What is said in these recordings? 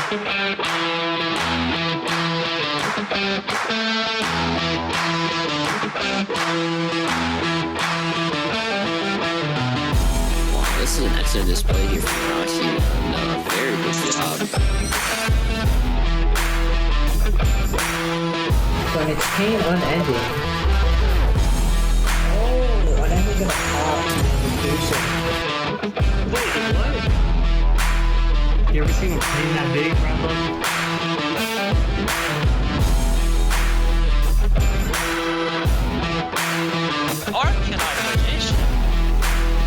This is an excellent display here from Rossi, and very good job. So an chain unending. Oh, unending gonna pop vacation. Wait, what? You ever seen a plane that big, Rambo?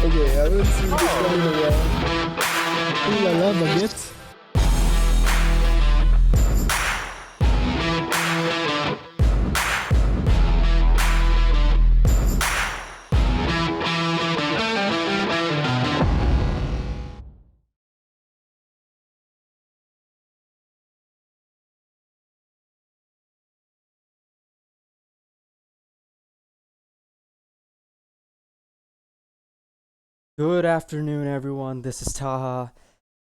Ok, a ver si me sale la... Ouh là là, baguette. Good afternoon, everyone. This is Taaha.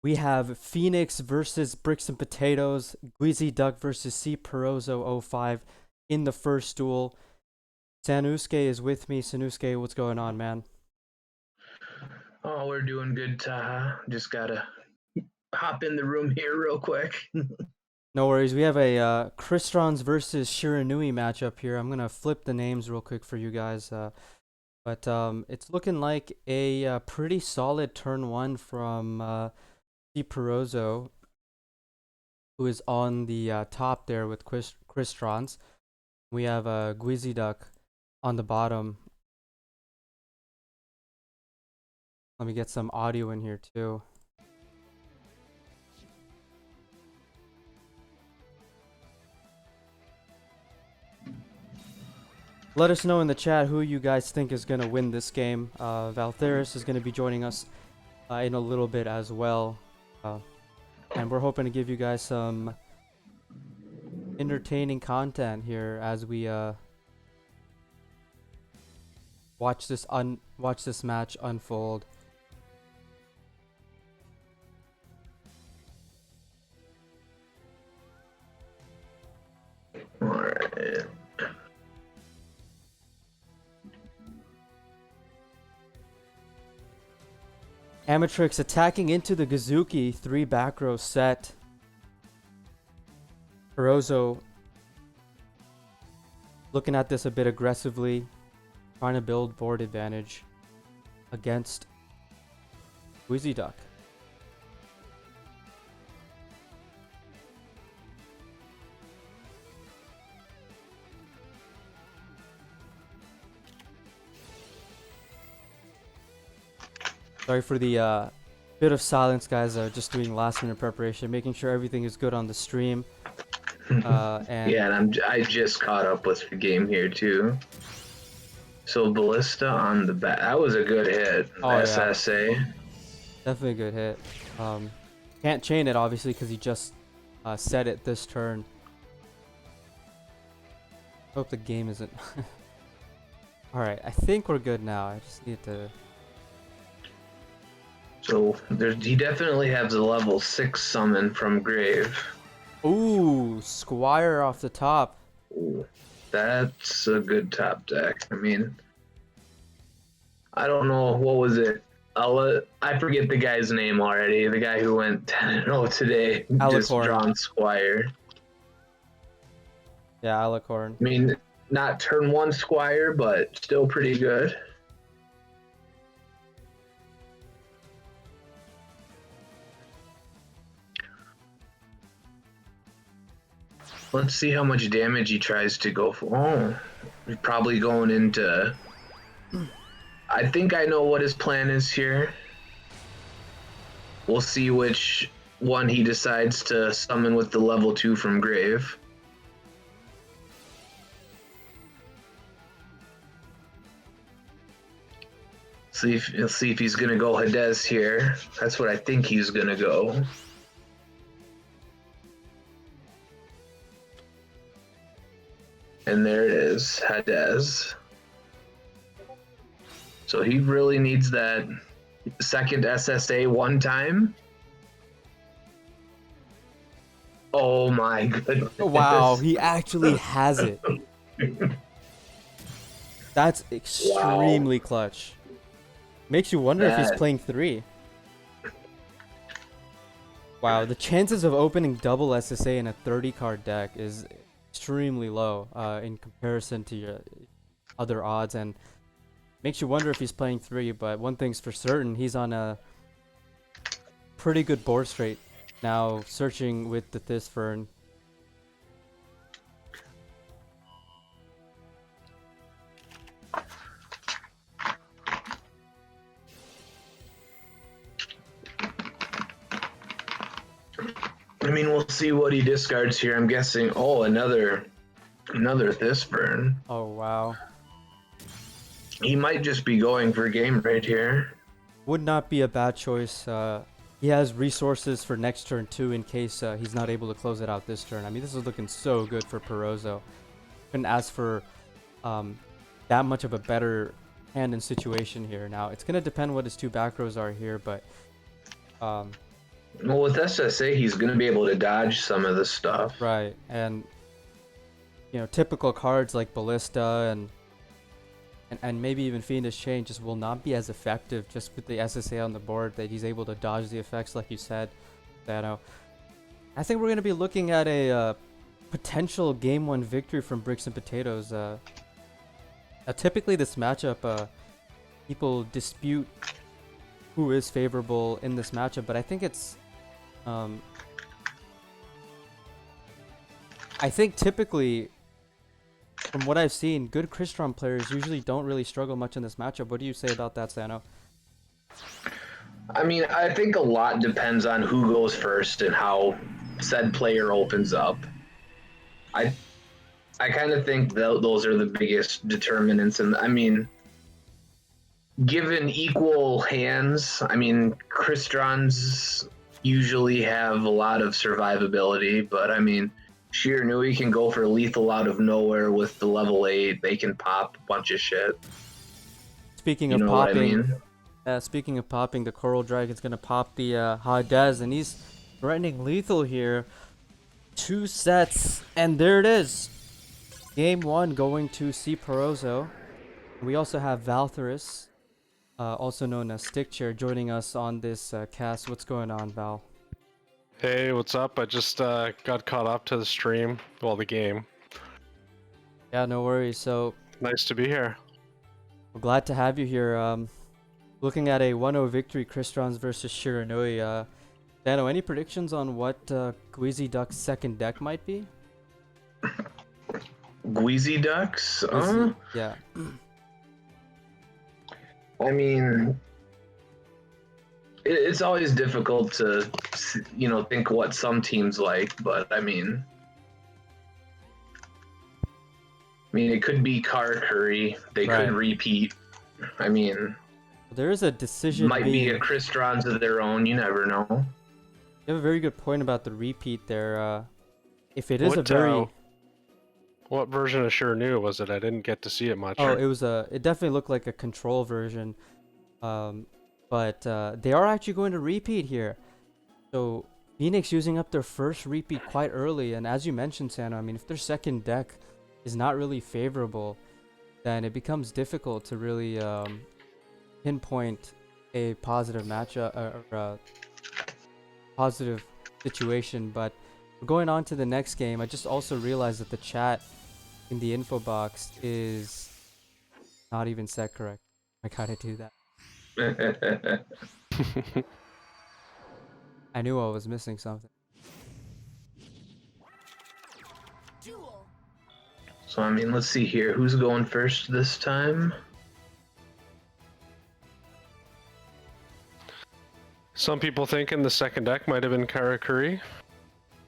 We have Phoenix versus Bricks and Potatoes, Guizy Duck versus C Perozo 05 in the first duel. Sanouske is with me. Sanouske, what's going on, man? Oh, we're doing good, Taaha. Just gotta hop in the room here real quick. No worries. We have a Kristrons versus Shiranui matchup here. I'm gonna flip the names real quick for you guys. But it's looking like a pretty solid turn one from C Perozo, who is on the top there with Kristrons. We have Guizy Duck on the bottom. Let me get some audio in here too. Let us know in the chat who you guys think is going to win this game. Valtheras is going to be joining us in a little bit as well. And we're hoping to give you guys some entertaining content here as we watch this match unfold. All right. Amatrix attacking into the Gazuki 3 back row set. Perozo looking at this a bit aggressively, trying to build board advantage against Guizy Duck. Sorry for the bit of silence, guys. Just doing last minute preparation, making sure everything is good on the stream. And yeah, and I just caught up with the game here too. So Ballista on the back, that was a good hit. Oh, SSA. yeah. Definitely a good hit. Can't chain it obviously because he just set it this turn. Hope the game isn't. All right, I think we're good now. I just need to. So he definitely has a level 6 summon from Grave. Ooh, Squire off the top. Ooh, that's a good top deck. I mean, I don't know, what was it? I forget the guy's name already. The guy who went 10-0 today. Alicorn. Just drawn Squire. Yeah, Alicorn. I mean, not turn 1 Squire, but still pretty good. Let's see how much damage he tries to go for. Oh, he's probably going into... I think I know what his plan is here. We'll see which one he decides to summon with the level 2 from Grave. Let's see if he's going to go Hades here. That's what I think he's going to go. And there it is, Hades. So he really needs that second SSA one time. Oh my goodness. Wow, he actually has it. That's extremely clutch. Makes you wonder if he's That- playing 3. Wow, the chances of opening double SSA in a 30 card deck is extremely low in comparison to your other odds, and makes you wonder if he's playing 3. But one thing's for certain, he's on a pretty good board straight now, searching with the Thisfern. I mean, we'll see what he discards here. I'm guessing. Oh, another Thisburn. Oh wow, He might just be going for game right here. would not be a bad choice. He has resources for next turn too, in case he's not able to close it out this turn. I mean, this is looking so good for Perozzo. Couldn't ask for that much of a better hand and situation here. Now, it's gonna depend what his 2 back rows are here, but Well, with SSA, he's going to be able to dodge some of this stuff. right, and you know, typical cards like Ballista and maybe even Fiendish Chain just will not be as effective just with the SSA on the board, that he's able to dodge the effects like you said, Thano. I think we're going to be looking at a potential Game 1 victory from Bricks and Potatoes. Typically this matchup, people dispute who is favorable in this matchup, but I think it's... I think typically, from what I've seen, good Crystron players usually don't really struggle much in this matchup. What do you say about that, Sano? I mean, I think a lot depends on who goes first and how said player opens up. I kind of think those are the biggest determinants. And I mean, given equal hands, I mean, Cristrons usually have a lot of survivability, but I mean, Shiranui can go for lethal out of nowhere with the level 8. They can pop a bunch of shit. Speaking You of know what I popping, mean? speaking of popping, the Coral Dragon's gonna pop the Hades, and he's threatening lethal here. 2 sets, and there it is. Game 1 going to C Perozzo. We also have Valtheras, also known as Stick Chair, joining us on this cast. What's going on, Val? Hey, what's up? I just got caught up to the stream, well, the game. Yeah, no worries. So, Nice to be here. we're glad to have you here. Looking at a 1-0 victory, Cristrons versus Shiranui. Dano, any predictions on what Gweezy Duck's second deck might be? Gweezy Ducks? Yeah. I mean, it's always difficult to, think what some teams like, but I mean, it could be Car Curry. They Right. could repeat. I mean, There is a decision might being... be a Cristrons of their own. You never know. You have a very good point about the repeat there. If it is a very... What version of Shiranui was it? I didn't get to see it much. Oh, it definitely looked like a control version. But they are actually going to repeat here. So Phoenix using up their first repeat quite early, and as you mentioned, Santa, I mean, if their second deck is not really favorable, then it becomes difficult to really pinpoint a positive matchup or a positive situation. But we're going on to the next game. I just also realized that the chat in the info box is not even set correct. I gotta do that. I knew I was missing something. So, I mean, let's see here. Who's going first this time? Some people thinking the second deck might have been Karakuri.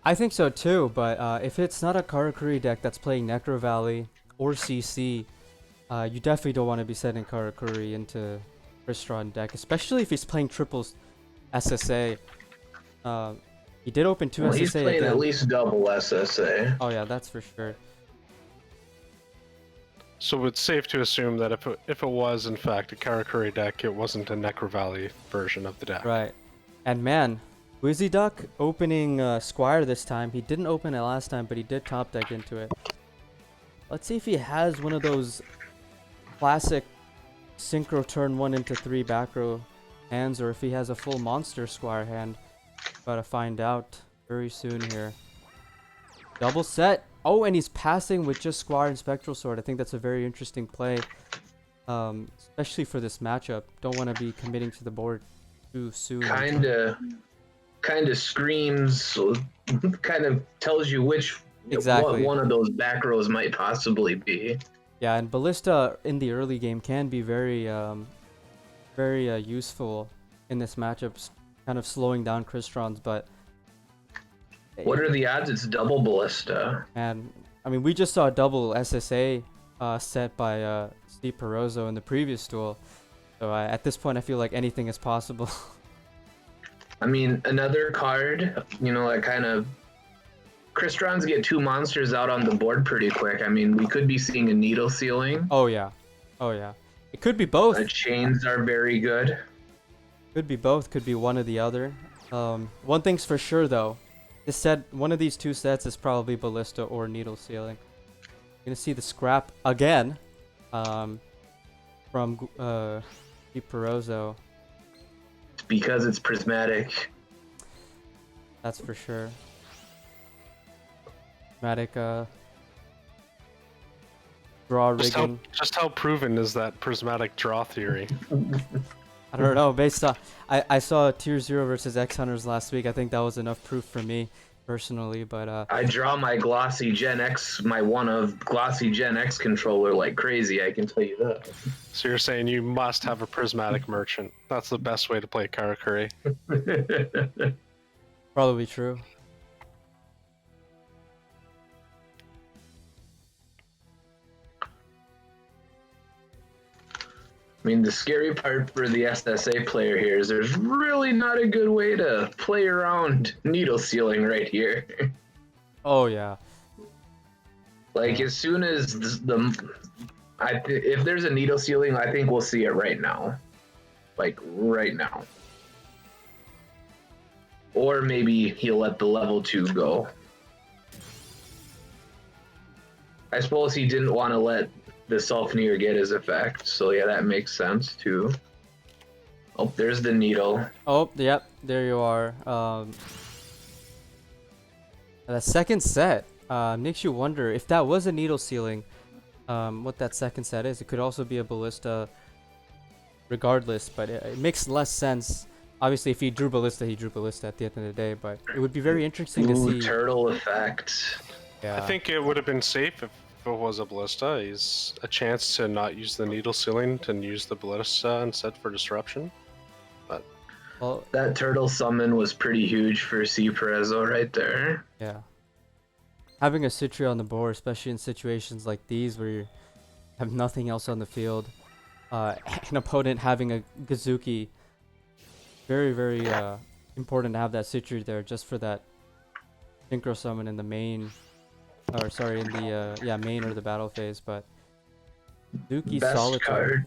I think so too, but if it's not a Karakuri deck that's playing Necro Valley or CC, you definitely don't want to be sending Karakuri into Crystron deck, especially if he's playing triples SSA. He did open 2 Well, SSA he's playing again. at least double SSA. Oh yeah, that's for sure. So it's safe to assume that if it was in fact a Karakuri deck, it wasn't a Necro Valley version of the deck. Right. And man, Wizzy Duck opening Squire this time. He didn't open it last time, but he did top deck into it. Let's see if he has one of those classic synchro turn 1 into 3 back row hands, or if he has a full monster Squire hand. Gotta find out very soon here. Double set. Oh, and he's passing with just Squire and Spectral Sword. I think that's a very interesting play, especially for this matchup. Don't want to be committing to the board too soon. Kind of screams, kind of tells you Exactly. what one of those back rows might possibly be. Yeah, and Ballista in the early game can be very useful in this matchup, kind of slowing down Crystron's, but what are the odds it's double Ballista? and I mean, we just saw a double SSA set by Steve Perozzo in the previous duel, so at this point I feel like anything is possible. I mean, another card, that kind of... Crystron's get 2 monsters out on the board pretty quick. I mean, we could be seeing a Needle Ceiling. Oh yeah. It could be both. The chains are very good. Could be both. Could be one or the other. One thing's for sure though. This set, one of these 2 sets is probably Ballista or Needle Ceiling. You're gonna see the scrap again from Steve Perozzo. It's because it's prismatic. That's for sure. Prismatic draw rigging. Just how proven is that prismatic draw theory? I don't know. Based on I saw Tier 0 versus X Hunters last week. I think that was enough proof for me personally. But I draw my Glossy Gen X, my one of Glossy Gen X controller like crazy. I can tell you that. So you're saying you must have a prismatic merchant. That's the best way to play Karakuri. probably true. I mean, the scary part for the SSA player here is there's really not a good way to play around Needle Ceiling right here. Oh yeah. Like, as soon as if there's a Needle Ceiling, I think we'll see it right now. Like, right now. Or maybe he'll let the level 2 go. I suppose he didn't want to let the Sulfnir get his effect, so yeah, that makes sense too. Oh, there's the needle. Oh, yep, there you are. The second set makes you wonder if that was a Needle Ceiling, what that second set is. It could also be a Ballista regardless, but it makes less sense. Obviously, if he drew Ballista at the end of the day, but it would be very interesting to see. Turtle effect. Yeah. I think it would have been safe if it was a Ballista. He's a chance to not use the Needle Ceiling and use the Ballista instead for disruption. But Well, that turtle summon was pretty huge for C. Perezzo right there. yeah. Having a Citri on the board, especially in situations like these where you have nothing else on the field, an opponent having a Gazuki, very, very important to have that Citri there just for that synchro summon in the main, or sorry, in the main or the battle phase. But Gazuki Solitaire.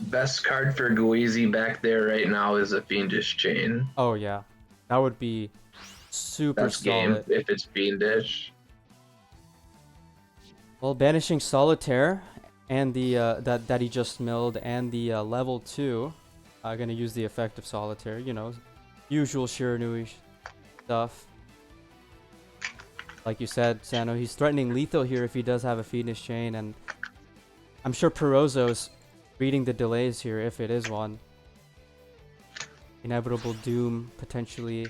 Best card for Guizi back there right now is a Fiendish Chain. Oh yeah, that would be super Best game solid. if it's Fiendish. Well, banishing Solitaire and the that he just milled and the level 2, gonna use the effect of Solitaire. You know, usual Shiranui stuff. Like you said, Sano, he's threatening lethal here if he does have a Fiendish Chain, and I'm sure Perozzo's reading the delays here if it is one. Inevitable doom potentially.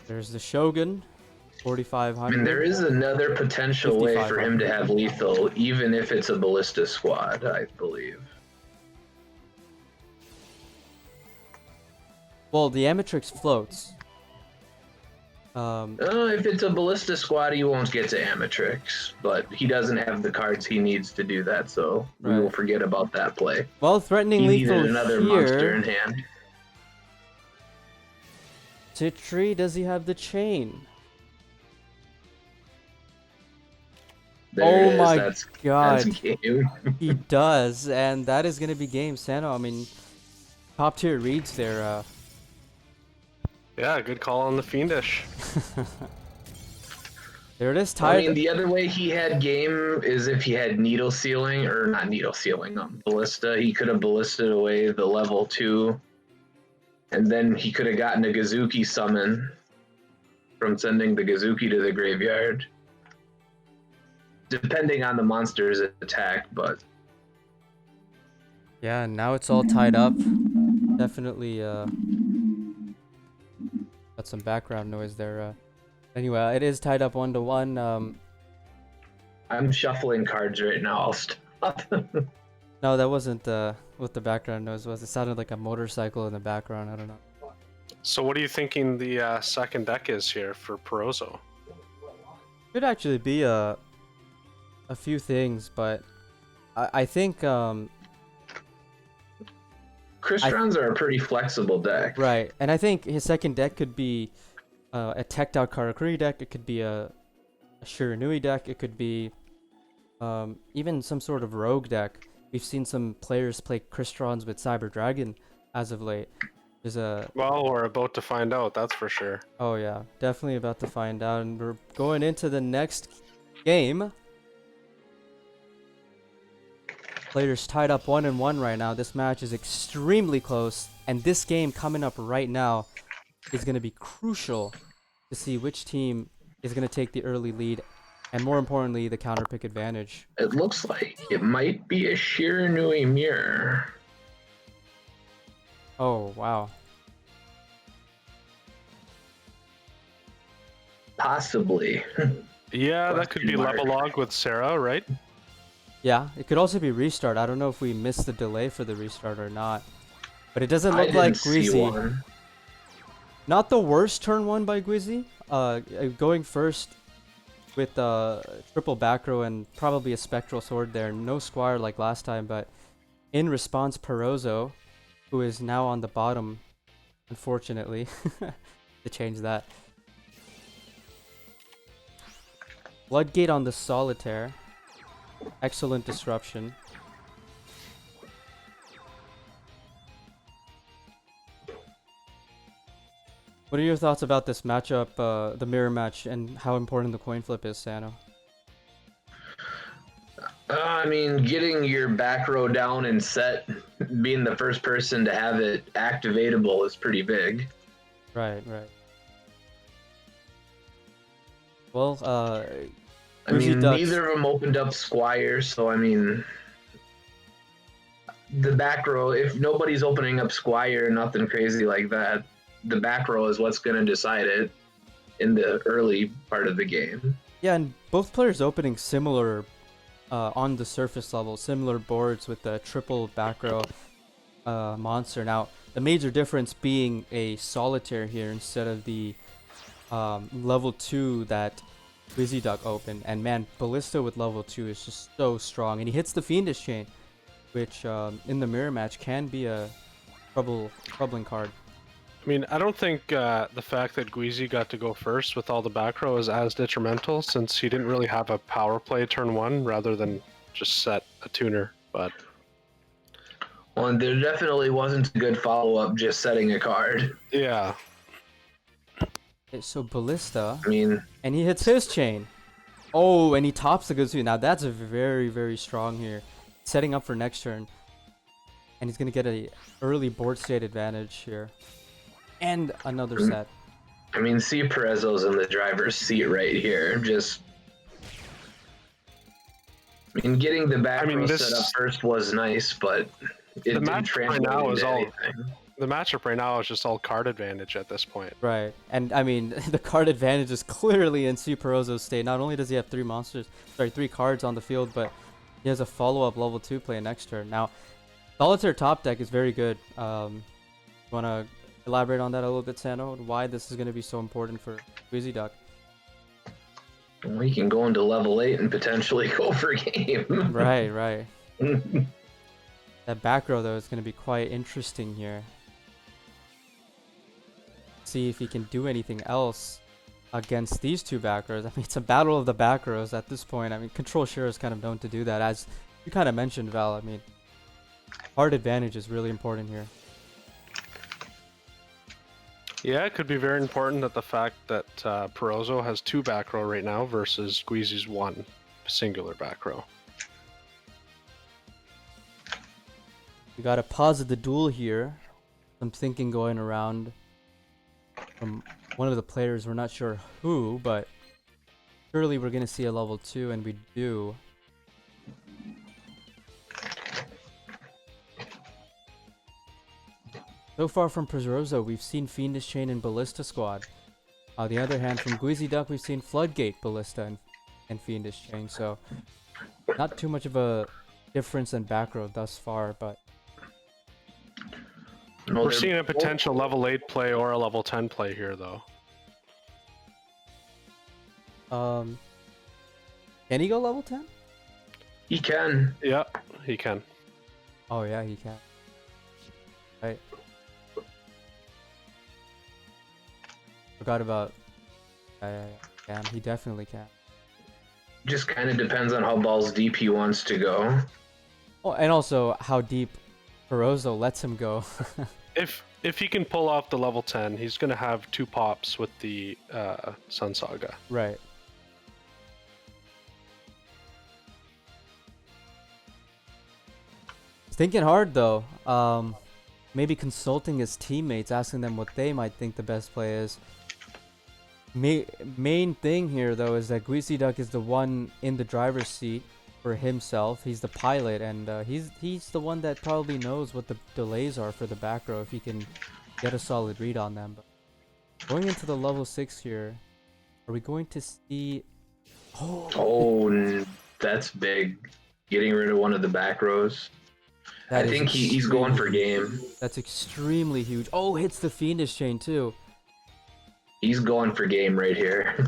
There's the Shogun, 4,500. I mean, there is another potential way for him to have lethal, even if it's a Ballista squad, I believe. Well, the Amatrix floats. If it's a Ballista squad, he won't get to Amatrix, but he doesn't have the cards he needs to do that, so we will forget about that play. Well, threatening He lethal needed another here. monster in hand. Citri, does he have the chain? There Oh it is. my That's god. game. He does, and that is gonna be game. Sano, I mean, top tier reads there. Yeah, good call on the Fiendish. There it is, I tied. mean, the other way he had game is if he had needle sealing, or not needle sealing, ballista. He could have ballisted away the level 2, and then he could have gotten a Gazuki summon from sending the Gazuki to the graveyard. Depending on the monster's attack, but Yeah, now it's all tied up. Definitely got some background noise there. Anyway, it is tied up 1-1. I'm shuffling cards right now. I'll stop. No, that wasn't what the background noise was. It sounded like a motorcycle in the background. I don't know. So what are you thinking the second deck is here for Perozo? Could actually be a few things, but I think Cristrons are a pretty flexible deck. right, and I think his second deck could be a teched out Karakuri deck. It could be a Shiranui deck. It could be even some sort of rogue deck. We've seen some players play Cristrons with Cyber Dragon as of late. There's a Well, we're about to find out, that's for sure. oh yeah, definitely about to find out, and we're going into the next game. Players tied up 1-1 right now. This match is extremely close, and this game coming up right now is going to be crucial to see which team is going to take the early lead, and more importantly, the counter pick advantage. It looks like it might be a Shiranui mirror. Oh wow. Possibly. Yeah, that could be Question mark. level log with Sarah, right? Yeah, it could also be restart. I don't know if we missed the delay for the restart or not, but it doesn't I look like didn't see Guizi. one. Not the worst turn one by Guizi. Going first with triple back row and probably a spectral sword there. No squire like last time, but in response, Perozo, who is now on the bottom, unfortunately, to change that. Floodgate on the Solitaire. Excellent disruption. What are your thoughts about this matchup, the mirror match, and how important the coin flip is, Sano? I mean, getting your back row down and set, being the first person to have it activatable is pretty big. Right, right. Well, I mean, Ducks. neither of them opened up Squire, so I mean, the back row, if nobody's opening up Squire, nothing crazy like that, the back row is what's going to decide it in the early part of the game. Yeah, and both players opening similar on the surface level, similar boards with the triple back row monster. Now, the major difference being a solitaire here instead of the level 2 that Wizzy Duck opened. And man, Ballista with level 2 is just so strong. And he hits the Fiendish Chain, which in the mirror match can be a troubling card. I mean, I don't think the fact that Guizi got to go first with all the back row is as detrimental, since he didn't really have a power play turn 1 rather than just set a tuner. But Well, and there definitely wasn't a good follow-up just setting a card. yeah, Okay, so Ballista, I mean, and he hits his chain. Oh, and he tops the Gazu. Now that's a very, very strong here. Setting up for next turn. And he's going to get a early board state advantage here. And another set. I mean, see Perezo's in the driver's seat right here. Just, I mean, getting the back row set up first was nice, but it didn't translate into anything. the matchup right now is just all card advantage at this point. Right. And I mean, the card advantage is clearly in C. Perozo's state. Not only does he have three cards on the field, but he has a follow-up level 2 play next turn. Now, Solitaire top deck is very good. Want to elaborate on that a little bit, Sano? Why this is going to be so important for Wizzy Duck? We can go into level 8 and potentially go for game. Right, right. That back row, though, is going to be quite interesting here. See if he can do anything else. against these two back rows. I mean, it's a battle of the back rows at this point. I mean, Control Share is kind of known to do that, as you kind of mentioned, Val. I mean, hard advantage is really important here. Yeah, it could be very important that the fact that Perozzo has 2 back row right now versus Guizi's 1 singular back row. We gotta pause the duel here. Some thinking going around from one of the players. We're not sure who, but surely we're gonna see a level 2, and we do. So far from Perozzo, we've seen Fiendish Chain and Ballista Squad. On the other hand, from Guizi Duck, we've seen Floodgate, Ballista, and Fiendish Chain. So, not too much of a difference in back row thus far, but No, We're they're seeing a both- potential level 8 play or a level 10 play here, though. can he go level 10? He can. Yeah, he can. Oh yeah, he can. Right. Forgot about. Yeah, he definitely can. Just kind of depends on how balls deep he wants to go. Oh, and also how deep Perozzo lets him go. If he can pull off the level 10, he's going to have 2 pops with the Sun Saga. Right. He's thinking hard though. Maybe consulting his teammates, asking them what they might think the best play is. Main thing here though is that Guizi Duck is the one in the driver's seat for himself. He's the pilot, and he's the one that probably knows what the delays are for the back row if he can get a solid read on them. But going into the level 6 here, are we going to see? Oh, that's big. Getting rid of one of the back rows. That I is think he's going for extremely- game. That's extremely huge. Oh, hits the Fiendish Chain too. He's going for game right here.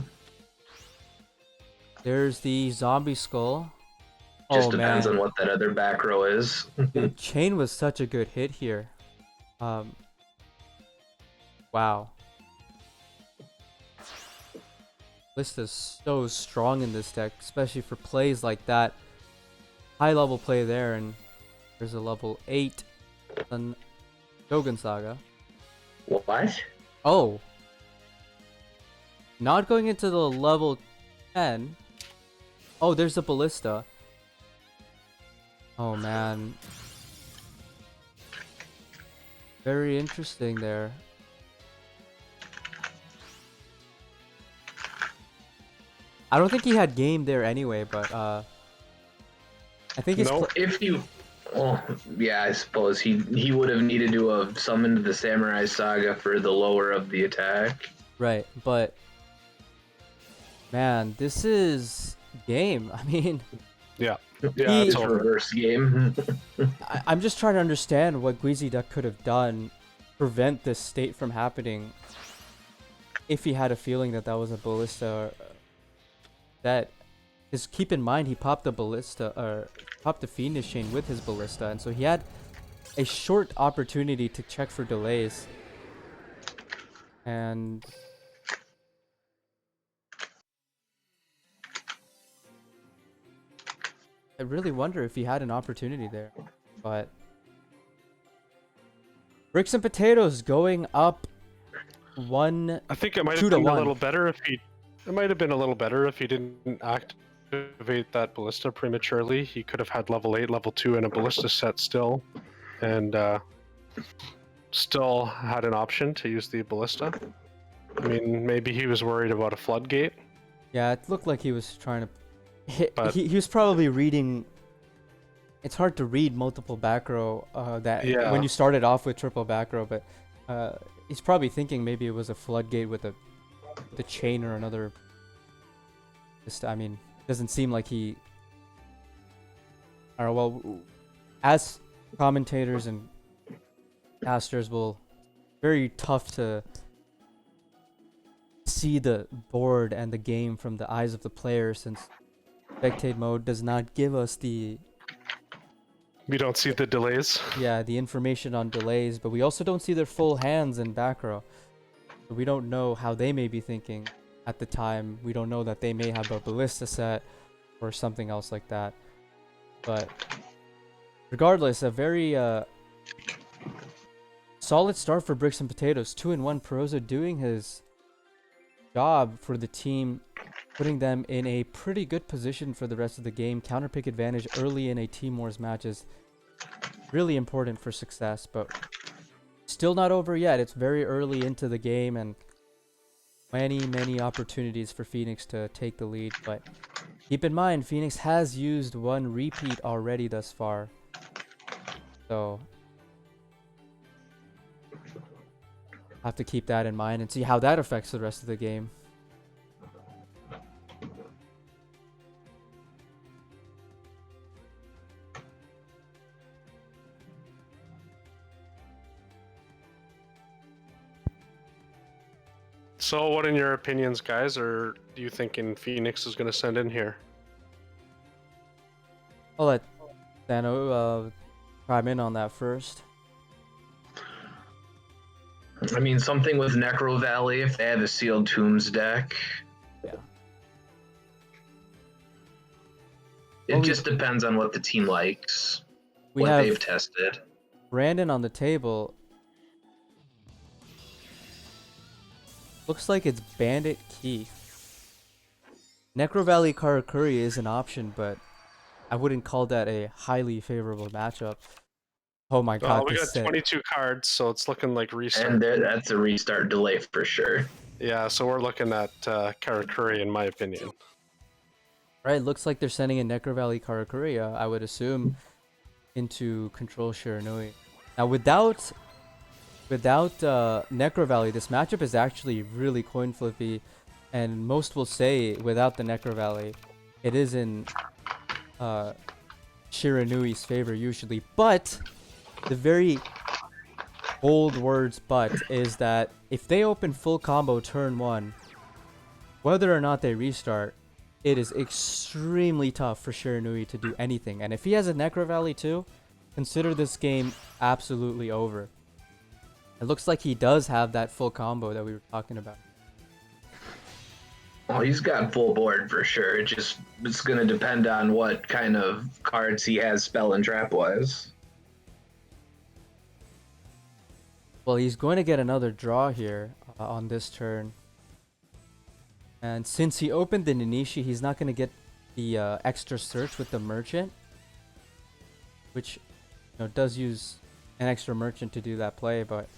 There's the zombie skull. Just Oh depends man, on what that other back row is. dude, Chain was such a good hit here. Wow. List is so strong in this deck, especially for plays like that. High level play there, and there's a level 8 on Shogun Saga. What? Oh. Not going into the level 10. Oh, there's a Ballista. Oh man. Very interesting there. I don't think he had game there anyway, but I think it's No. If you, well, yeah, I suppose he would have needed to have summoned the Samurai Saga for the lower of the attack. right, but man, this is game. I mean, Yeah. He- Yeah, it's It's over. reverse game. I'm just trying to understand what Guizi Duck could have done to prevent this state from happening if he had a feeling that that was a Ballista. That is, keep in mind, he popped the Ballista, or popped the Fiendish Chain with his Ballista, and so he had a short opportunity to check for delays. And I really wonder if he had an opportunity there, but Bricks and Potatoes going up 1. I think it might 2 have to been a 1. little better if he. It might have been a little better if he didn't activate that ballista prematurely. He could have had level 8, level 2, and a ballista set still, and still had an option to use the ballista. I mean, maybe he was worried about a floodgate. Yeah, it looked like he was trying to hit. But- He was probably reading. It's hard to read multiple back row that Yeah. when you started off with triple back row, but he's probably thinking maybe it was a floodgate with the chain or another. I mean, doesn't seem like he. I don't know, well, as commentators and casters will, very tough to see the board and the game from the eyes of the player, since spectate mode does not give us the We don't see the delays. the information on delays, but we also don't see their full hands in back row, so we don't know how they may be thinking. at the time. We don't know that they may have a ballista set or something else like that. But regardless, a very solid start for Bricks and Potatoes. 2-1. Perozo doing his job for the team, putting them in a pretty good position for the rest of the game. Counter pick advantage early in a Team Wars match is really important for success, but still not over yet. It's very early into the game and many opportunities for Phoenix to take the lead, but keep in mind Phoenix has used one repeat already thus far, so have to keep that in mind and see how that affects the rest of the game. So, what in your opinions, guys, are you thinking Phoenix is going to send in here? I'll let Sano chime in on that first. I mean, something with Necro Valley, if they have a Sealed Tombs deck. Yeah. It just depends on what the team likes, We what have they've tested. Brandon on the table. Looks like it's Bandit Keith. Necro Valley Karakuri is an option, but I wouldn't call that a highly favorable matchup. Oh my god, We this got set. 22 cards, so it's looking like restart. And that's a restart delay for sure. Yeah, so we're looking at Karakuri, in my opinion. Right, looks like they're sending in Necro Valley Karakuri, I would assume, into Control Shiranui. Now without Necro Valley, this matchup is actually really coin flippy, and most will say without the Necro Valley, it is in Shiranui's favor usually. But the very bold words "but" is that if they open full combo turn 1, whether or not they restart, it is extremely tough for Shiranui to do anything. And if he has a Necro Valley too, consider this game absolutely over. It looks like he does have that full combo that we were talking about. Oh, he's got full board for sure. It's going to depend on what kind of cards he has spell and trap wise. Well, he's going to get another draw here on this turn. And since he opened the Ninishi, he's not going to get the extra search with the merchant, which does use an extra merchant to do that play, but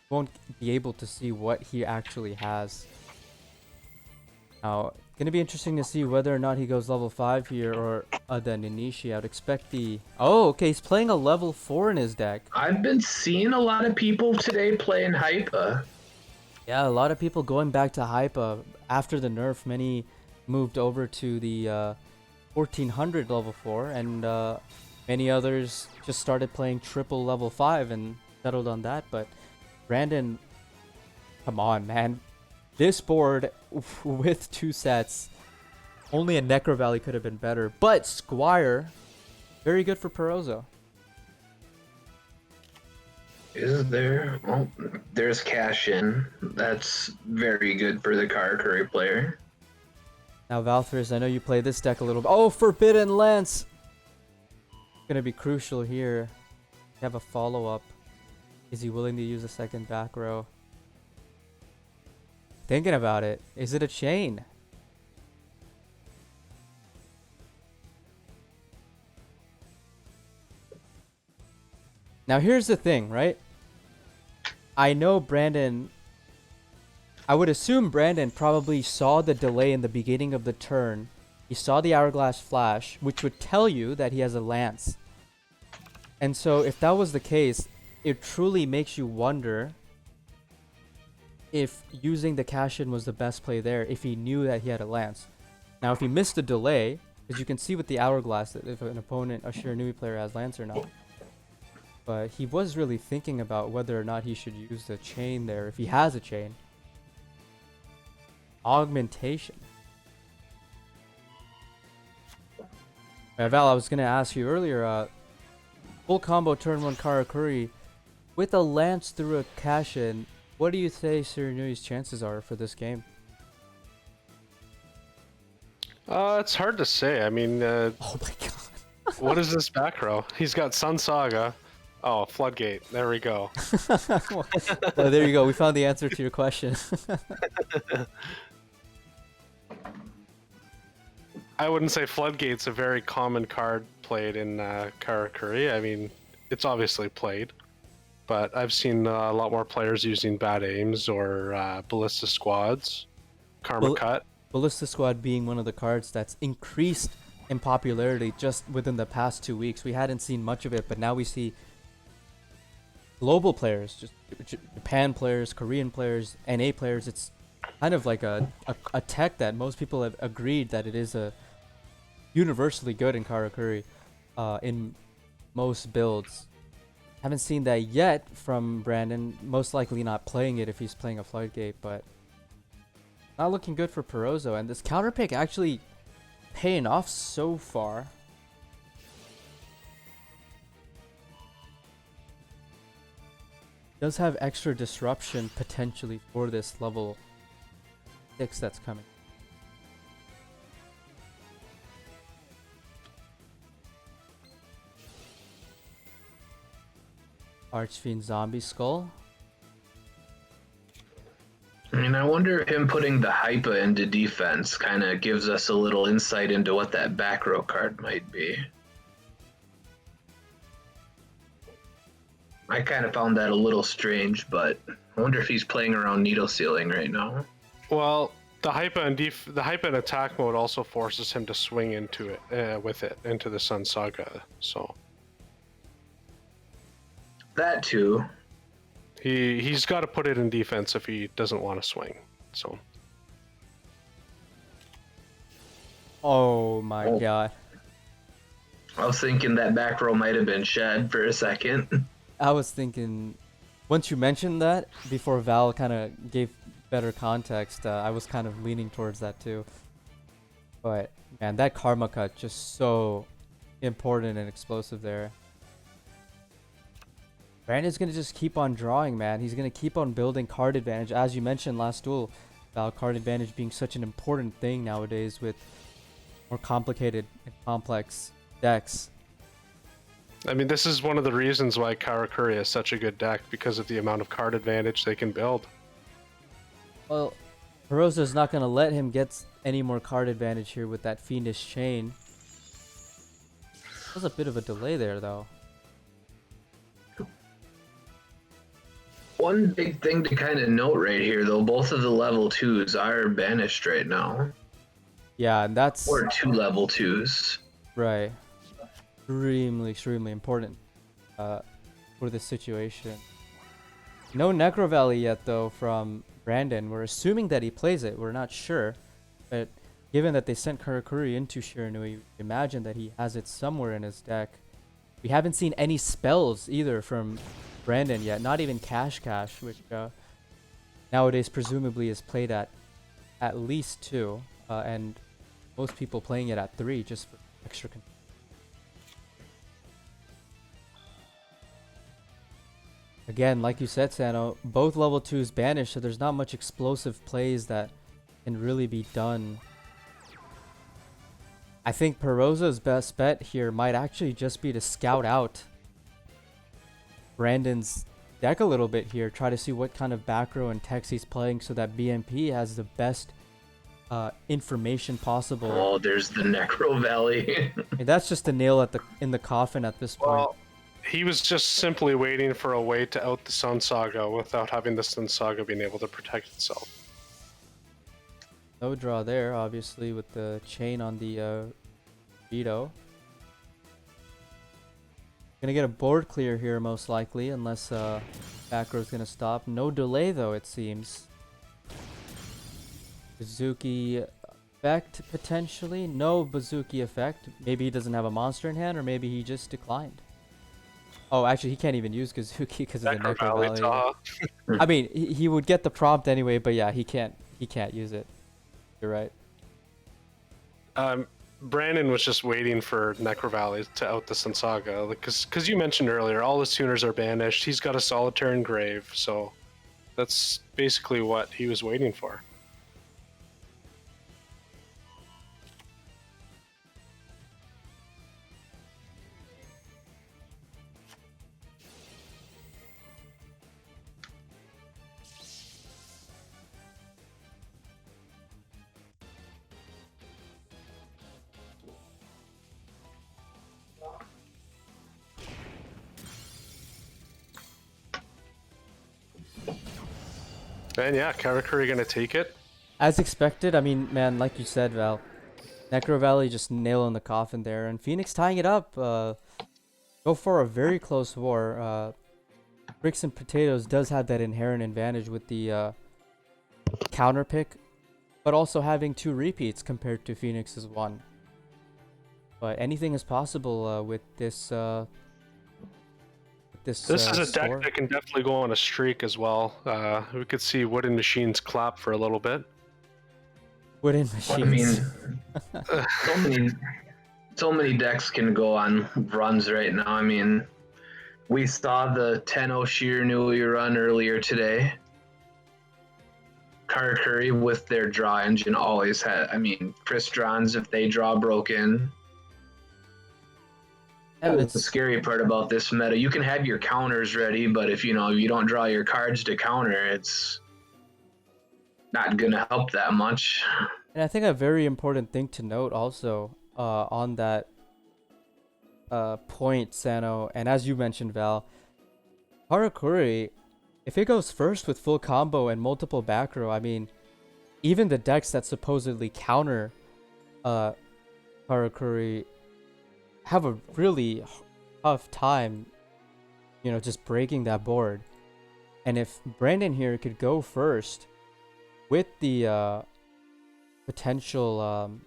won't be able to see what he actually has. Now, gonna be interesting to see whether or not he goes level 5 here or the Ninishi. I would expect the... Oh, okay, he's playing a level 4 in his deck. I've been seeing a lot of people today playing Hypa. Yeah, a lot of people going back to Hypa. After the nerf, many moved over to the 1400 level 4, and many others just started playing triple level 5 and settled on that. But Brandon, come on, man. This board with 2 sets, only a Necro Valley could have been better. But Squire, very good for Perozo. Is there? Oh, there's cash in. That's very good for the Karakuri player. Now, Valtheras, I know you play this deck a little bit. Oh, Forbidden Lance! Gonna be crucial here. Have a follow-up. Is he willing to use a second back row? Thinking about it. Is it a chain? Now here's the thing, right? I know Brandon... I would assume Brandon probably saw the delay in the beginning of the turn. He saw the Hourglass flash, which would tell you that he has a Lance. And so if that was the case, it truly makes you wonder if using the cash-in was the best play there, if he knew that he had a Lance. Now, if he missed the delay, as you can see with the Hourglass, that if an opponent, a Shiranui player, has Lance or not. But he was really thinking about whether or not he should use the chain there, if he has a chain. Augmentation. Val, I was going to ask you earlier, full combo turn 1 Karakuri with a Lance through a cash-in, What do you say Surinui's chances are for this game? It's hard to say. I mean, Oh my god. what is this back row? He's got Sun Saga. Oh, Floodgate. There we go. Well, there you go. We found the answer to your question. I wouldn't say Floodgate's a very common card played in Karakuri. I mean, it's obviously played, but I've seen a lot more players using Bad Aims or Ballista Squads, Karma Well- Cut. Ballista Squad being one of the cards that's increased in popularity just within the past 2 weeks. We hadn't seen much of it, but now we see global players, just Japan players, Korean players, NA players. It's kind of like a tech that most people have agreed that it is a universally good in Karakuri in most builds. Haven't seen that yet from Brandon, most likely not playing it if he's playing a Floodgate, but not looking good for Perozzo, and this counter pick actually paying off so far. Does have extra disruption potentially for this level 6 that's coming. Archfiend Zombie Skull. I mean, I wonder if him putting the Hypa into defense kind of gives us a little insight into what that back row card might be. I kind of found that a little strange, but I wonder if he's playing around needle sealing right now. Well, the Hypa and attack mode also forces him to swing into it with it into the Sun Saga. So That too. he's got to put it in defense if he doesn't want to swing. So Oh my Oh. god. I was thinking that back row might have been shed for a second. I was thinking, once you mentioned that, before Val kind of gave better context, I was kind of leaning towards that too. But man, that Karma Cut just so important and explosive there. Brandon's gonna just keep on drawing, man. He's gonna keep on building card advantage, as you mentioned last duel, about card advantage being such an important thing nowadays with more complicated and complex decks. I mean, this is one of the reasons why Karakuri is such a good deck, because of the amount of card advantage they can build. Well, Perozzo's not gonna let him get any more card advantage here with that Fiendish Chain. There's a bit of a delay there, though. One big thing to kind of note right here, though, both of the level 2s are banished right now. Yeah, and that's Or 2 level 2s. right. Extremely important for this situation. No Necro Valley yet, though, from Brandon. We're assuming that he plays it. We're not sure. But given that they sent Karakuri into Shiranui, imagine that he has it somewhere in his deck. We haven't seen any spells either from Brandon yet. Not even Cash, which nowadays presumably is played at least 2. And most people playing it at 3 just for extra control. Again, like you said, Sano, both level 2s banished, so there's not much explosive plays that can really be done. I think Perozzo's best bet here might actually just be to scout out Brandon's deck a little bit here, try to see what kind of back row and techs he's playing so that BMP has the best information possible. Oh, there's the Necro Valley. And that's just a nail in the coffin at this point. Well, he was just simply waiting for a way to out the Sun Saga without having the Sun Saga being able to protect itself. No draw there, obviously, with the chain on the veto. Gonna get a board clear here, most likely, unless back row's gonna stop. No delay, though, it seems. Bazooki effect, potentially. No Bazooki effect. Maybe he doesn't have a monster in hand, or maybe he just declined. Oh, actually, he can't even use Kazuki because of the Necro Necro Valley. Taaha. I mean, he would get the prompt anyway, but yeah, he can't use it. You're right. Brandon was just waiting for Necro Valley to out the Sun Saga, because you mentioned earlier, all his tuners are banished. He's got a Solitary Engrave, so That's basically what he was waiting for. And yeah, Karakuri gonna take it. As expected, I mean, man, like you said, Val, Necro Valley just nail in the coffin there, and Phoenix tying it up. Go for a very close war. Bricks and Potatoes does have that inherent advantage with the counter pick, but also having 2 repeats compared to Phoenix's 1. But anything is possible with this. This is a score. deck that can definitely go on a streak as well. We could see Wooden Machines clap for a little bit. Wooden Machines. I mean, so many decks can go on runs right now. I mean, we saw the 10-0 Shiranui run earlier today. Karakuri with their draw engine always had. I mean, Kristrons, if they draw broken. That's the scary part about this meta. You can have your counters ready, but if you don't draw your cards to counter, it's not gonna help that much. And I think a very important thing to note also on that point, Sano, and as you mentioned, Val, Karakuri, if it goes first with full combo and multiple back row, I mean, even the decks that supposedly counter Karakuri have a really tough time, just breaking that board. And if Brandon here could go first with the potential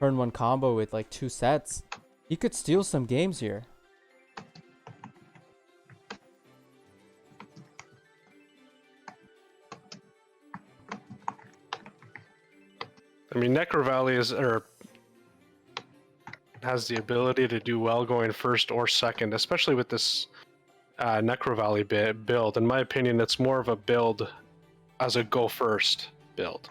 turn 1 combo with like 2 sets, he could steal some games here. I mean, Necro Valley has the ability to do well going first or second, especially with this Necro Valley build. In my opinion, it's more of a build as a go first build.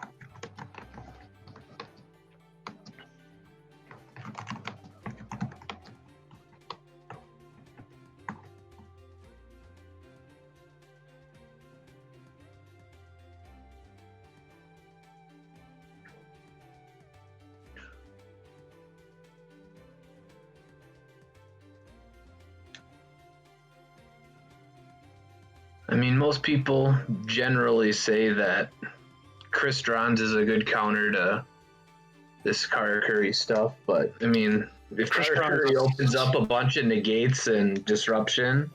I mean, most people generally say that Kristrons is a good counter to this Karakuri stuff, but I mean, if Karakuri opens up a bunch of negates and disruption,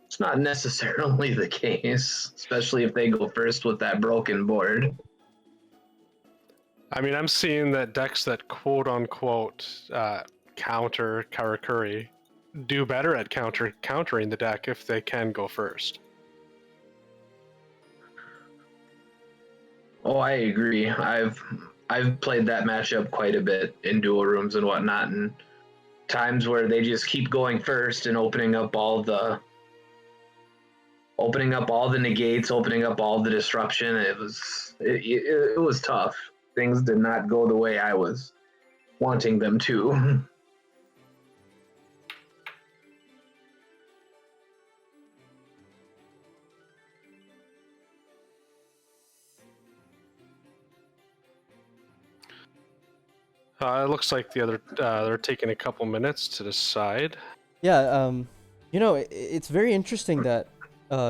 it's not necessarily the case, especially if they go first with that broken board. I mean, I'm seeing that decks that quote-unquote counter Karakuri do better at countering the deck if they can go first. Oh, I agree. I've played that matchup quite a bit in duel rooms and whatnot, and times where they just keep going first and opening up all the negates, opening up all the disruption. It was tough. Things did not go the way I was wanting them to. It looks like they're taking a couple minutes to decide. Yeah, it's very interesting that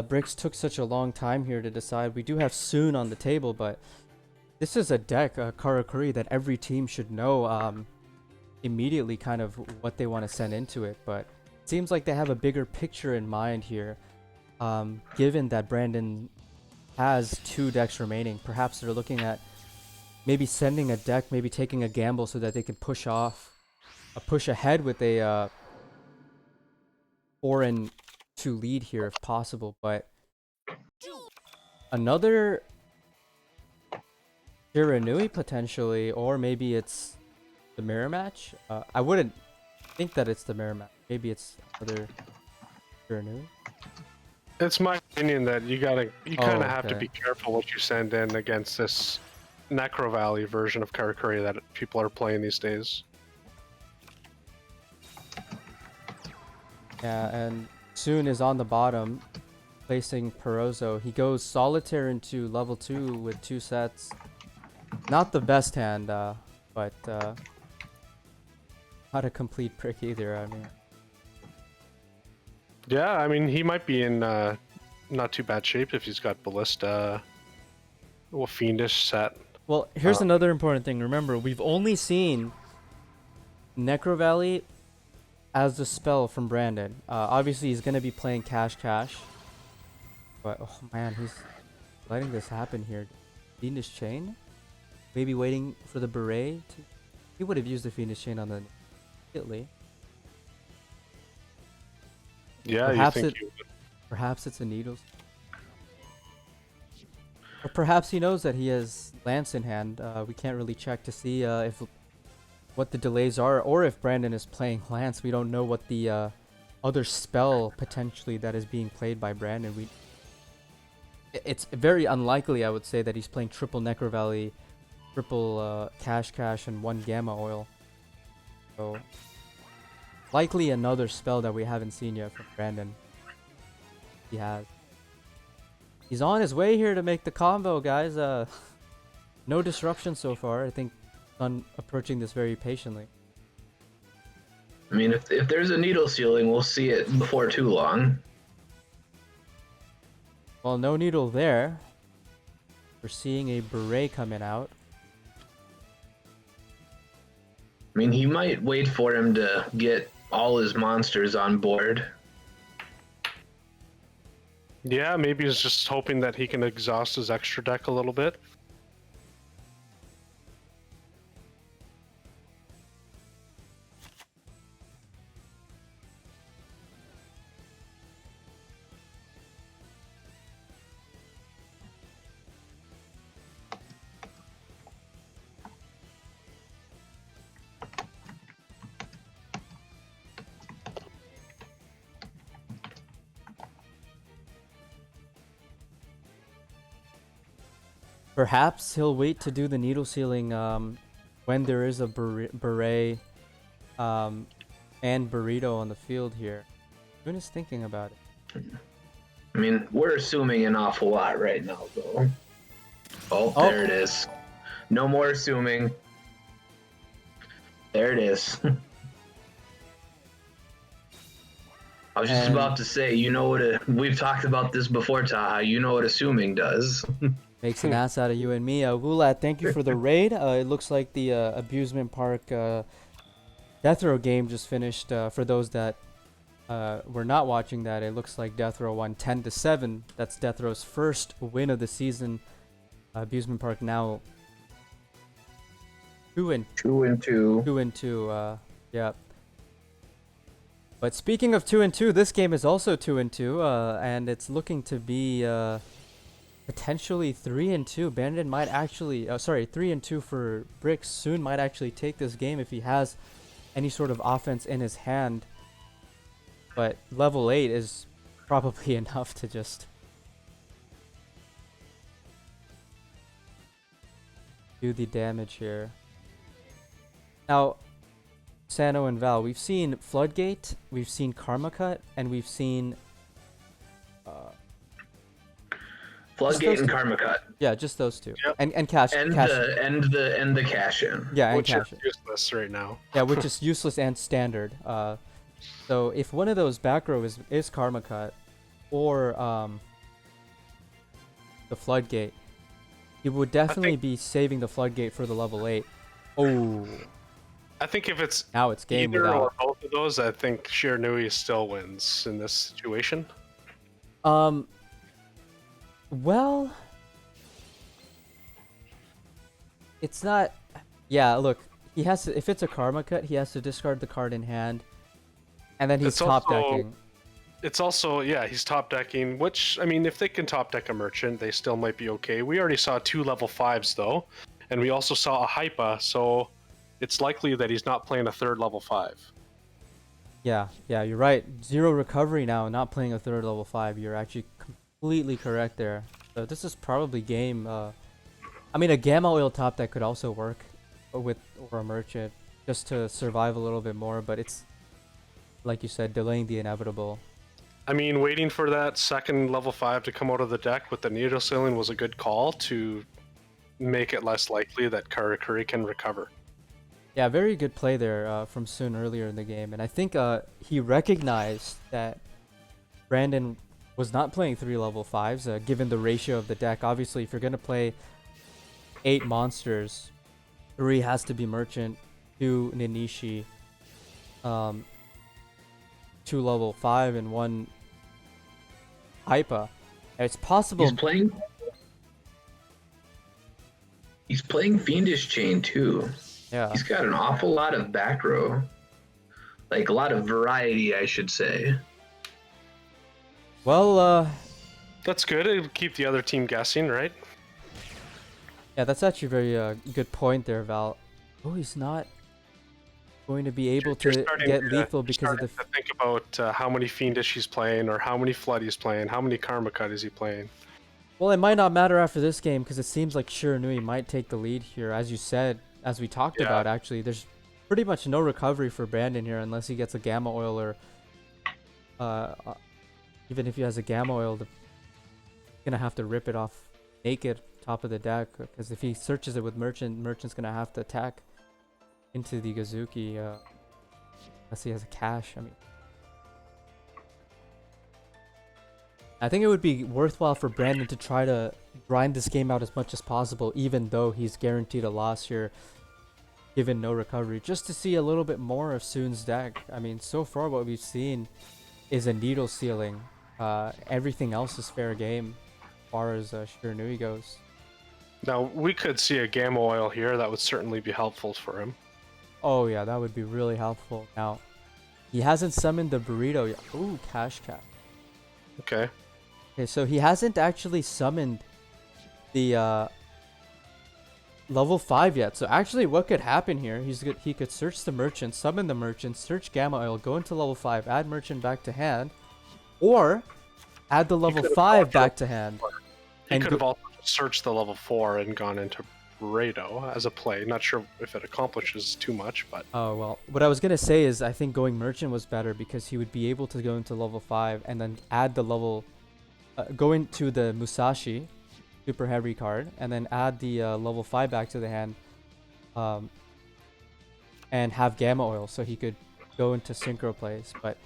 Bricks took such a long time here to decide. We do have Soon on the table, but this is a deck, Karakuri, that every team should know immediately kind of what they want to send into it. But it seems like they have a bigger picture in mind here, given that Brandon has 2 decks remaining. Perhaps they're looking at maybe sending a deck, maybe taking a gamble so that they can push ahead with a 4-2 lead here if possible. But another Shiranui potentially, or maybe it's the mirror match. I wouldn't think that it's the mirror match. Maybe it's other Shiranui. It's my opinion that you kind of have to okay. be careful what you send in against this Necro Valley version of Karakuri that people are playing these days. Yeah, and Soon is on the bottom, placing Perozzo. He goes Solitaire into level 2 with 2 sets. Not the best hand, but not a complete prick either, I mean. Yeah, I mean, he might be in not too bad shape if he's got Ballista, a Fiendish set. Well, here's another important thing. Remember, we've only seen Necro Valley as the spell from Brandon. Obviously, he's going to be playing Cash. But, oh man, he's letting this happen here. Fiendish Chain? Maybe waiting for the Beret to... He would have used the Fiendish Chain on the... immediately. Yeah, Perhaps you think you would. Perhaps it's a Needles. Or perhaps he knows that he has Lance in hand. We can't really check to see if what the delays are, or if Brandon is playing Lance. We don't know what the other spell potentially that is being played by Brandon. It's very unlikely, I would say, that he's playing triple Necro Valley, triple Cash, and 1 Gamma Oil. So likely another spell that we haven't seen yet from Brandon. He has. He's on his way here to make the combo, guys. No disruption so far. I think Sun approaching this very patiently. I mean, if there's a needle sealing, we'll see it before too long. Well, no needle there. We're seeing a Beret coming out. I mean, he might wait for him to get all his monsters on board. Yeah, maybe he's just hoping that he can exhaust his extra deck a little bit. Perhaps he'll wait to do the needle sealing when there is a Beret and Burrito on the field here. Soon is thinking about it. I mean, we're assuming an awful lot right now, though. Oh, there it is. No more assuming. There it is. I was just about to say, you know what? We've talked about this before, Taaha. You know what assuming does. Makes an ass out of you and me. Wulat, thank you for the raid. It looks like the Abusement Park Death Row game just finished. For those that were not watching that, it looks like Death Row won 10-7. That's Death Row's first win of the season. Abusement Park now 2-2. 2-2. Yeah. But speaking of 2-2, this game is also 2-2, and it's looking to be potentially 3-2. Bandit might actually, 3-2 for Bricks. Soon might actually take this game if he has any sort of offense in his hand. But level 8 is probably enough to just do the damage here. Now, Sano and Val, we've seen Floodgate, we've seen Karma Cut, and we've seen Floodgate and Karma Cut. Yeah, just those two. Yep. And cash. And cash the cash in. Yeah, and Which cash. is useless right now. Yeah, which is useless and standard. So if one of those back row is Karma Cut or the Floodgate, he would definitely be saving the Floodgate for the level 8. Oh. I think if it's Now it's game either or without. both of those, I think Shiranui still wins in this situation. Well, it's not. Yeah, look, he has to. If it's a Karma Cut, he has to discard the card in hand, and then he's It's top also- decking. It's also, yeah, he's top decking, which, I mean, if they can top deck a merchant, they still might be okay. We already saw 2 level 5s, though, and we also saw a Hypa, so it's likely that he's not playing a 3rd level 5. Yeah, you're right. 0 recovery now, not playing a third level 5. You're actually completely correct there. So this is probably game. I mean, a Gamma Oil top deck could also work with or a Merchant just to survive a little bit more, but it's like you said, delaying the inevitable. I mean, waiting for that second level 5 to come out of the deck with the needle sealing was a good call to make it less likely that Karakuri can recover. Yeah, very good play there from Sun earlier in the game, and I think he recognized that Brandon was not playing 3 level 5s, given the ratio of the deck. Obviously, if you're going to play 8 monsters, 3 has to be Merchant, 2 Ninishi, 2 level 5, and 1 Hypa. It's possible. He's playing Fiendish Chain too. Yeah. He's got an awful lot of back row. Like a lot of variety, I should say. Well, That's good. It'll keep the other team guessing, right? yeah, that's actually a very good point there, Val. Oh, he's not going to be able You're to starting get to- lethal you're because of the. starting to think about how many Fiendish he's playing, or how many Flood he's playing, how many Karma Cut is he playing. Well, it might not matter after this game because it seems like Shiranui might take the lead here. As you said, as we talked Yeah. about, actually, there's pretty much no recovery for Brandon here unless he gets a Gamma Oil or even if he has a Gamma Oil, he's gonna have to rip it off naked top of the deck because if he searches it with Merchant, Merchant's gonna have to attack into the Gazuki unless he has a cash. I mean, I think it would be worthwhile for Brandon to try to grind this game out as much as possible, even though he's guaranteed a loss here, given no recovery, just to see a little bit more of Sun's deck. I mean, so far what we've seen is a needle sealing. Everything else is fair game as far as Shiranui goes. Now, we could see a Gamma Oil here. That would certainly be helpful for him. Oh yeah, that would be really helpful. Now, he hasn't summoned the burrito yet. Ooh, cash cap. Okay. Okay, so he hasn't actually summoned the level 5 yet. So actually what could happen here, he could search the Merchant, summon the Merchant, search Gamma Oil, go into level 5, add Merchant back to hand, or add the level 5 back to hand. He And could go- have also searched the level 4 and gone into Rado as a play. Not sure if it accomplishes too much, but Oh, well, what I was going to say is I think going Merchant was better because he would be able to go into level 5 and then add the level... go into the Musashi, super heavy card, and then add the level 5 back to the hand and have Gamma Oil so he could go into synchro plays, but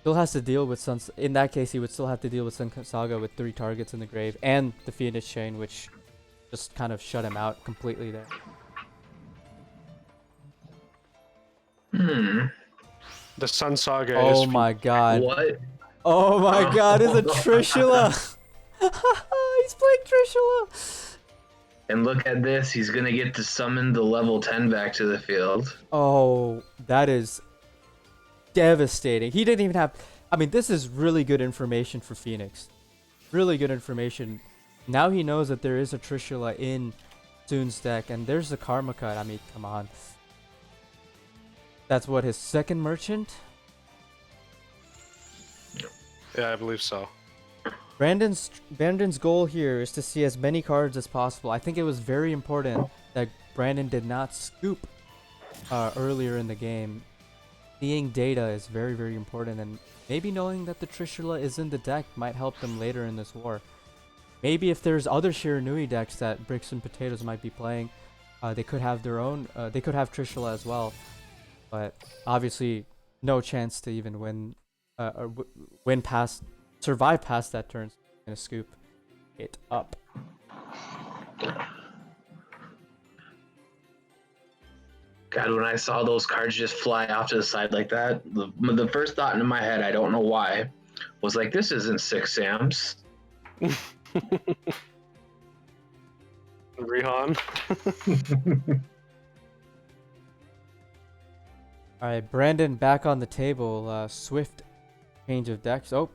still has to deal with in that case he would still have to deal with Sun Saga with 3 targets in the grave and the Fiendish Chain, which just kind of shut him out completely there. the Sun Saga is... Oh my god. What? Oh my god, it's a Trishula! He's playing Trishula! And look at this. He's gonna get to summon the level 10 back to the field. Oh, that is devastating. He didn't even have... I mean, this is really good information for Phoenix. Really good information. Now he knows that there is a Trishula in Sun's deck, and there's the Karma Cut. I mean, come on. That's what, his second Merchant? Yeah, I believe so. Brandon's goal here is to see as many cards as possible. I think it was very important that Brandon did not scoop earlier in the game. Seeing data is very, very important, and maybe knowing that the Trishula is in the deck might help them later in this war. Maybe if there's other Shiranui decks that Bricks and Potatoes might be playing, they could have their own. They could have Trishula as well, but obviously no chance to even win. Survive past that turn. Gonna scoop it up. God, when I saw those cards just fly off to the side like that, the first thought in my head, I don't know why, was like, this isn't 6 Sams. Rihan. Alright, Brandon back on the table. Swift change of decks. Oh.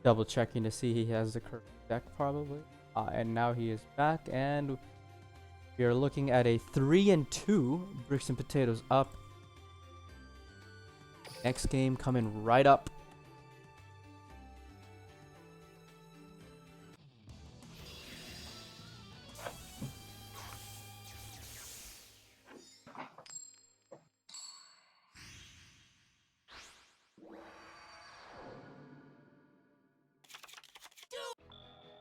Double checking to see he has the correct deck probably. And now he is back, and we are looking at a 3-2. Bricks and Potatoes up Next game coming right up.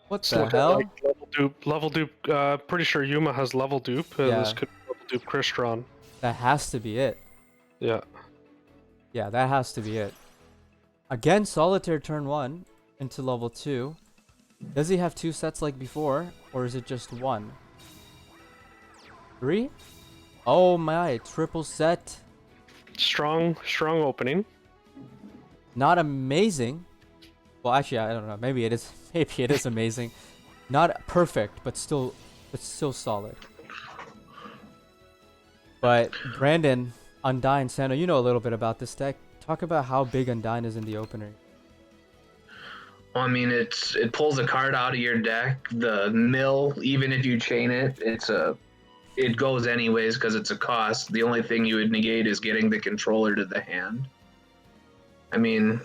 What It's the looking hell? like level dupe. Pretty sure Yuma has level dupe. Yeah. This could be level dupe Crystron. That has to be it. Yeah. Yeah, that has to be it. Again, Solitaire turn 1 into level 2. Does he have 2 sets like before, or is it just 1? 3? Oh my, triple set. Strong opening. Not amazing. Well, actually, I don't know. Maybe it is. Maybe it is amazing. Not perfect, but still solid. But Brandon, Undyne, Sano, you know a little bit about this deck. Talk about how big Undyne is in the opener. Well, I mean, it pulls a card out of your deck. The mill, even if you chain it, it goes anyways because it's a cost. The only thing you would negate is getting the controller to the hand. I mean,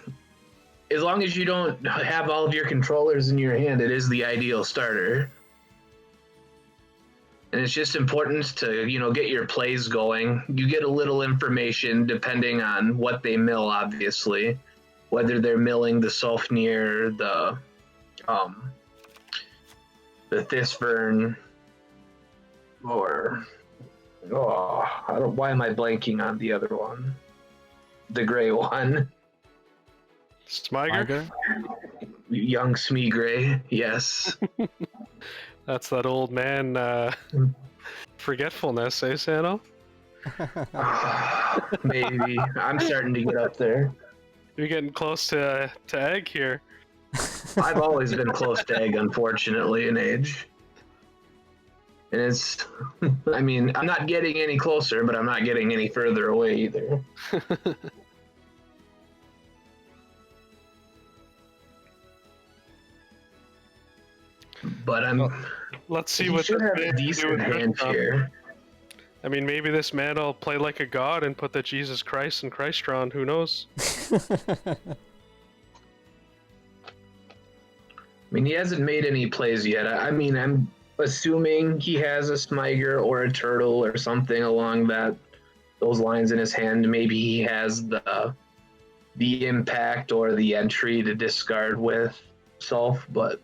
as long as you don't have all of your controllers in your hand, it is the ideal starter. And it's just important to, get your plays going. You get a little information depending on what they mill, obviously. Whether they're milling the Sofnir, the Thisvern, or why am I blanking on the other one? The gray one. Smiger? Young Smeagray, yes. That's that old man forgetfulness, eh, Sano? Maybe. I'm starting to get up there. You're getting close to egg here. I've always been close to egg, unfortunately, in age. And it's, I mean, I'm not getting any closer, but I'm not getting any further away either. But Let's see he what should this have man a can do decent with hand Crystron. here. I mean, maybe this man will play like a god and put the Jesus Christ and Christron. Who knows? I mean, he hasn't made any plays yet. I mean, I'm assuming he has a Smiger or a Turtle or something along those lines in his hand. Maybe he has the impact or the entry to discard with Self, but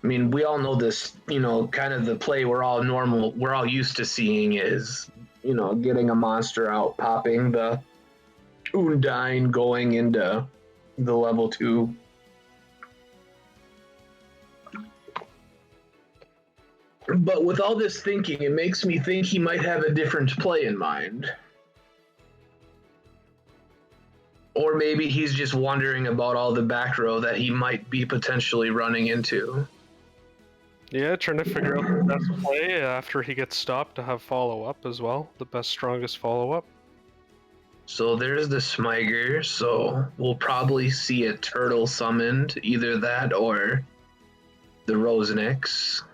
I mean, we all know this, kind of the play we're all used to seeing is, getting a monster out, popping the Undyne, going into the level 2. But with all this thinking, it makes me think he might have a different play in mind. Or maybe he's just wondering about all the back row that he might be potentially running into. Yeah, trying to figure out the best play after he gets stopped to have follow-up as well. The best, strongest follow-up. So there's the Smiger, so we'll probably see a Turtle summoned, either that or the Rosenix.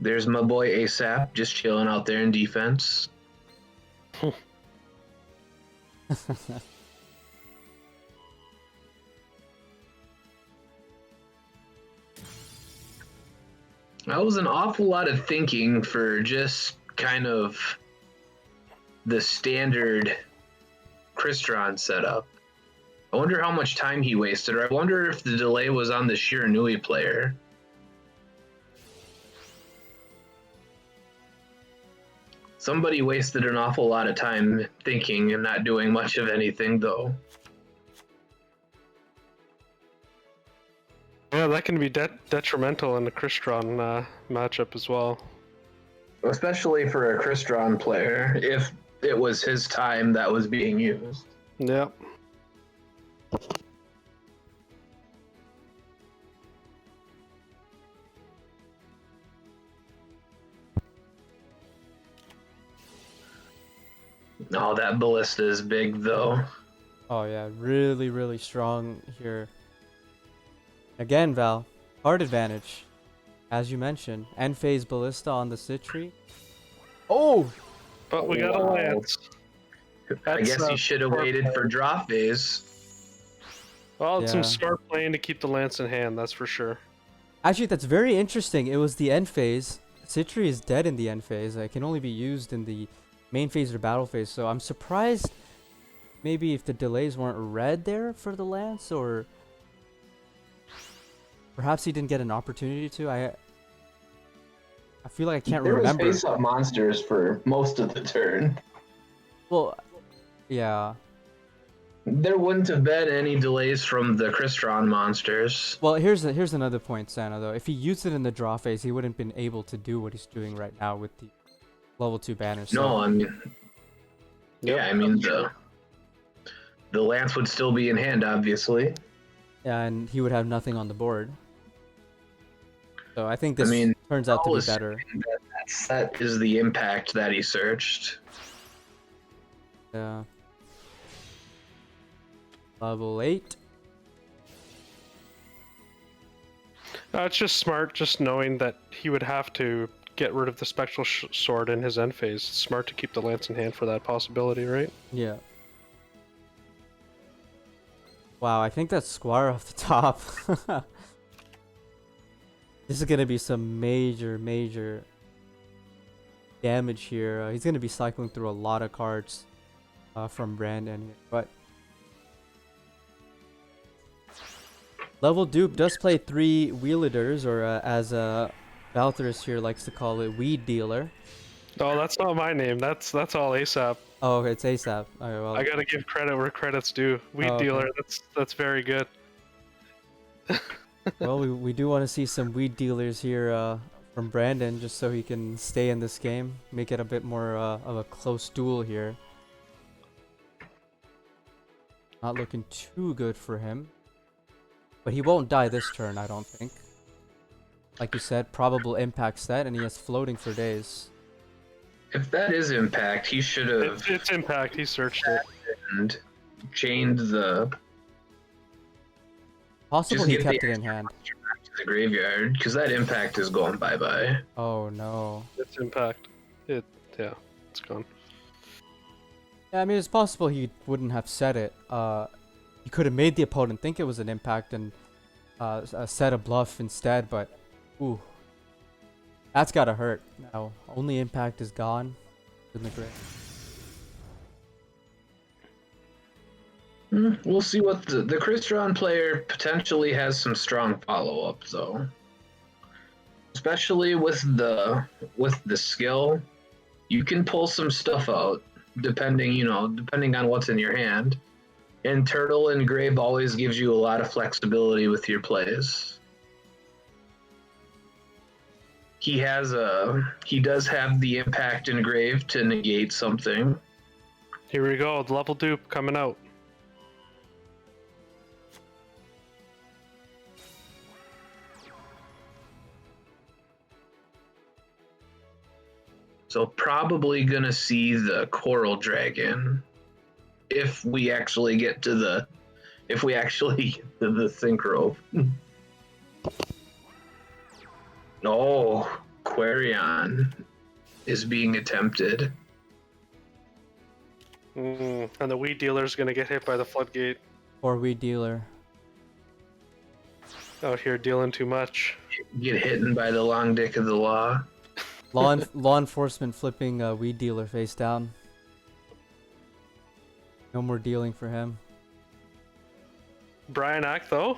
There's my boy ASAP, just chilling out there in defense. That was an awful lot of thinking for just kind of the standard Crystron setup. I wonder how much time he wasted, or I wonder if the delay was on the Shiranui player. Somebody wasted an awful lot of time thinking and not doing much of anything, though. Yeah, that can be detrimental in the Crystron matchup as well. Especially for a Crystron player, if it was his time that was being used. Yeah. Oh, that ballista is big though. Oh yeah, really, really strong here. Again, Val, card advantage, as you mentioned. End phase ballista on the Citri. Oh, But we got a Wow. lance. I guess you should have waited for draw phase. Well, it's some Yeah. smart playing to keep the lance in hand, that's for sure. actually, that's very interesting. It was the end phase. Citri is dead in the end phase. It can only be used in the main phase or battle phase. So I'm surprised. Maybe if the delays weren't red there for the lance, or perhaps he didn't get an opportunity to. I feel like I can't There was remember. face-up monsters for most of the turn. Well, yeah. There wouldn't have been any delays from the Crystron monsters. Well, here's another point, Santa. Though, if he used it in the draw phase, he wouldn't been able to do what he's doing right now with the level 2 banners. So. No, I mean, yeah, I mean the lance would still be in hand, obviously. Yeah, and he would have nothing on the board. So I think this I mean, turns out to be always better. that set is the impact that he searched. Yeah. Level 8. It's just smart, just knowing that he would have to get rid of the spectral sword in his end phase. It's smart to keep the lance in hand for that possibility, right? Yeah. Wow, I think that's Squire off the top. This is gonna be some major damage here. He's gonna be cycling through a lot of cards from Brandon, but level dupe does play 3 wielders, or as Valtheras here likes to call it, weed dealer. Oh, that's not my name. That's all ASAP. Oh, okay, it's ASAP. Okay, well, I gotta give credit where credit's due. Weed Oh, okay. dealer. That's very good. well, we do want to see some weed dealers here from Brandon, just so he can stay in this game, make it a bit more of a close duel here. Not looking too good for him, but he won't die this turn, I don't think. Like you said, probable impact set, and he has floating for days. If that is impact, he should have It's impact. He searched it. and chained the Possible Just he give kept the it in hand. back to the graveyard, because that impact is going bye-bye. Oh no. It's impact. Yeah, it's gone. Yeah, I mean, it's possible he wouldn't have said it. He could have made the opponent think it was an impact and set a bluff instead, but ooh, that's gotta hurt. Now, only impact is gone in the grave. We'll see what the Crystron player potentially has some strong follow-up, though. Especially with the skill, you can pull some stuff out depending on what's in your hand. And Turtle and Grave always gives you a lot of flexibility with your plays. He does have the impact engrave to negate something. Here we go. The level dupe coming out. So probably gonna see the Coral Dragon if we actually get to the synchro. Oh, Quarion is being attempted. And the weed dealer's gonna get hit by the floodgate. Or weed dealer. Out here dealing too much. Get hit by the long dick of the law. Law enforcement flipping weed dealer face down. No more dealing for him. Brian Ack though.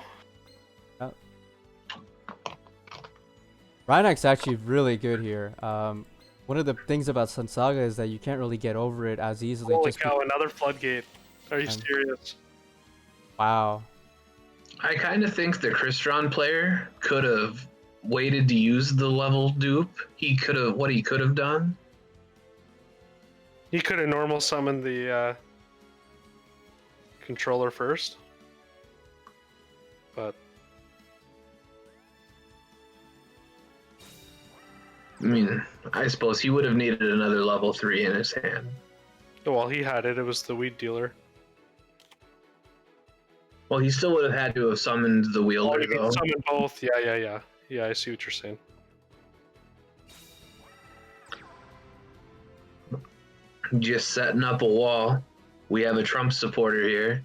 Rhinack's actually really good here. One of the things about Sun Saga is that you can't really get over it as easily. Holy just cow! Another floodgate. Are you And- serious? Wow. I kind of think the Crystron player could have waited to use the level dupe. He could have done. He could have normal summoned the controller first, but I mean, I suppose he would have needed another level 3 in his hand. Well, he had it. It was the weed dealer. Well, he still would have had to have summoned the Oh, wielder, you can though. summon both. Yeah. Yeah, I see what you're saying. Just setting up a wall. We have a Trump supporter here.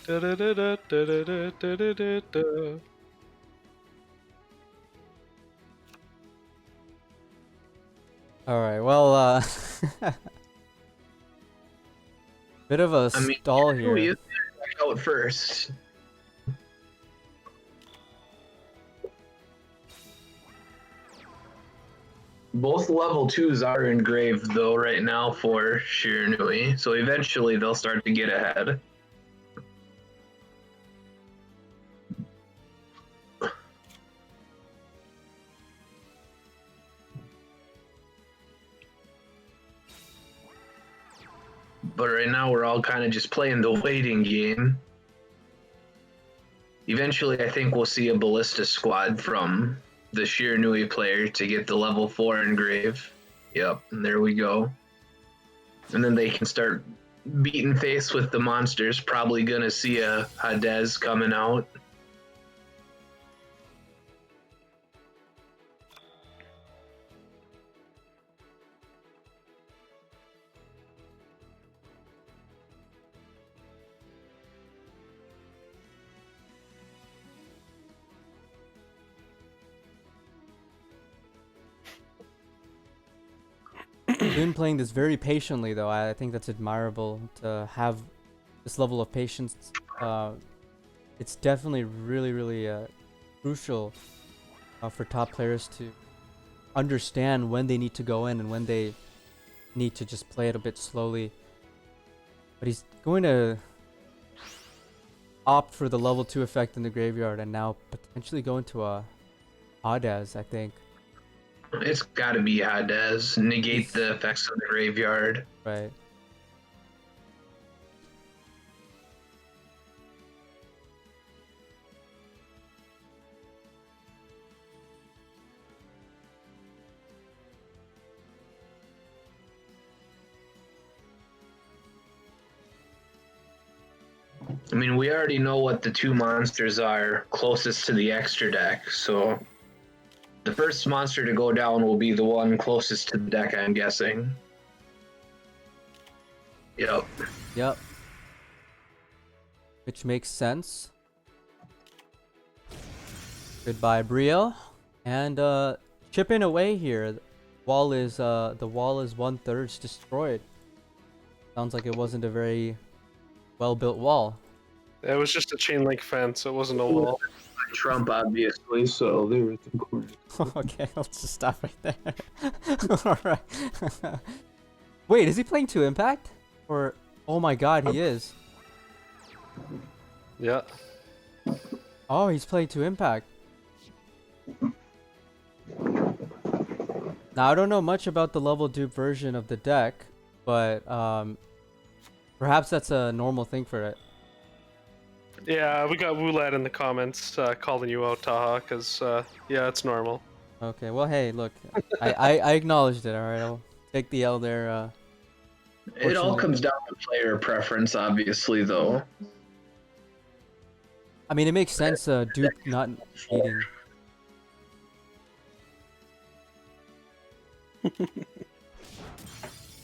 Da-da-da-da-da-da-da-da-da. All right. Well, bit of a stall Who here. is out first? Both level 2s are engraved though right now for Shiranui, so eventually they'll start to get ahead. But right now we're all kind of just playing the waiting game. Eventually I think we'll see a ballista squad from the Shiranui player to get the level 4 engrave. Yep, and there we go. And then they can start beating face with the monsters. Probably gonna see a Hades coming out. Been playing this very patiently, though. I think that's admirable to have this level of patience. It's definitely really crucial for top players to understand when they need to go in and when they need to just play it a bit slowly. But he's going to opt for the level 2 effect in the graveyard and now potentially go into a Hades, I think. It's gotta be Hades. Negate the effects of the graveyard. Right. I mean, we already know what the two monsters are closest to the extra deck, so the first monster to go down will be the one closest to the deck, I'm guessing. Yep. Yep. Which makes sense. Goodbye, Brio. And chipping away here. The wall is 1/3 destroyed. Sounds like it wasn't a very well built wall. It was just a chain link fence. It wasn't a wall. Trump, obviously, so they were the corner. Okay, let's just stop right there. Alright. Wait, is he playing 2 Impact? Or oh my god, he is. Yeah. Oh, he's playing 2 Impact. Now I don't know much about the level dupe version of the deck, but perhaps that's a normal thing for it. Yeah, we got Wulad in the comments calling you out, Taaha, because, yeah, it's normal. Okay, well, hey, look, I acknowledged it, alright? I'll take the L there. It all comes down to player preference, obviously, though. I mean, it makes sense, dupe not needing.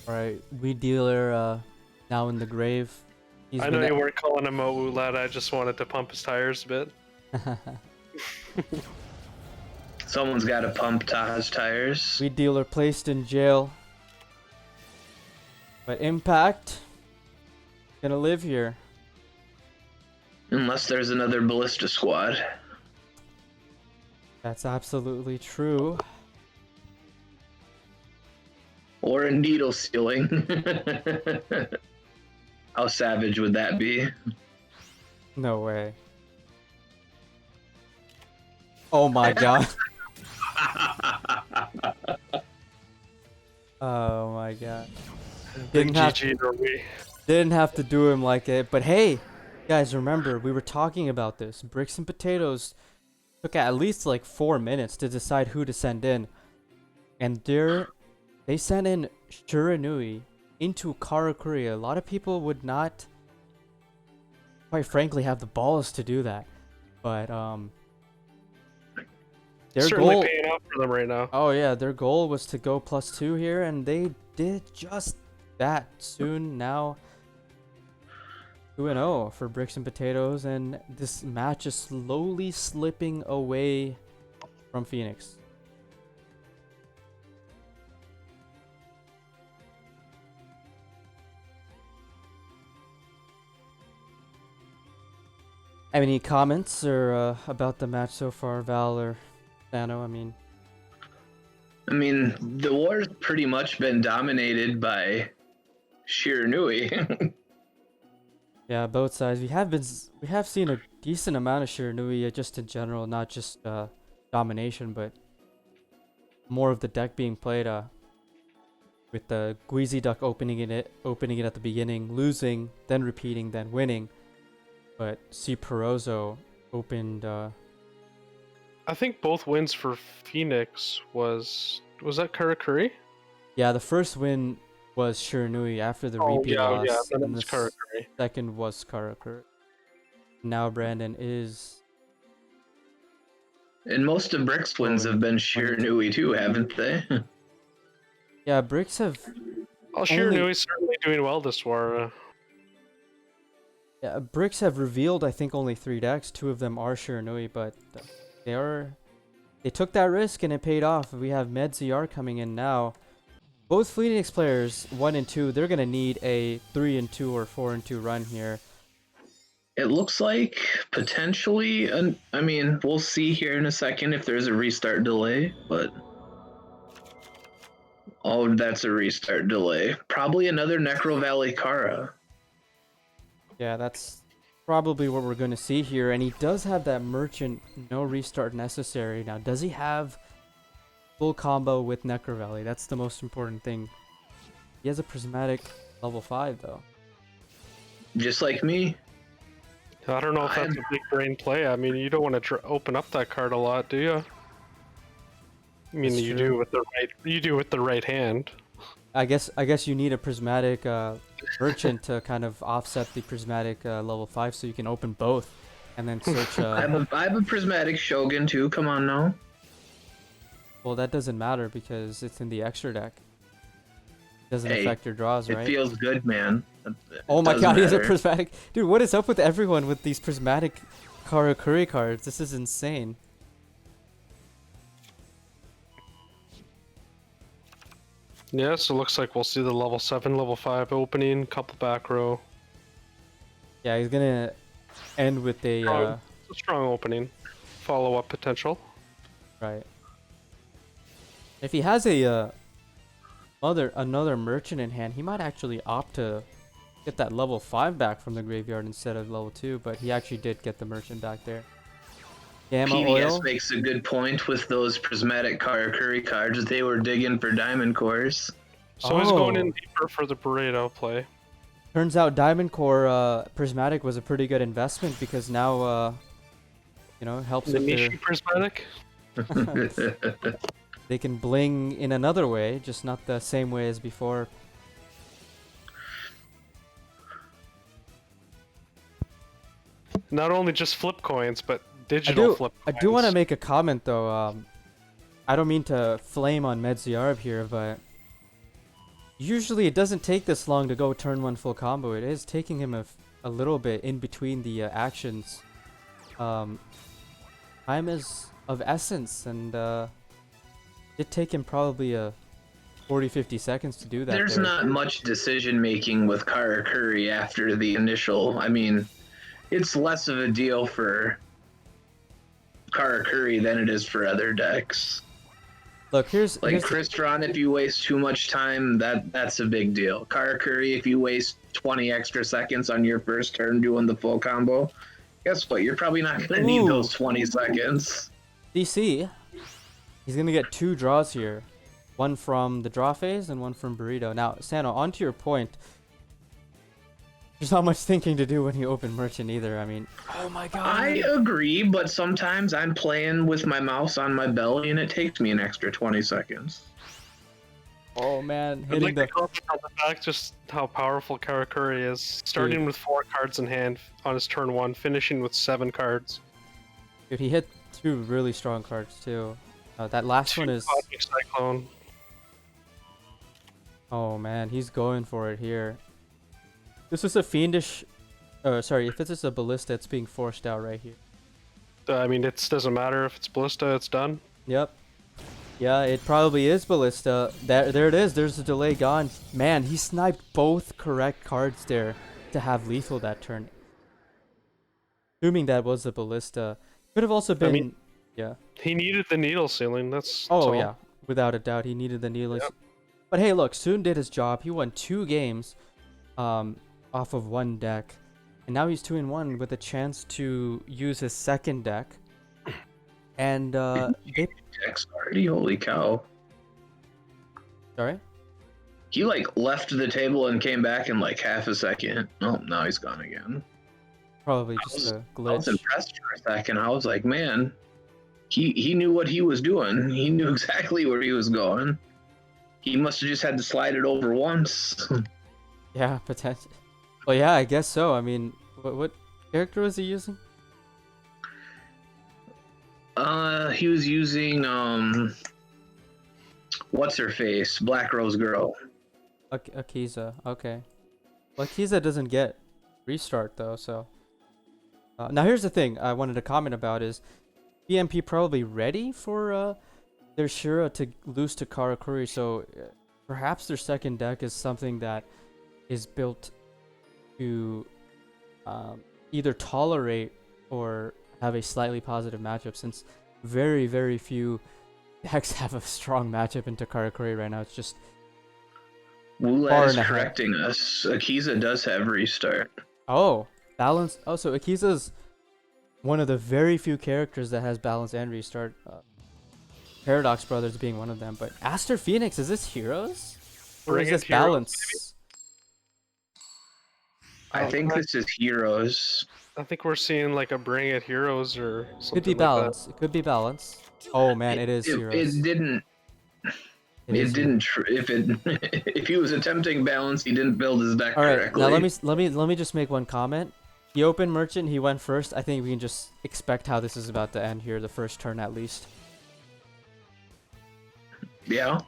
Alright, weed dealer now in the grave. I know you weren't calling him out, Wulad. I just wanted to pump his tires a bit. Someone's got to pump Taaha's tires. Weed dealer placed in jail. But Impact gonna live here. Unless there's another ballista squad. That's absolutely true. Or a needle stealing. How savage would that be? No way. Oh my god. Oh my god. Didn't have to do him like it, but hey, guys, remember we were talking about this. Bricks and Potatoes took at least like 4 minutes to decide who to send in, and they sent in Shiranui into Karakuri, a lot of people would not, quite frankly, have the balls to do that. But their Certainly goal, paying off for them right now. oh yeah, their goal was to go +2 here, and they did just that. Soon now 2-0 for Bricks and Potatoes, and this match is slowly slipping away from Phoenix. Have any comments or about the match so far, Val or Sano? I mean, the war's pretty much been dominated by Shiranui. yeah, both sides. We have seen a decent amount of Shiranui just in general, not just domination, but more of the deck being played. With the Guizi Duck opening it at the beginning, losing, then repeating, then winning. But C. Perozzo opened. I think both wins for Phoenix was that Karakuri? Yeah, the first win was Shiranui after the repeat loss, then it and was the Karakuri. second was Karakuri. Now Brandon is. And most of Brick's wins have been Shiranui too, haven't they? Yeah, Bricks have. Well, Shiranui's certainly doing well this war. Yeah, Bricks have revealed I think only 3 decks. 2 of them are Shiranui, but they took that risk and it paid off. We have MedZR coming in now. Both Phoenix players, 1 and 2, they're gonna need a 3 and 2 or 4 and 2 run here. It looks like potentially, we'll see here in a second if there's a restart delay, but... Oh, that's a restart delay. Probably another Necro Valley Kara. Yeah, that's probably what we're going to see here. And he does have that Merchant, no restart necessary. Now, does he have full combo with Necro Valley? That's the most important thing. He has a Prismatic level 5, though. Just like me. I don't know if that's a big brain play. I mean, you don't want to open up that card a lot, do you? I mean, you do with the right hand. I guess you need a Prismatic Merchant to kind of offset the Prismatic level 5 so you can open both and then search. I have a Prismatic Shogun too, come on now. Well, that doesn't matter because it's in the extra deck. It doesn't affect your draws, right? It feels good, man. Oh my god, he has a Prismatic. Dude, what is up with everyone with these Prismatic Karakuri cards? This is insane. Yeah, so it looks like we'll see the level 7, level 5 opening, couple back row. Yeah, he's gonna end with a It's a strong opening. Follow-up potential. right. If he has a another Merchant in hand, he might actually opt to get that level 5 back from the graveyard instead of level 2, but he actually did get the Merchant back there. Gamma PBS Oil makes a good point with those Prismatic Karakuri cards. They were digging for Diamond Cores. So he's going in deeper for the burrito play. Turns out Diamond Core Prismatic was a pretty good investment because now it helps The with their, Nishi Prismatic? they can bling in another way, just not the same way as before. Not only just flip coins, but digital flip coins. I do want to make a comment though. I don't mean to flame on MedZR here, but usually it doesn't take this long to go turn 1 full combo. It is taking him a little bit in between the actions. Time is of essence, and it take him probably 40-50 seconds to do that. There's not much decision making with Karakuri after the initial. It's less of a deal for Karakuri than it is for other decks. Look, here's Crystron, if you waste too much time, that's a big deal. Karakuri, if you waste 20 extra seconds on your first turn doing the full combo, guess what? You're probably not going to need those 20 seconds. DC. He's going to get 2 draws here. One from the draw phase and one from Burrito. Now, Sano, on to your point. There's not much thinking to do when you open Merchant either. Oh my god. I agree, but sometimes I'm playing with my mouse on my belly and it takes me an extra 20 seconds. Oh man, I'd hitting like to the comment on the fact just how powerful Karakuri is. Starting with 4 cards in hand on his turn 1, finishing with 7 cards. dude. He hit 2 really strong cards too. That last one 2 is. Cosmic Cyclone. Oh man, he's going for it here. This is a fiendish. Sorry, if this is a ballista, it's being forced out right here. I mean, it doesn't matter if it's Ballista, it's done. Yep. Yeah, it probably is ballista. There it is. There's the delay gone. Man, he sniped both correct cards there to have lethal that turn. Assuming that was a ballista. Could have also been. mean, yeah. He needed the needle ceiling, that's Oh all. yeah, without a doubt, he needed the needles. Yep. But hey, look, Soon did his job. He won 2 games, off of 1 deck, and now he's 2-1 with a chance to use his second deck. And they. Decks already. Holy cow! Sorry. He like left the table and came back in like half a second. Oh, now he's gone again. Probably just a I was glitch. impressed for a second. I was like, man, he knew what he was doing. He knew exactly where he was going. He must have just had to slide it over once. Yeah, potentially. Well, yeah, I guess so. I mean, what character was he using? He was using what's her face, Black Rose Girl. Akiza. Okay. Well, Akiza doesn't get restart though, so. Now here's the thing I wanted to comment about is BMP probably ready for their Shira to lose to Karakuri, so perhaps their second deck is something that is built to either tolerate or have a slightly positive matchup, since very, very few decks have a strong matchup into Karakuri right now. It's just Wula far is and ahead. correcting us. Akiza does have restart. Oh, balance. Oh, so Akiza's one of the very few characters that has balance and restart. Paradox Brothers being one of them. But Aster Phoenix, is this Heroes? Or Bring is it this Heroes, balance? I think this is Heroes. I think we're seeing like a Bring It Heroes or something Could be like balance. It could be balance. Oh man, it is Heroes. It didn't. It It is didn't. If it, if he was attempting balance, he didn't build his deck All right, correctly. now let me just make one comment. The open merchant, he went first. I think we can just expect how this is about to end here, the first turn at least. Yeah.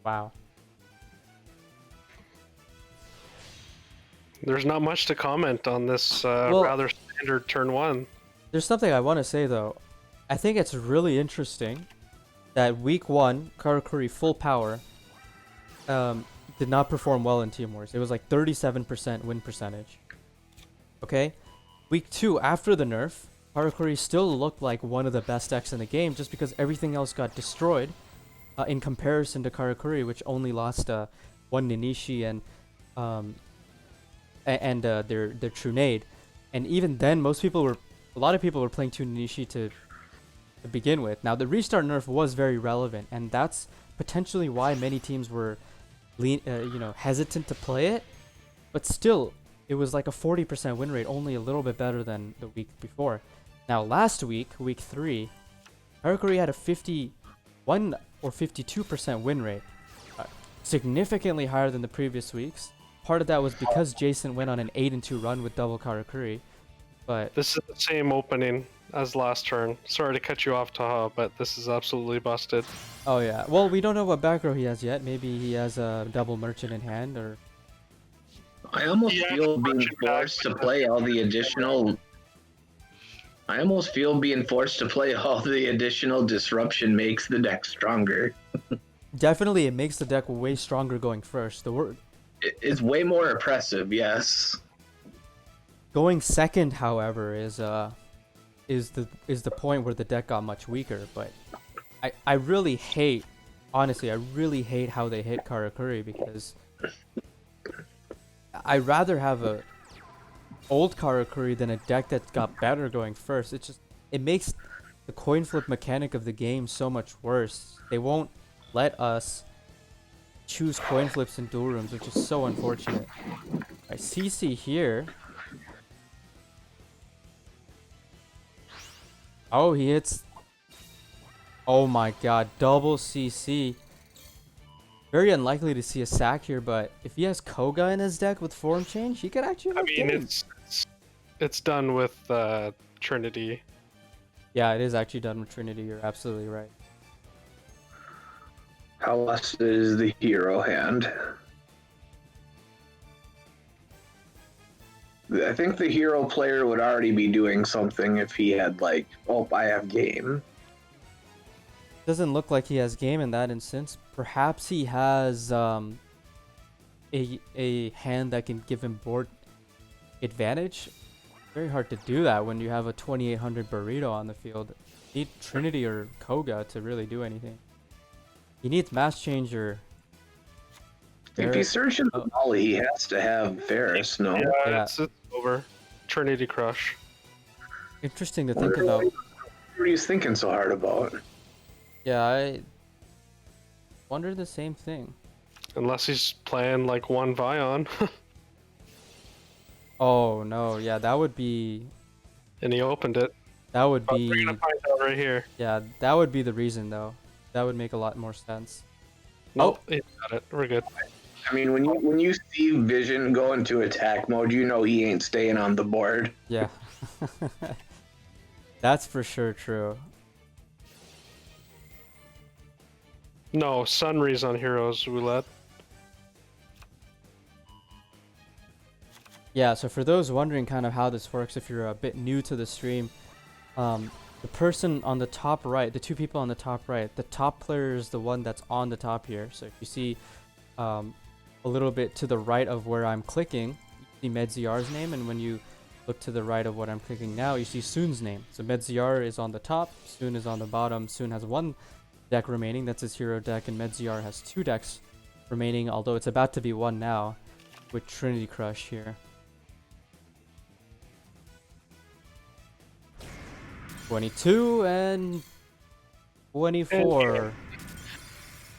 Wow. There's not much to comment on this Well- rather standard turn 1. There's something I want to say though. I think it's really interesting that week 1, Karakuri full power did not perform well in Team Wars. It was like 37% win percentage. Okay? Week 2, after the nerf, Karakuri still looked like one of the best decks in the game just because everything else got destroyed in comparison to Karakuri, which only lost one Ninishi and their Trunade. And even then, a lot of people were playing 2 Ninishi to begin with. Now, the restart nerf was very relevant, and that's potentially why many teams were hesitant to play it. But still, it was like a 40% win rate, only a little bit better than the week before. Now, last week, week 3, Karakuri had a 51 or 52% win rate, significantly higher than the previous weeks. Part of that was because Jason went on an 8-2 run with double Karakuri, but This is the same opening as last turn. Sorry to cut you off, Taaha, but this is absolutely busted. oh yeah. Well, we don't know what back row he has yet. Maybe he has a double merchant in hand, or I almost Yeah, feel being merchant back. forced to play all the additional. I almost feel being forced to play all the additional disruption makes the deck stronger. definitely it makes the deck way stronger going first. It's way more oppressive, yes. Going second, however, is the point where the deck got much weaker. But I really hate, honestly, I really hate how they hit Karakuri, because I'd rather have a old Karakuri than a deck that got better going first. It makes the coin flip mechanic of the game so much worse. They won't let us choose coin flips in duel rooms, which is so unfortunate. I CC here. Oh, he hits. Oh my god, double CC. Very unlikely to see a sack here, but if he has Koga in his deck with form change, he could actually I have mean, game. it's done with Trinity. Yeah, it is actually done with Trinity. You're absolutely right. How else is the hero hand? I think the hero player would already be doing something if he had like, oh, I have game. Doesn't look like he has game in that instance. Perhaps he has a hand that can give him board advantage. Very hard to do that when you have a 2800 burrito on the field. You need Trinity or Koga to really do anything. He needs Mass Changer. If he's searching the volley, he has to have Ferris, no? Yeah. It's over. Trinity Crush. Interesting to think about. What are you thinking so hard about? Yeah, I wonder the same thing. Unless he's playing like one Vion. Oh no, yeah, that would be. And he opened it. That would But be. we're gonna find out right here. Yeah, that would be the reason though. That would make a lot more sense. Nope, he got it. We're good. I mean, when you see Vision go into attack mode, you know he ain't staying on the board. Yeah. That's for sure true. No, Sunry's on Heroes Roulette. Yeah, so for those wondering kind of how this works, if you're a bit new to the stream, the person on the top right, the two people on the top right, the top player is the one that's on the top here. So if you see a little bit to the right of where I'm clicking, you see Medziar's name, and when you look to the right of what I'm clicking now, you see Soon's name. So Medziar is on the top, Soon is on the bottom. Soon has one deck remaining, that's his hero deck, and Medziar has 2 decks remaining, although it's about to be 1 now with Trinity Crush here. 22 and 24.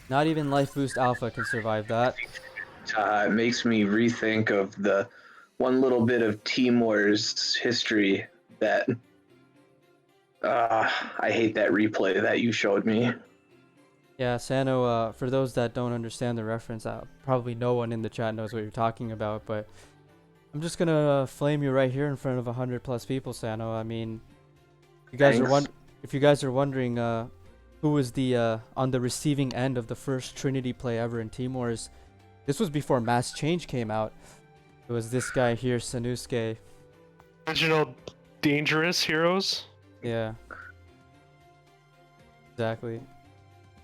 Not even Life Boost Alpha can survive that. It makes me rethink of the one little bit of Timor's history that I hate that replay that you showed me. Yeah, Sano, for those that don't understand the reference, probably no one in the chat knows what you're talking about, but I'm just gonna flame you right here in front of 100+ people, Sano. I mean, you guys if you guys are wondering who was the on the receiving end of the first Trinity play ever in Timor's, this was before Mass Change came out. It was this guy here, Sanouske. Original dangerous heroes. Yeah. Exactly.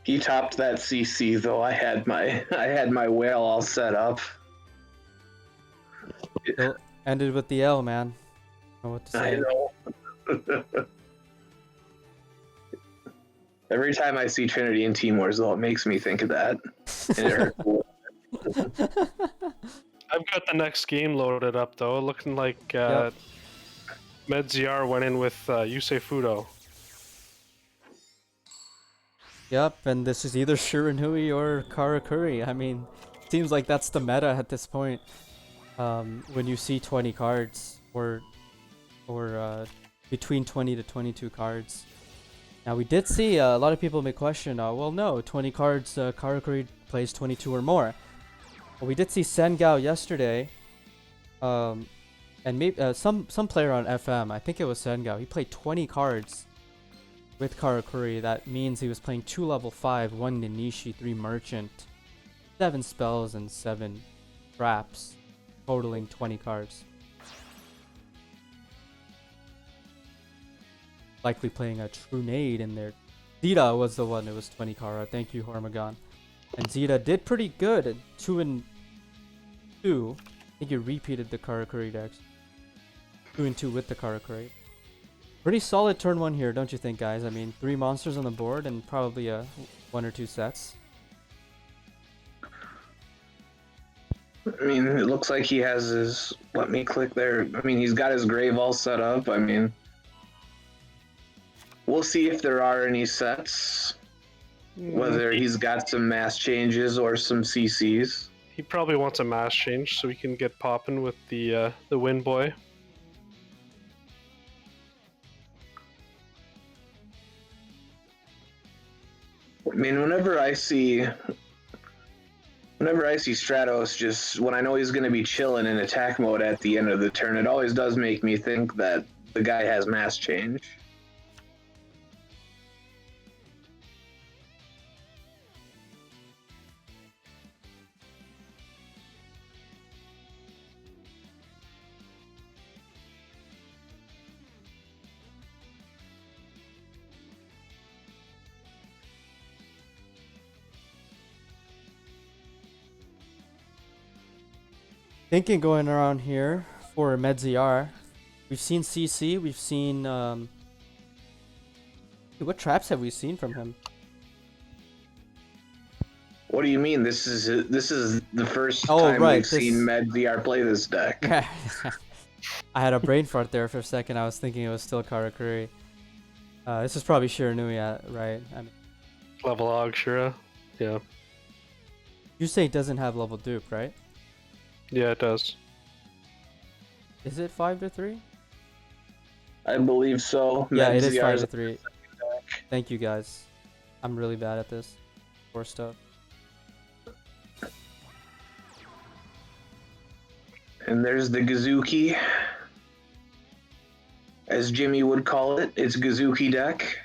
He topped that CC though. I had my whale all set up. It ended with the L, man. I don't know what to say. I know. Every time I see Trinity and Timor's though, it makes me think of that. And it hurts. I've got the next game loaded up though, looking like Medziar went in with Yusei Fudo. Yep, and this is either Shiranui or Karakuri. I mean, seems like that's the meta at this point. When you see 20 cards or between 20 to 22 cards. Now we did see a lot of people may question, well no, 20 cards, Karakuri plays 22 or more. Well, we did see Sengao yesterday, and maybe some player on FM, I think it was Sengao, he played 20 cards with Karakuri. That means he was playing 2 level 5, 1 Ninishi, 3 Merchant, 7 spells, and 7 traps, totaling 20 cards. Likely playing a Trunade in there. Zeta was the one that was 20 Kara. Thank you, Hormagon. And Zeta did pretty good at 2 and 2. I think he repeated the Karakuri decks. 2 and 2 with the Karakuri. Pretty solid turn 1 here, don't you think, guys? I mean, 3 monsters on the board and probably 1 or 2 sets. I mean, it looks like he has his. Let me click there. I mean, he's got his grave all set up. I mean, we'll see if there are any sets. Whether he's got some mass changes or some CCs. He probably wants a mass change so we can get popping with the Wind Boy. I mean, whenever I see Stratos, just when I know he's going to be chilling in attack mode at the end of the turn, it always does make me think that the guy has mass change. Thinking going around here for Medziar. We've seen CC, we've seen what traps have we seen from him? What do you mean? This is the first Oh, time right, we've seen Med VR play this deck. I had a brain fart there for a second. I was thinking it was still Karakuri. This is probably Shiranui, right? I mean, Level Og, Shira. Yeah. you say it doesn't have level dupe, right? Yeah, it does. Is it 5 to 3? I believe so. Yeah, it is Med 5 ZR to 3. Thank you guys. I'm really bad at this. Poor stuff. And there's the Gazuki. As Jimmy would call it, it's Gazuki deck.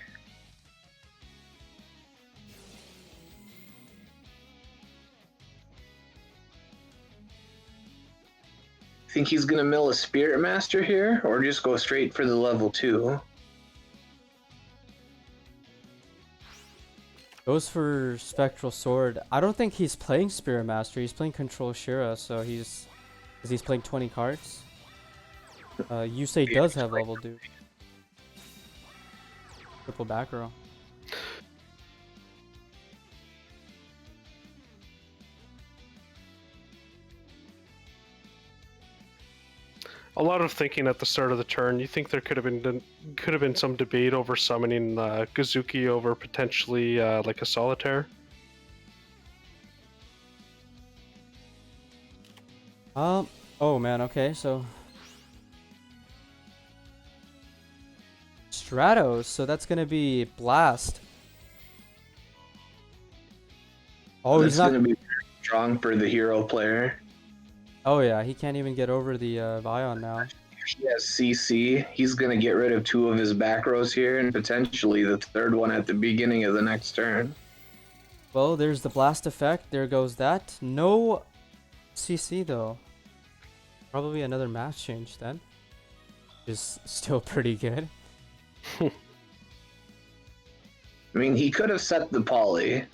Think he's gonna mill a Spirit Master here, or just go straight for the level 2? Goes for Spectral Sword. I don't think he's playing Spirit Master. He's playing Control Shira, so he's playing 20 cards. Yusei does have level dupe. Triple back row. A lot of thinking at the start of the turn. You think there could have been some debate over summoning Gazuki over potentially like a Solitaire? Oh man, okay, so Stratos, so that's gonna be Blast. Oh, That's he's not gonna be strong for the hero player. Oh yeah, he can't even get over the Vion now. He has CC. He's gonna get rid of 2 of his back rows here, and potentially the 3rd one at the beginning of the next turn. Well, there's the blast effect. There goes that. No CC though. Probably another mass change then. Is still pretty good. I mean, he could have set the poly.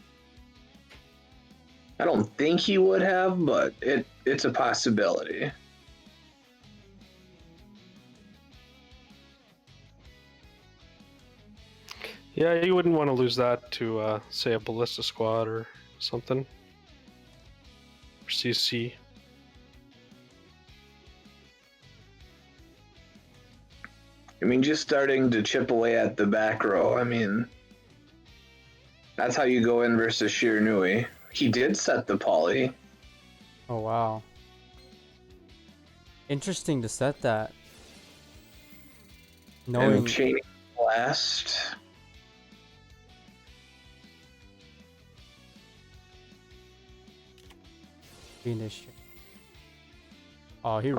I don't think he would have, but it's a possibility. Yeah, you wouldn't want to lose that to, say, a Ballista Squad or something. Or CC. I mean, just starting to chip away at the back row, I mean, that's how you go in versus Shiranui. He did set the poly. Oh wow. Interesting to set that. Knowing And chaining blast. finish. Oh, he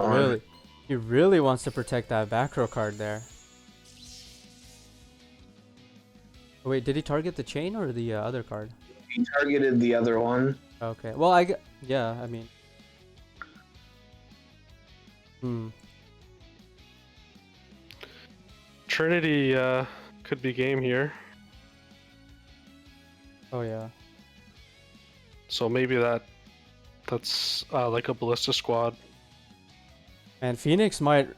really wants to protect that back row card there. Oh, wait, did he target the chain or the other card? He targeted the other one. Okay. Well, yeah, I mean. Trinity could be game here. Oh yeah. So maybe that's like a Ballista Squad. And Phoenix might,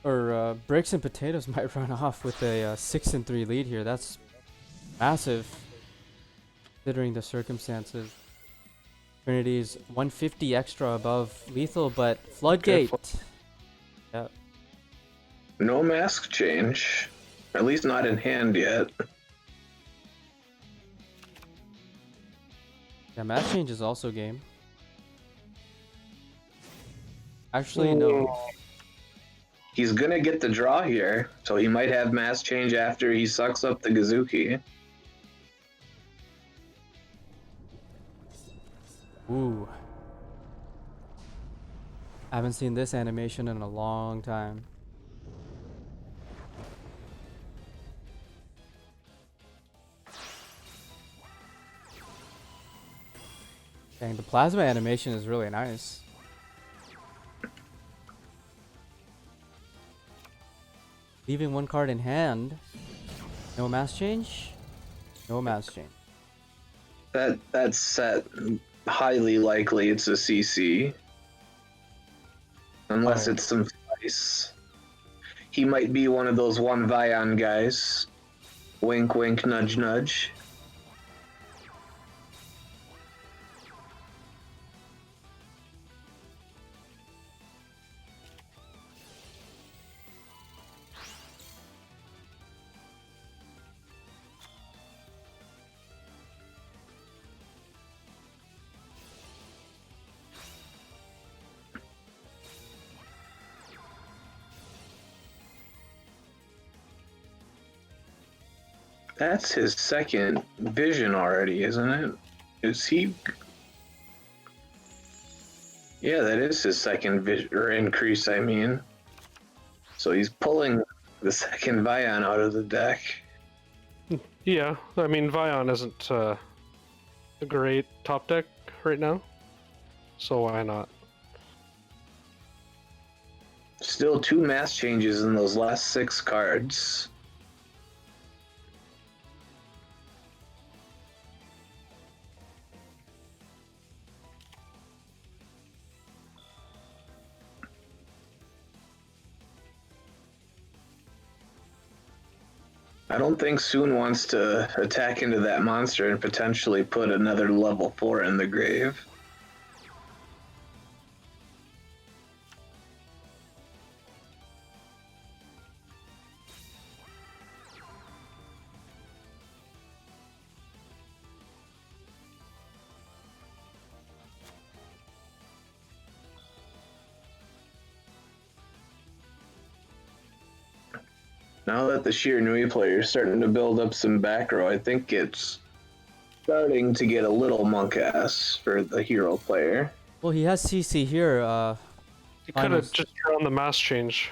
or Bricks and Potatoes might run off with a 6-3 lead here. That's massive, considering the circumstances. Trinity's 150 extra above lethal, but Floodgate. Yeah. No mask change. At least not in hand yet. Yeah, match change is also game. Actually, no. He's gonna get the draw here, so he might have mass change after he sucks up the Gazuki. Ooh. I haven't seen this animation in a long time. Dang, the plasma animation is really nice. Leaving one card in hand. No mass change? No mass change. That's set highly likely it's a CC. Unless Oh. it's some spice. He might be one of those one Vion guys. Wink, wink, nudge, nudge. That's his second vision already, isn't it? Is he? Yeah, that is his second vision or increase. I mean, so he's pulling the second Vion out of the deck. Yeah, I mean, Vion isn't a great top deck right now, so why not? Still 2 mass changes in those last 6 cards. I don't think Soon wants to attack into that monster and potentially put another level 4 in the grave. Now that the Shiranui player is starting to build up some back row, I think it's starting to get a little monk ass for the hero player. Well, he has CC here. You could have just drawn the mass change.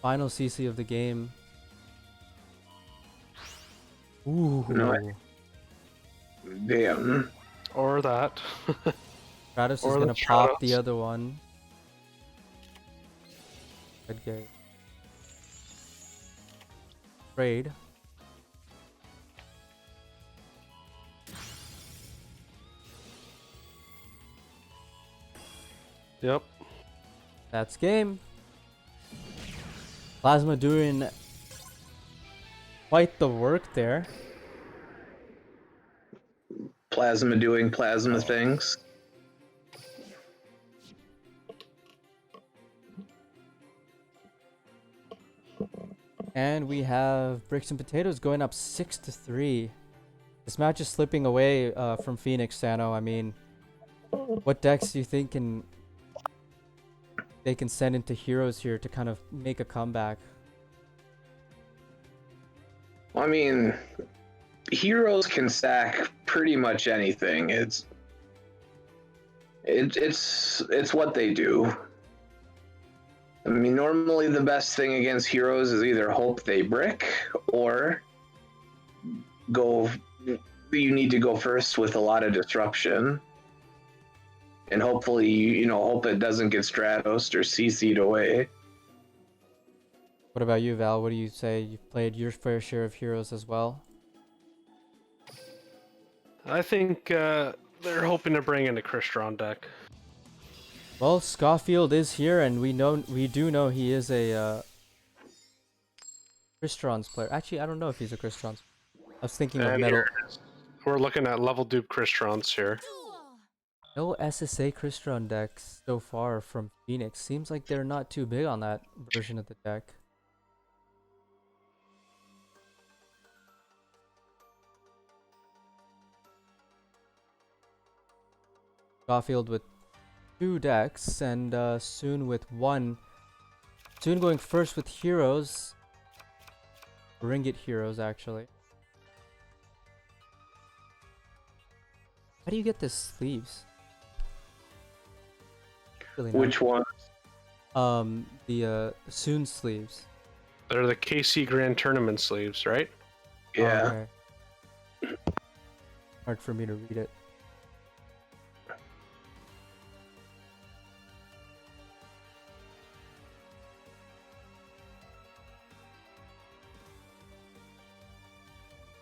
Final CC of the game. Ooh. No, damn. Or that. Stratos is or gonna the pop the Stratos. other one. Good game. Trade. Yep. That's game. Plasma doing quite the work there. Plasma doing plasma things. And we have Bricks and Potatoes going up 6-3. This match is slipping away from Phoenix, Sano. I mean, what decks do you think they can send into heroes here to kind of make a comeback? I mean, heroes can stack pretty much anything. It's what they do. I mean, normally the best thing against heroes is either hope they brick or you need to go first with a lot of disruption. And hopefully, hope it doesn't get Stratos or CC'd away. What about you, Val? What do you say? You've played your fair share of heroes as well? I think they're hoping to bring in a Crystron deck. Well, Schofield is here, and we do know he is a Crystron's player. Actually, I don't know if he's a Crystron's. I was thinking of And Metal. we're looking at level dupe Crystrons here. No SSA Crystron decks so far from Phoenix. Seems like they're not too big on that version of the deck. Schofield with 2 decks, and Soon with 1. Soon going first with heroes. Ringgit heroes, actually. How do you get the sleeves? Really Which one? The Soon sleeves. They're the KC Grand Tournament sleeves, right? Yeah. Oh, okay. Hard for me to read it.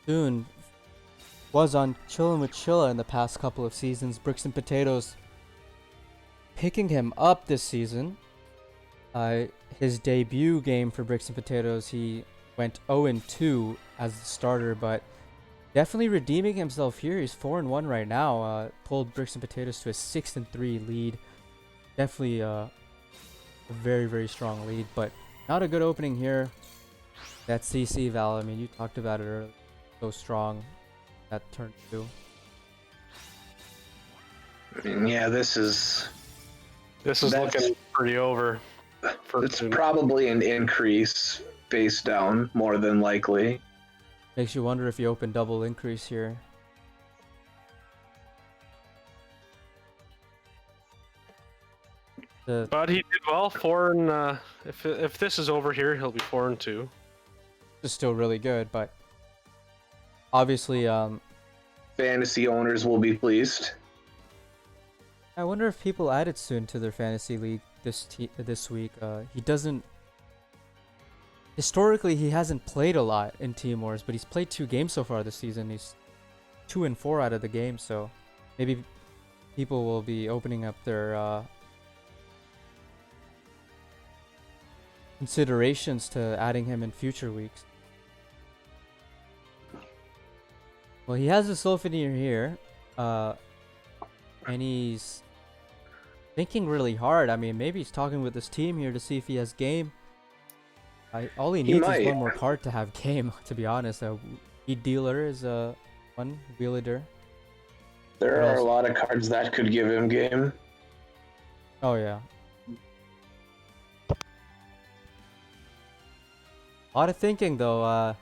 Soon was on Chillin' with Chilla in the past couple of seasons. Bricks and Potatoes picking him up this season. His debut game for Bricks and Potatoes, he went 0-2 as the starter, but definitely redeeming himself here. He's 4-1 right now. Pulled Bricks and Potatoes to a 6-3 lead. Definitely a very, very strong lead, but not a good opening here. That CC Val, I mean, you talked about it earlier. So strong at turn 2. I mean, yeah, this is looking pretty over. It's probably an increase face down, more than likely. Makes you wonder if you open double increase here. But he did well. 4 and if this is over here, he'll be 4-2. Is still really good, but obviously, Fantasy owners will be pleased. I wonder if people added Soon to their fantasy league this week. He doesn't. Historically, he hasn't played a lot in Team Wars, but he's played 2 games so far this season. He's 2-4 out of the game, so maybe people will be opening up their considerations to adding him in future weeks. Well, he has a Sulfenir here, and he's thinking really hard. I mean, maybe he's talking with his team here to see if he has game. All he needs is one more card to have game, to be honest. Lead Dealer is one, Wielder. There are a lot of cards that could give him game. Oh, yeah. A lot of thinking, though.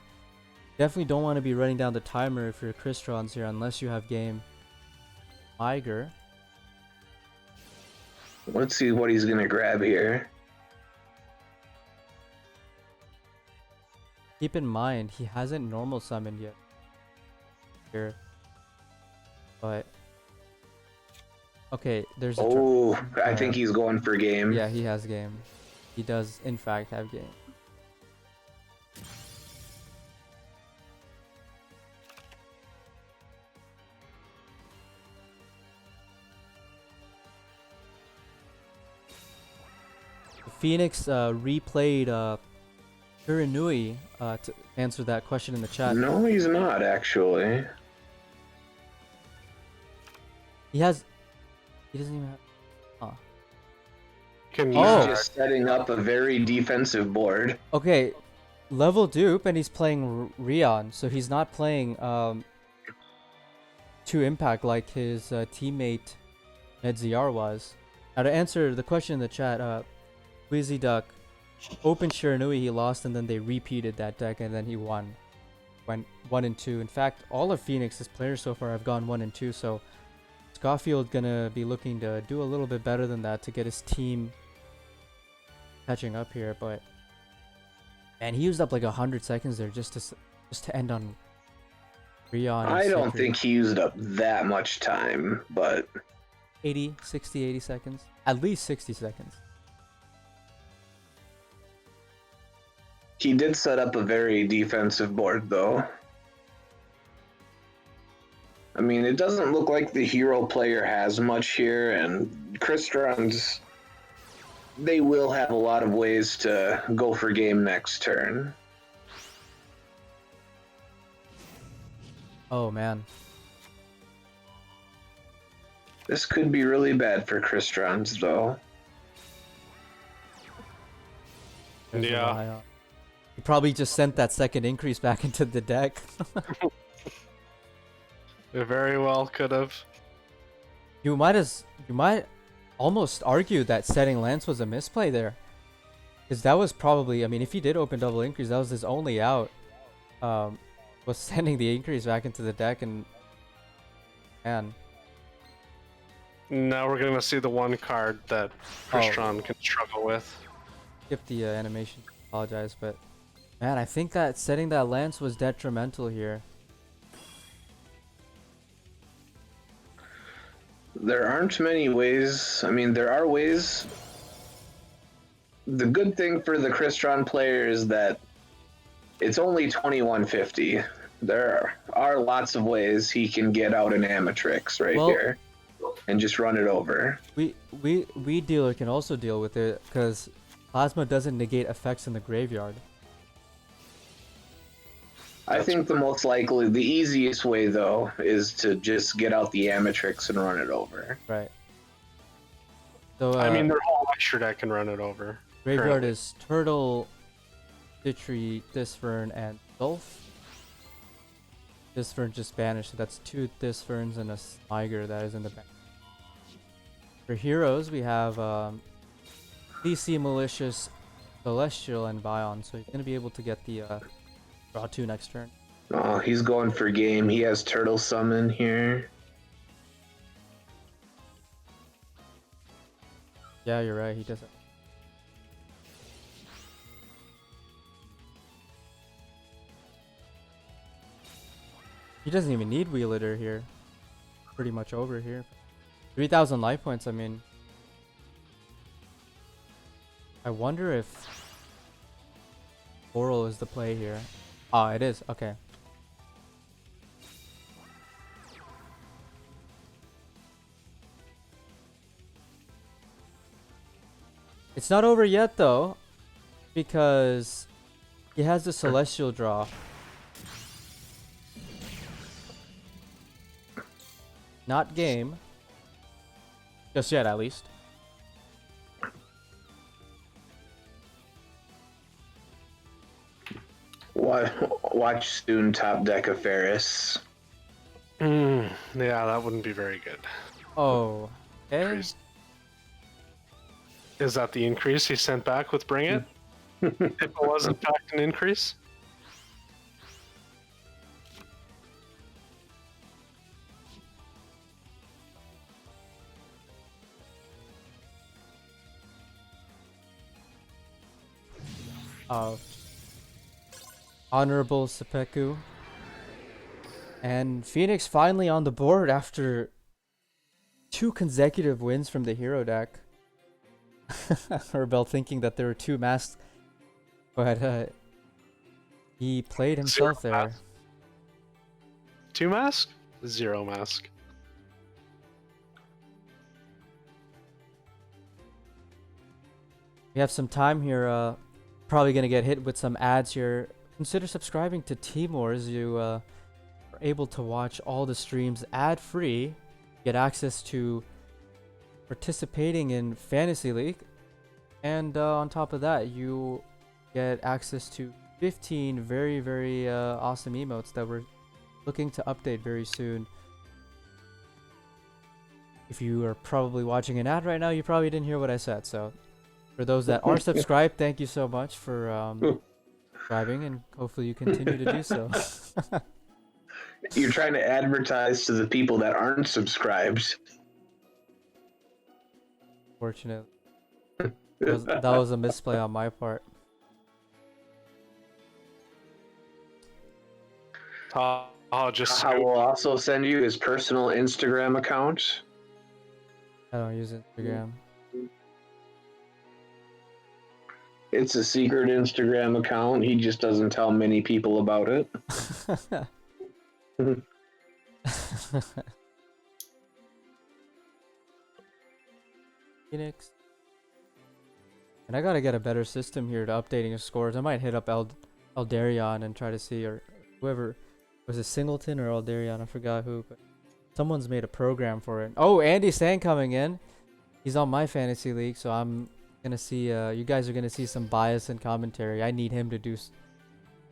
Definitely don't want to be running down the timer if you're Cristrons here, unless you have game. Iger. Let's see what he's gonna grab here. Keep in mind, he hasn't normal summoned yet. Here. But... okay, there's a... oh, I think he's going for game. Yeah, he has game. He does, in fact, have game. Phoenix replayed Hiranui to answer that question in the chat. No, he's not actually. He doesn't even have... He's just setting up a very defensive board. Okay, level dupe, and he's playing Rion, so he's not playing 2 impact like his teammate Medziar was. Now to answer the question in the chat, Wheezy Duck opened Shiranui, he lost, and then they repeated that deck, and then he won. Went 1-2. In fact, all of Phoenix's players so far have gone 1-2, so Scofield gonna be looking to do a little bit better than that to get his team catching up here, but and he used up like 100 seconds there just to end on Rion. I don't think he used up that much time, but 80 seconds, at least 60 seconds. He did set up a very defensive board, though. I mean, it doesn't look like the hero player has much here, and Cristrons, they will have a lot of ways to go for game next turn. Oh, man. This could be really bad for Cristrons, though. Yeah. He probably just sent that second increase back into the deck. It very well could have. You might almost argue that setting Lance was a misplay there. Because that was probably, I mean, if he did open double increase, that was his only out. Was sending the increase back into the deck, and man, Now we're gonna see the one card that Crystron can struggle with. Skip the animation. Apologize, but man, I think that setting that lance was detrimental here. There aren't many ways. I mean, there are ways. The good thing for the Crystron player is that it's only 2150. There are lots of ways he can get out an Amatrix right here and just run it over. We dealer can also deal with it because plasma doesn't negate effects in the graveyard. I think the easiest way though is to just get out the Amatrix and run it over. Right. So I mean, their whole extra deck can run it over. Graveyard is Turtle, Ditry, Disfern, and Dolph. Disfern just banished, so that's 2 Disferns and a Smiger that is in the back. For heroes, we have DC, Malicious, Celestial, and Vion, so he's going to be able to get the draw 2 next turn. Oh, he's going for game. He has Turtle Summon here. Yeah, you're right, he does it. He doesn't even need Wheelator here. Pretty much over here. 3,000 life points, I mean. I wonder if Oral is the play here. Ah, it is. Okay. It's not over yet though, because he has the Celestial draw. Not game. Just yet, at least. Watch soon top deck of Ferris. Yeah, that wouldn't be very good. Oh, okay. Is that the increase he sent back with Bring It? If it was in fact an increase? Honorable Seppuku. And Phoenix finally on the board after 2 consecutive wins from the hero deck. Rebel thinking that there were 2 masks, but he played himself there. Mask. 2 mask? 0 mask. We have some time here. Probably gonna get hit with some ads here. Consider subscribing to Timor as you are able to watch all the streams ad-free, get access to participating in Fantasy League, and on top of that, you get access to 15 very, very awesome emotes that we're looking to update very soon. If you are probably watching an ad right now, you probably didn't hear what I said, so for those that are subscribed, thank you so much for subscribing, and hopefully you continue to do so. You're trying to advertise to the people that aren't subscribed. Fortunately. That was a misplay on my part. I will also send you his personal Instagram account. I don't use Instagram. It's a secret Instagram account. He just doesn't tell many people about it. Phoenix. And I gotta get a better system here to updating his scores. I might hit up Eldarion and try to see, or whoever. Was it Singleton or Eldarion? I forgot who, but someone's made a program for it. Oh, Andy Sang coming in. He's on my fantasy league, so I'm gonna see. You guys are gonna see some bias in commentary. I need him to do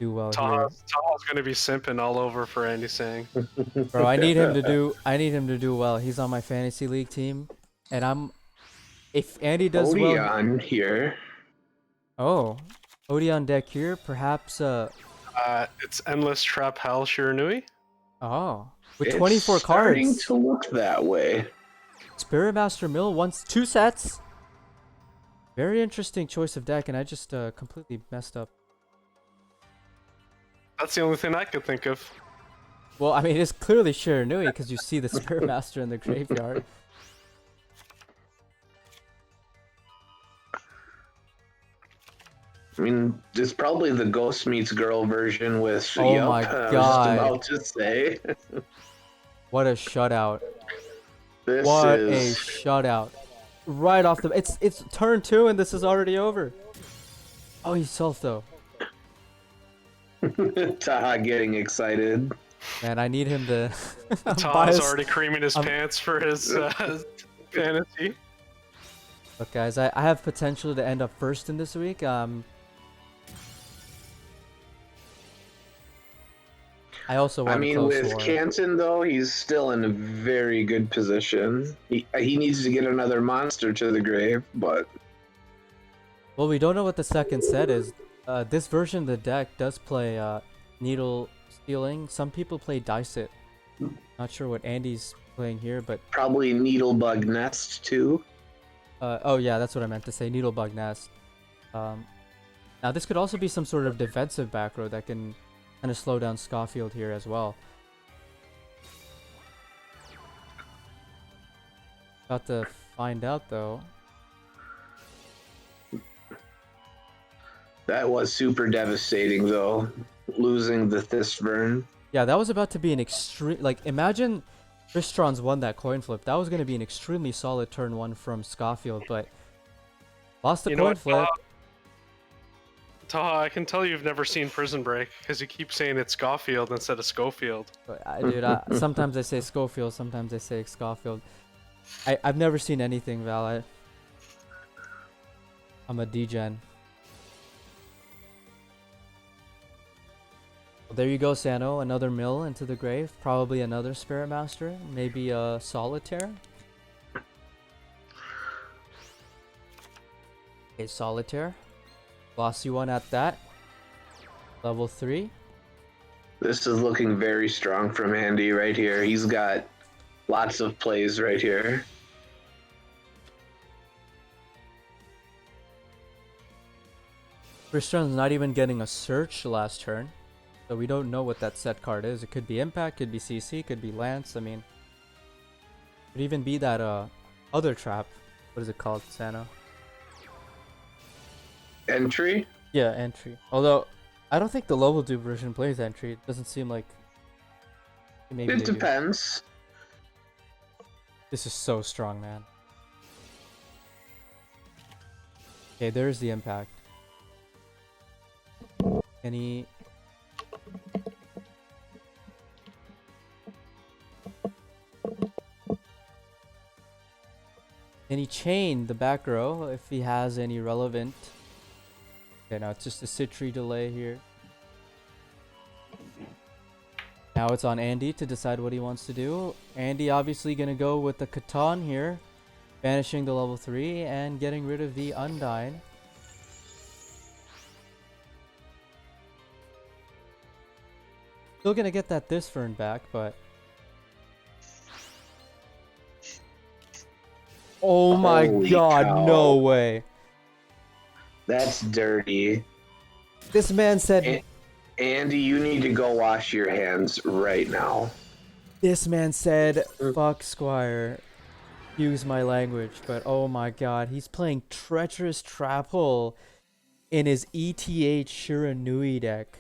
well here. Taaha's gonna be simping all over for Andy Sang. Bro, I need him to do. I need him to do well. He's on my fantasy league team, and I'm. If Andy does Odeon here. Oh, Odeon deck here, perhaps. It's Endless Trap Hell Shiranui. Oh, with It's 24 starting cards. to look that way. Spirit Master Mill wants 2 sets. Very interesting choice of deck, and I just completely messed up. That's the only thing I could think of. Well, I mean, it's clearly Shiranui because you see the Spirit Master in the graveyard. I mean, it's probably the Ghost Meets Girl version with Oh my I was God. about to say. What a shutout. This What a is shutout. Right off the... It's turn 2 and this is already over. Oh, he's self though. Taaha getting excited. Man, I need him to... Taaha's already creaming his pants for his fantasy. Look, guys, I have potential to end up first in this week. I also want to close with war. Canton though, he's still in a very good position. He needs to get another monster to the grave, but Well, we don't know what the second set is. This version of the deck does play Needle Stealing. Some people play Dice It. Not sure what Andy's playing here, but... probably Needlebug Nest too. oh yeah, that's what I meant to say, Needlebug Nest. Now this could also be some sort of defensive back row that can kind of slow down Schofield here as well. About to find out though. That was super devastating though, losing the Thisburn. Yeah, that was about to be an extreme... Like, imagine Tristron's won that coin flip. That was going to be an extremely solid turn 1 from Schofield, but lost the coin flip. Taaha, I can tell you've never seen Prison Break because you keep saying it's Schofield instead of Schofield. Dude, sometimes I say Schofield, sometimes I say Schofield. I've never seen anything, Val. I'm a degen. Well, there you go, Sano. Another mill into the grave. Probably another Spirit Master. Maybe a Solitaire. Okay, Solitaire. Glossy one at that. Level 3. This is looking very strong from Andy right here. He's got lots of plays right here. Tristran's not even getting a search last turn. So we don't know what that set card is. It could be Impact, could be CC, could be Lance. I mean, could even be that other trap. What is it called, Sano? Entry? Yeah, Entry. Although, I don't think the level 2 version plays Entry. It doesn't seem like... Maybe It depends. This is so strong, man. Okay, there's the Impact. Any... Can he chain the back row if he has any relevant? Okay, now it's just a Citri delay here. Now it's on Andy to decide what he wants to do. Andy obviously gonna go with the Catan here, banishing the level 3 and getting rid of the Undyne. Still gonna get that Thisburn back, but... Oh my Holy god, cow. no way. That's dirty. This man said... Andy, you need to go wash your hands right now. This man said, fuck Squire. Use my language, but oh my god, he's playing Treacherous Trap Hole in his ETH Shiranui deck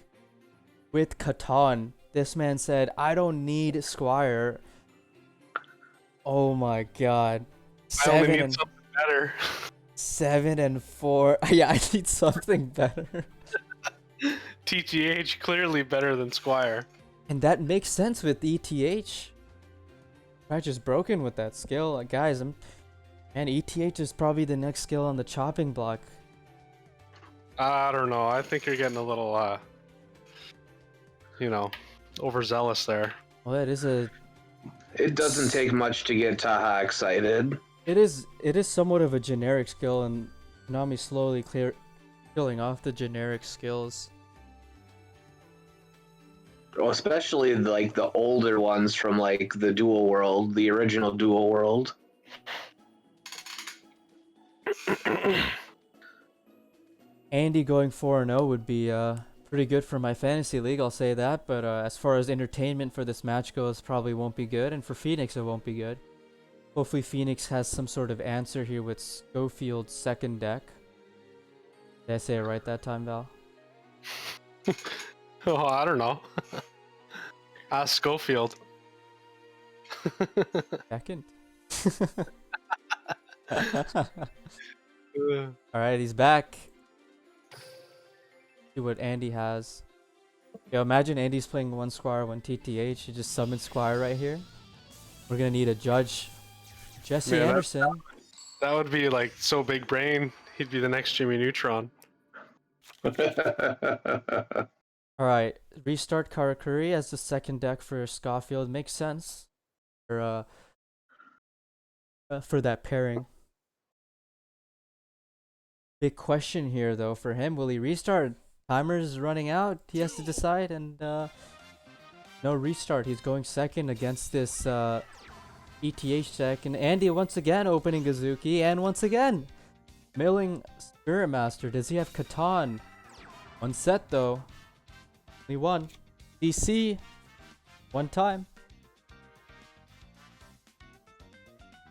with Catan. This man said, I don't need Squire. Oh my god. I only need something better. 7 and 4. Yeah, I need something better. TTH clearly better than Squire. And that makes sense with ETH. I just broken with that skill. Guys, man, ETH is probably the next skill on the chopping block. I don't know. I think you're getting a little, overzealous there. Well, it is a... It doesn't take much to get Taaha excited. It is somewhat of a generic skill, and Konami's slowly killing off the generic skills. Especially like the older ones from like the Dual World, the original Dual World. Andy going 4-0 would be pretty good for my fantasy league, I'll say that. But as far as entertainment for this match goes, probably won't be good. And for Phoenix, it won't be good. Hopefully Phoenix has some sort of answer here with Schofield's second deck. Did I say it right that time, Val? Oh, I don't know. Ask Schofield. Second. Alright, he's back. See what Andy has. Yo, imagine Andy's playing 1 Squire, 1 TTH. He just summons Squire right here. We're gonna need a judge. Jesse Man, Anderson. That would be like so big brain. He'd be the next Jimmy Neutron. Alright, restart Karakuri as the second deck for Schofield. Makes sense for that pairing. Big question here though for him. Will he restart? Timer's running out. He has to decide, and no restart. He's going second against this ETH deck. And Andy once again opening Gazuki, and once again milling Spirit Master. Does he have Catan? One set though. Only one. DC. One time.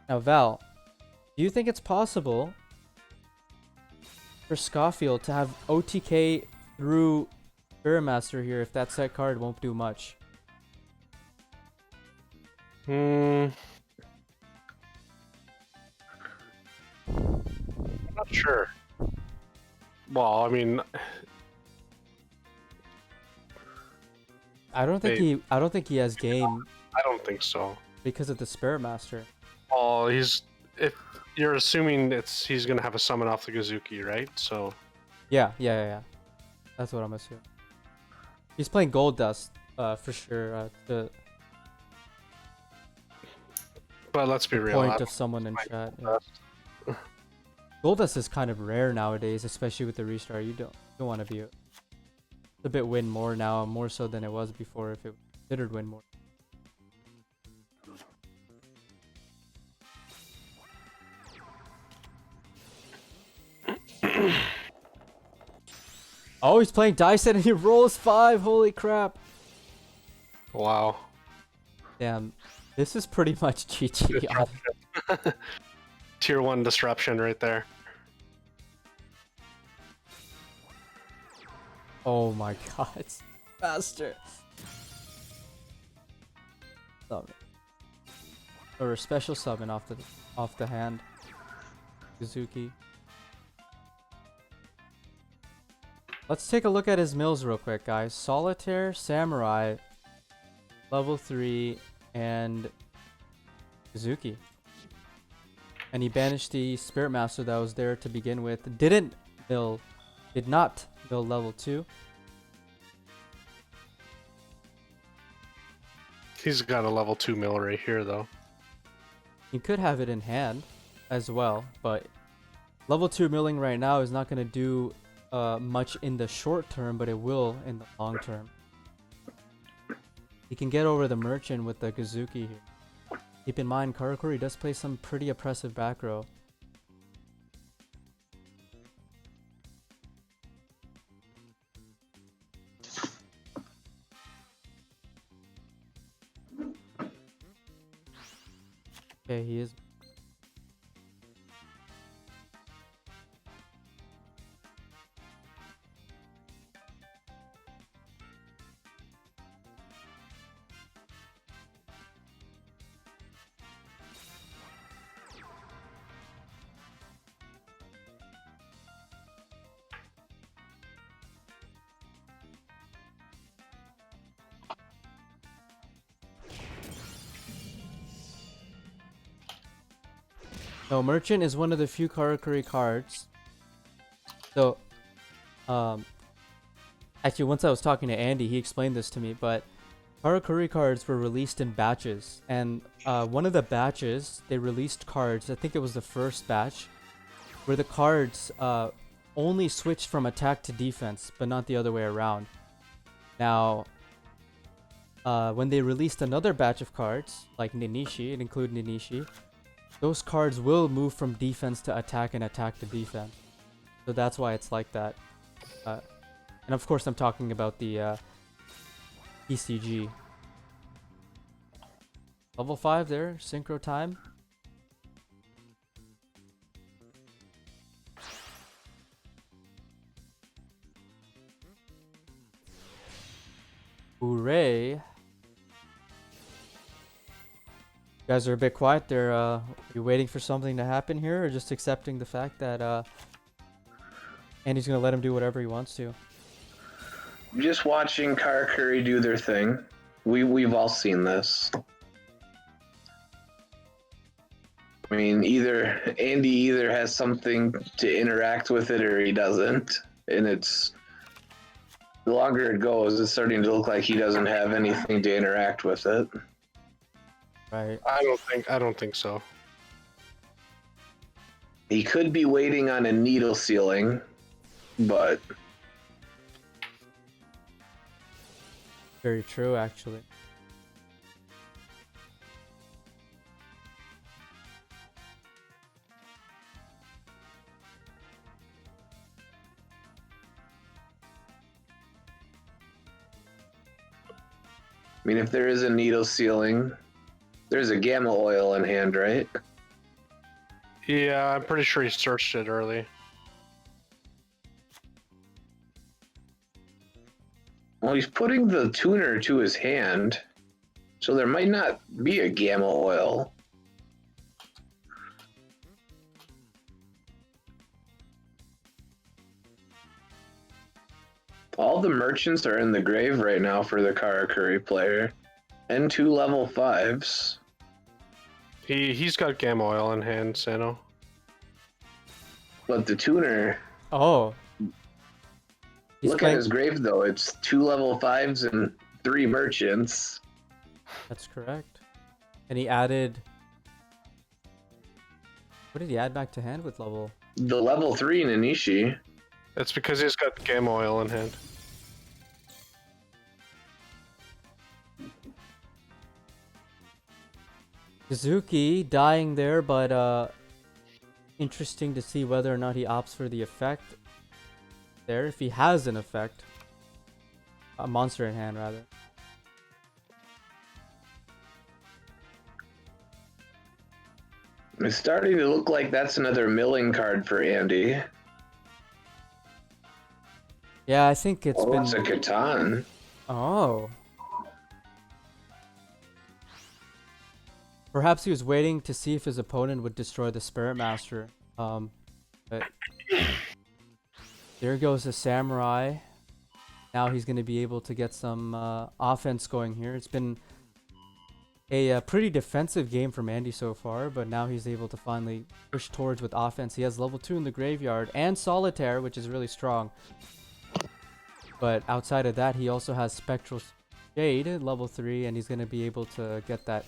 Now Val, do you think it's possible for Schofield to have OTK through Spirit Master here if that set card won't do much? Not sure. Well, I mean, I don't think he has game I don't think so. because of the Spirit Master. Oh, if you're assuming he's gonna have a summon off the Gazuki, right? So Yeah. That's what I'm assuming. He's playing Gold Dust, for sure. The but let's be real. point of someone in chat. Yeah. Gold Dust is kind of rare nowadays, especially with the restart. You don't want to be a bit win more now, more so than it was before if it was considered win more. Oh, he's playing Dyson and he rolls 5. Holy crap. Wow. Damn. This is pretty much GG. Tier 1 disruption right there. Oh my god. It's faster. Summon. Or a special summon off the hand. Gazuki. Let's take a look at his mills real quick, guys. Solitaire, Samurai, level 3, and Gazuki. And he banished the Spirit Master that was there to begin with. Did not build level 2. He's got a level 2 mill right here, though. He could have it in hand as well, but level 2 milling right now is not going to do much in the short term, but it will in the long term. He can get over the Merchant with the Gazuki here. Keep in mind, Karakuri does play some pretty oppressive back row. Okay, he is. No, Merchant is one of the few Karakuri cards. So, actually, once I was talking to Andy, he explained this to me, but Karakuri cards were released in batches, and one of the batches, they released cards, I think it was the first batch, where the cards only switched from attack to defense, but not the other way around. Now, when they released another batch of cards, like Ninishi, it included Ninishi, those cards will move from defense to attack and attack to defense. So that's why it's like that. And of course, I'm talking about the ECG. Level 5 there, synchro time. Hooray. You guys are a bit quiet there. You waiting for something to happen here, or just accepting the fact that Andy's gonna let him do whatever he wants to? Just watching Karakuri do their thing. We've all seen this. I mean, Andy either has something to interact with it or he doesn't, and it's the longer it goes, it's starting to look like he doesn't have anything to interact with it. Right. I don't think so. He could be waiting on a needle sealing, but Very true, actually. I mean, if there is a needle sealing, there's a gamma oil in hand, right? Yeah, I'm pretty sure he searched it early. Well, he's putting the tuner to his hand, so there might not be a gamma oil. All the merchants are in the grave right now for the Karakuri player, and 2 level 5s. He's got gamma oil in hand, Sano. But the tuner, Oh. He's look playing... at his grave though, it's 2 level 5s and 3 merchants. That's correct. And he added... What did he add back to hand with level? The level 3 Nanishi. It's because he's got gamma oil in hand. Kazuki dying there, but interesting to see whether or not he opts for the effect there, if he has an effect. A monster in hand, rather. It's starting to look like that's another milling card for Andy. Yeah, I think it's been... It's a Catan. Oh. Perhaps he was waiting to see if his opponent would destroy the Spirit Master. But there goes the Samurai. Now he's going to be able to get some offense going here. It's been a pretty defensive game from Andy so far, but now he's able to finally push towards with offense. He has level 2 in the graveyard and Solitaire, which is really strong. But outside of that, he also has Spectral Shade, level 3, and he's going to be able to get that.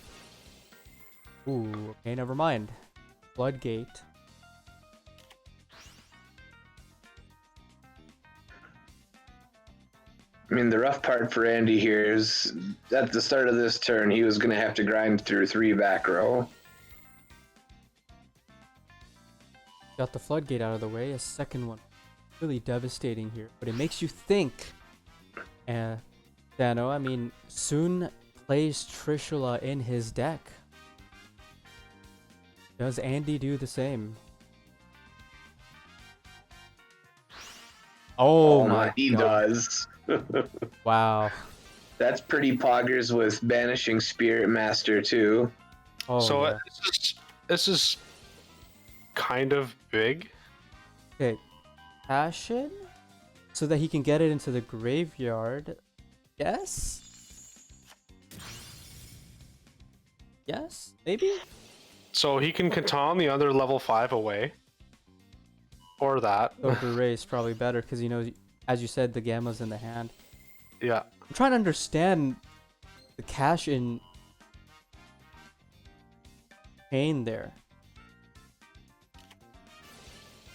Ooh, okay, never mind. Floodgate. I mean, the rough part for Andy here is at the start of this turn, he was going to have to grind through 3 back row. Got the Floodgate out of the way. A second one. Really devastating here. But it makes you think. Dano, I mean, Soon plays Trishula in his deck. Does Andy do the same? Oh my He God. does. Wow. That's pretty poggers with Banishing Spirit Master, too. Oh, So yeah. this is kind of big. Okay. Passion? So that he can get it into the graveyard. Yes? Yes? Maybe? So he can Catan the other level 5 away. Or that. Overray is probably better because, you know, as you said, the Gamma's in the hand. Yeah. I'm trying to understand the cash in pain there.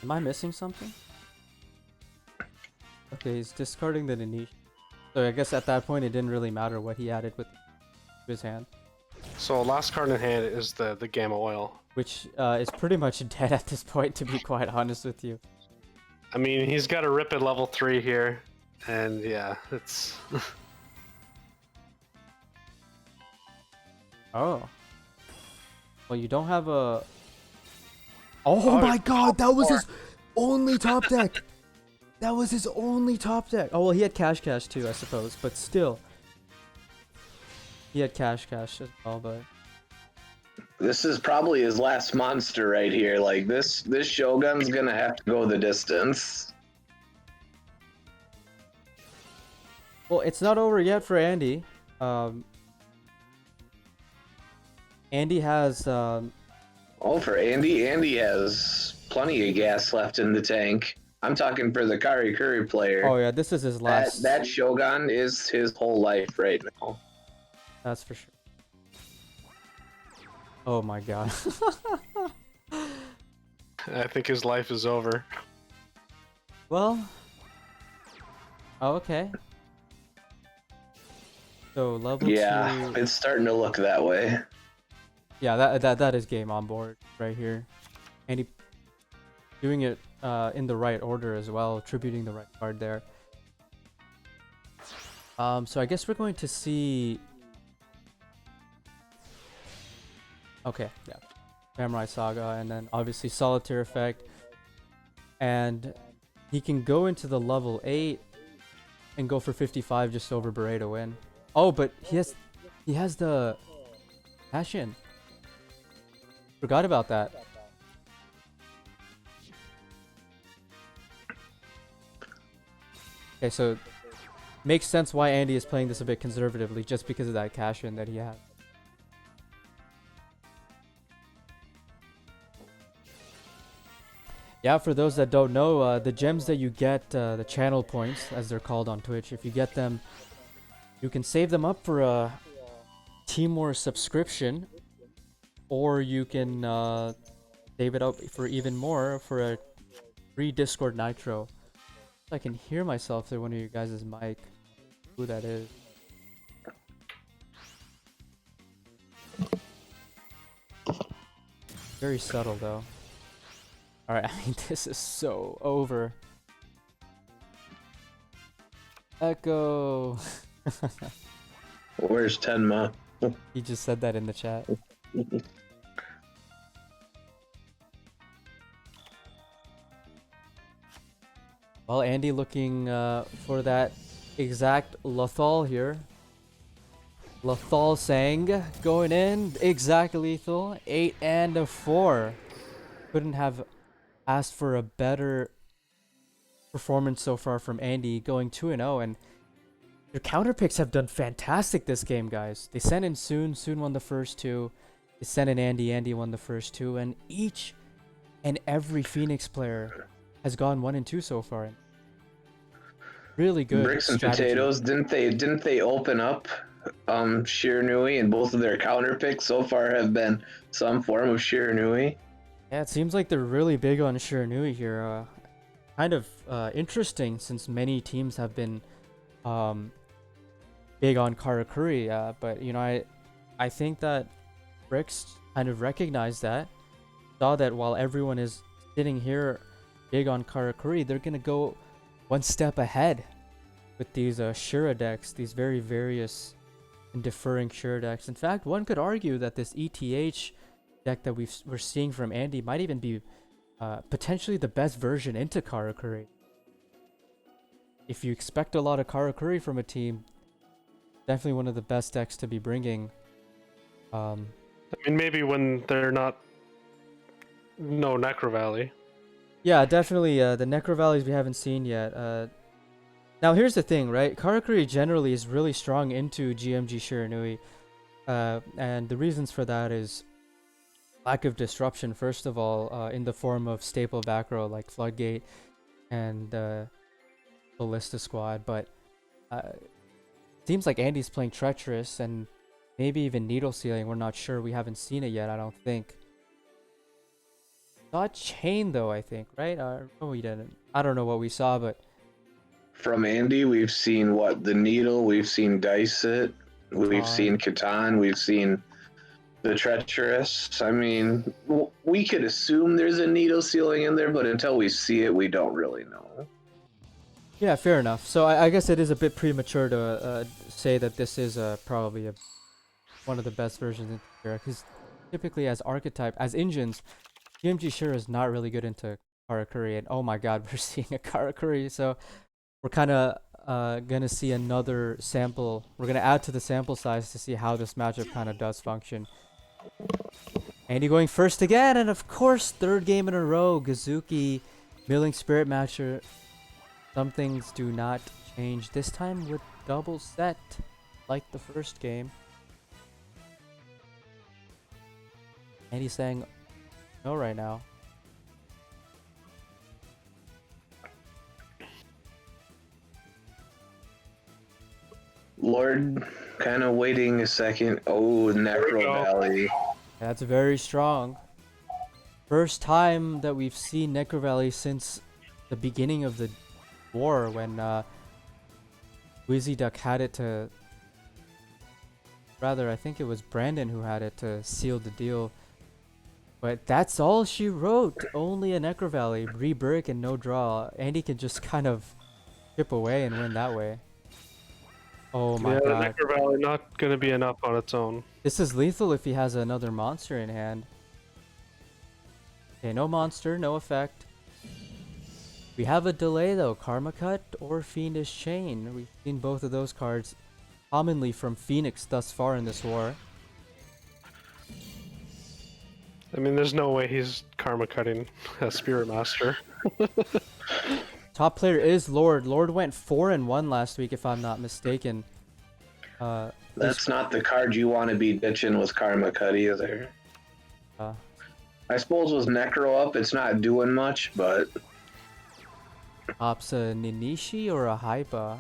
Am I missing something? Okay, he's discarding the Nanishi. So I guess at that point it didn't really matter what he added with his hand. So last card in hand is the Gamma Oil. which is pretty much dead at this point, to be quite honest with you. I mean, he's got a rip at level 3 here, and yeah, it's. Oh. Well, you don't have a... Oh my god, that was his only top deck! That was his only top deck! Oh, well, he had Cash too, I suppose, but still. He had Cash as well, but... This is probably his last monster right here. Like, this Shogun's gonna have to go the distance. Well, it's not over yet for Andy. Andy has... Oh, for Andy, Andy has plenty of gas left in the tank. I'm talking for the Kari Curry player. Oh yeah, this is his last... That Shogun is his whole life right now. That's for sure. Oh my god. I think his life is over. Well... Oh, okay. So, level 2... Yeah, it's starting to look that way. Yeah, that is game on board right here. And he doing it in the right order as well, attributing the right card there. So I guess we're going to see... Okay, yeah. Samurai Saga, and then obviously Solitaire Effect. And he can go into the level 8 and go for 55 just over Beret to win. Oh, but he has the Passion. Forgot about that. Okay, so makes sense why Andy is playing this a bit conservatively, just because of that cash in that he has. Yeah, for those that don't know, the gems that you get, the channel points, as they're called on Twitch, if you get them, you can save them up for a Team War subscription, or you can save it up for even more for a free Discord Nitro. I can hear myself through one of you guys' mic. Who that is. Very subtle though. Alright, I mean, this is so over. Echo. Where's Tenma? He just said that in the chat. Well, Andy looking for that exact lethal here. Lethal Sang going in, exact lethal, 8 and a 4. Couldn't have asked for a better performance so far from Andy, going 2-0, and their counter picks have done fantastic this game, guys. They sent in Soon won the first 2. They sent in Andy won the first 2, and each and every Phoenix player has gone 1 and 2 so far. Really good Bricks and strategy. potatoes. Didn't they open up Shiranui, and both of their counter picks so far have been some form of Shiranui? Yeah, it seems like they're really big on Shiranui here. Kind of interesting, since many teams have been big on Karakuri. But you know, I think that Bricks kind of recognized that, saw that while everyone is sitting here big on Karakuri, they're gonna go one step ahead with these Shura decks, these very various and differing Shura decks. In fact, one could argue that this ETH deck that we're seeing from Andy might even be potentially the best version into Karakuri. If you expect a lot of Karakuri from a team, definitely one of the best decks to be bringing. I mean, maybe when they're not... No, Necro Valley. Yeah, definitely the Necro Valleys we haven't seen yet. Now here's the thing, right? Karakuri generally is really strong into GMG Shiranui. And the reasons for that is lack of disruption, first of all, in the form of staple back row like Floodgate and Ballista Squad. But seems like Andy's playing Treacherous and maybe even Needle Sealing. We're not sure. We haven't seen it yet, I don't think. Saw Chain though, I think, right? No, we didn't. I don't know what we saw, but From Andy, we've seen what? The Needle, we've seen Dice It, we've Catan. seen Catan, we've seen the treacherous. I mean, we could assume there's a needle ceiling in there, but until we see it, we don't really know. Yeah, fair enough. So I guess it is a bit premature to say that this is probably one of the best versions in Shira, because typically as archetype, as engines, GMG Shira is not really good into Karakuri, and oh my god, we're seeing a Karakuri, so we're kind of gonna see another sample. We're gonna add to the sample size to see how this matchup kind of does function. Andy going first again, and of course, third game in a row, Gazuki, Milling Spirit Matcher. Some things do not change. This time with double set, like the first game. Andy's saying no right now. Lord, kind of waiting a second. Oh, Necro Valley. That's very strong. First time that we've seen Necro Valley since the beginning of the war, when Wheezy Duck had it to... Rather, I think it was Brandon who had it to seal the deal. But that's all she wrote. Only a Necro Valley, Rebirth and no draw. Andy can just kind of chip away and win that way. Oh my god. The Necro Valley not gonna be enough on its own. This is lethal if he has another monster in hand. Okay, no monster, no effect. We have a delay though, Karma Cut or Fiendish Chain. We've seen both of those cards commonly from Phoenix thus far in this war. I mean, there's no way he's karma cutting a Spirit Master. Top player is Lord. Lord went 4-1 last week, if I'm not mistaken. That's not the card you want to be ditching with Karma Cut either. I suppose with Necro up, it's not doing much, but... Ops a Ninishi or a Hypa?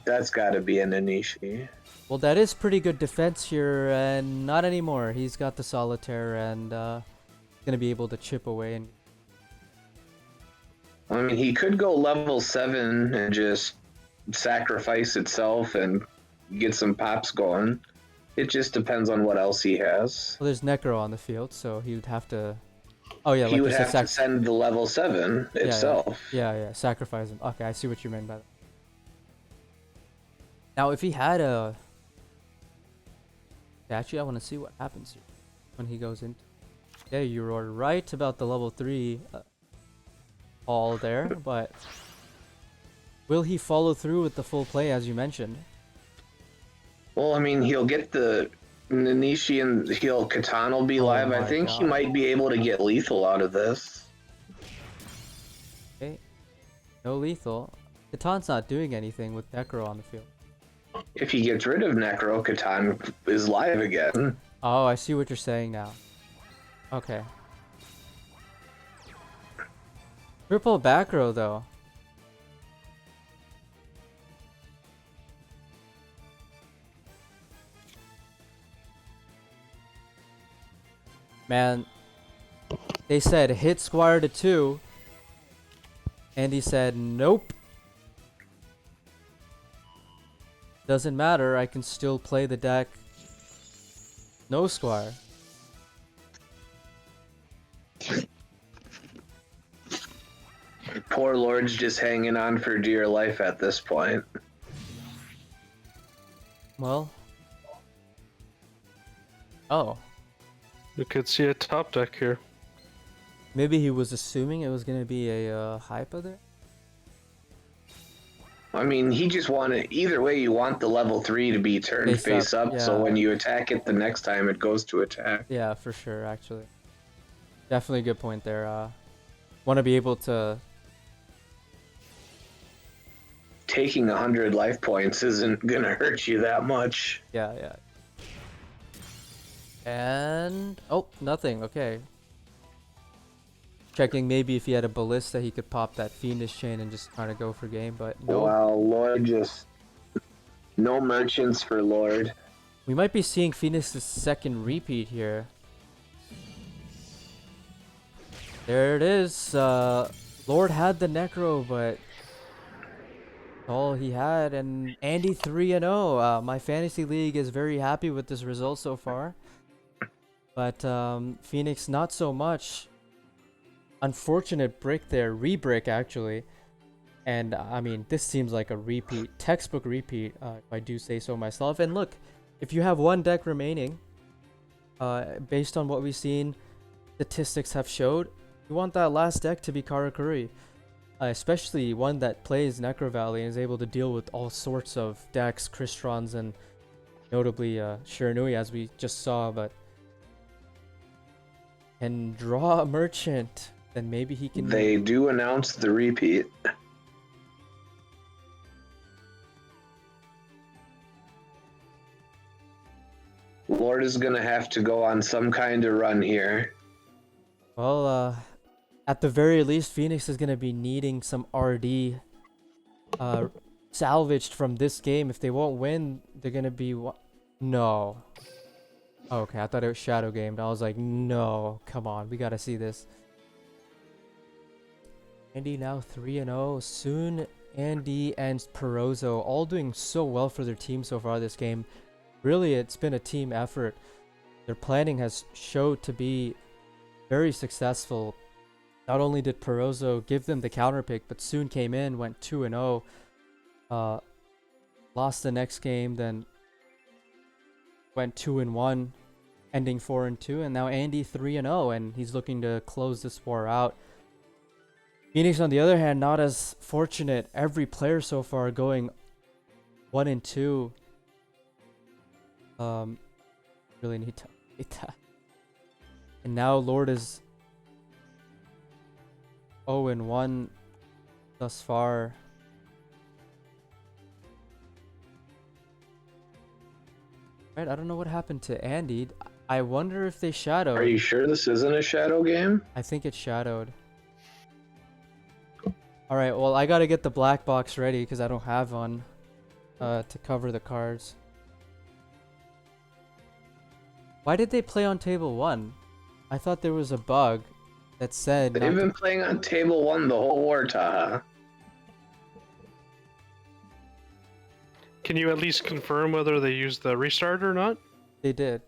That's gotta be an Anishi. Well, that is pretty good defense here, and not anymore. He's got the Solitaire, and gonna be able to chip away. And I mean, he could go level 7 and just sacrifice itself and get some pops going. It just depends on what else he has. well, there's Necro on the field, so he would have to. Oh yeah, like He you would said, have to send the level 7 itself. Yeah, sacrifice him. Okay, I see what you meant by that. Now, if he had a statue, I want to see what happens here when he goes in. Yeah, you were right about the level 3 all there, but will he follow through with the full play as you mentioned? Well, I mean, he'll get the Nanishi and Catan will be live. I my think he God. might be able to get lethal out of this. Okay, no lethal. Catan's not doing anything with Necro on the field. If he gets rid of Necro, Catan is live again. Oh, I see what you're saying now. Okay. Triple back row though. Man, they said hit Squire to 2. And he said nope. Doesn't matter, I can still play the deck. No Squire. Poor Lord's just hanging on for dear life at this point. Well. Oh. You could see a top deck here. Maybe he was assuming it was going to be a Hypa there? I mean, he just wanted... Either way, you want the level 3 to be turned face up, so yeah. when you attack it the next time, it goes to attack. Yeah, for sure, actually. Definitely a good point there. Want to be able to... Taking 100 life points isn't gonna hurt you that much. Yeah. And... Oh, nothing. Okay. Checking maybe if he had a Ballista, he could pop that Fiendish Chain and just kind of go for game, but no. Wow, Lord just... No merchants for Lord. We might be seeing Phoenix's second repeat here. There it is. Lord had the Necro, but... all he had. And Andy 3-0. My fantasy league is very happy with this result so far. But Phoenix not so much. Unfortunate brick there, re-brick actually. And I mean, this seems like a repeat, textbook repeat, if I do say so myself. And look, if you have one deck remaining, based on what we've seen, statistics have showed, you want that last deck to be Karakuri. Especially one that plays Necro Valley and is able to deal with all sorts of decks, Kristrons, and notably Shiranui, as we just saw. But can draw a merchant, then maybe he can. They do announce the repeat. Lord is gonna have to go on some kind of run here. Well, at the very least, Phoenix is gonna be needing some RD salvaged from this game. If they won't win, they're gonna be no. Okay, I thought it was shadow gamed. I was like, no, come on, we gotta see this. Andy now 3-0. Soon Andy and Perozzo all doing so well for their team so far this game. Really, it's been a team effort. Their planning has showed to be very successful. Not only did Perozzo give them the counter pick, but Soon came in, went 2-0. Lost the next game, then went 2-1, ending 4-2, and now Andy 3-0, and he's looking to close this war out. Phoenix, on the other hand, not as fortunate. Every player so far going 1-2. Really need to update that. And now Lord is 0-1 thus far. Right, I don't know what happened to Andy. I wonder if they shadowed. Are you sure this isn't a shadow game? I think it's shadowed. Alright, well, I gotta get the black box ready because I don't have one to cover the cards. Why did they play on table 1? I thought there was a bug that said... They've been playing on table 1 the whole war, Taaha. Can you at least confirm whether they used the restart or not? They did.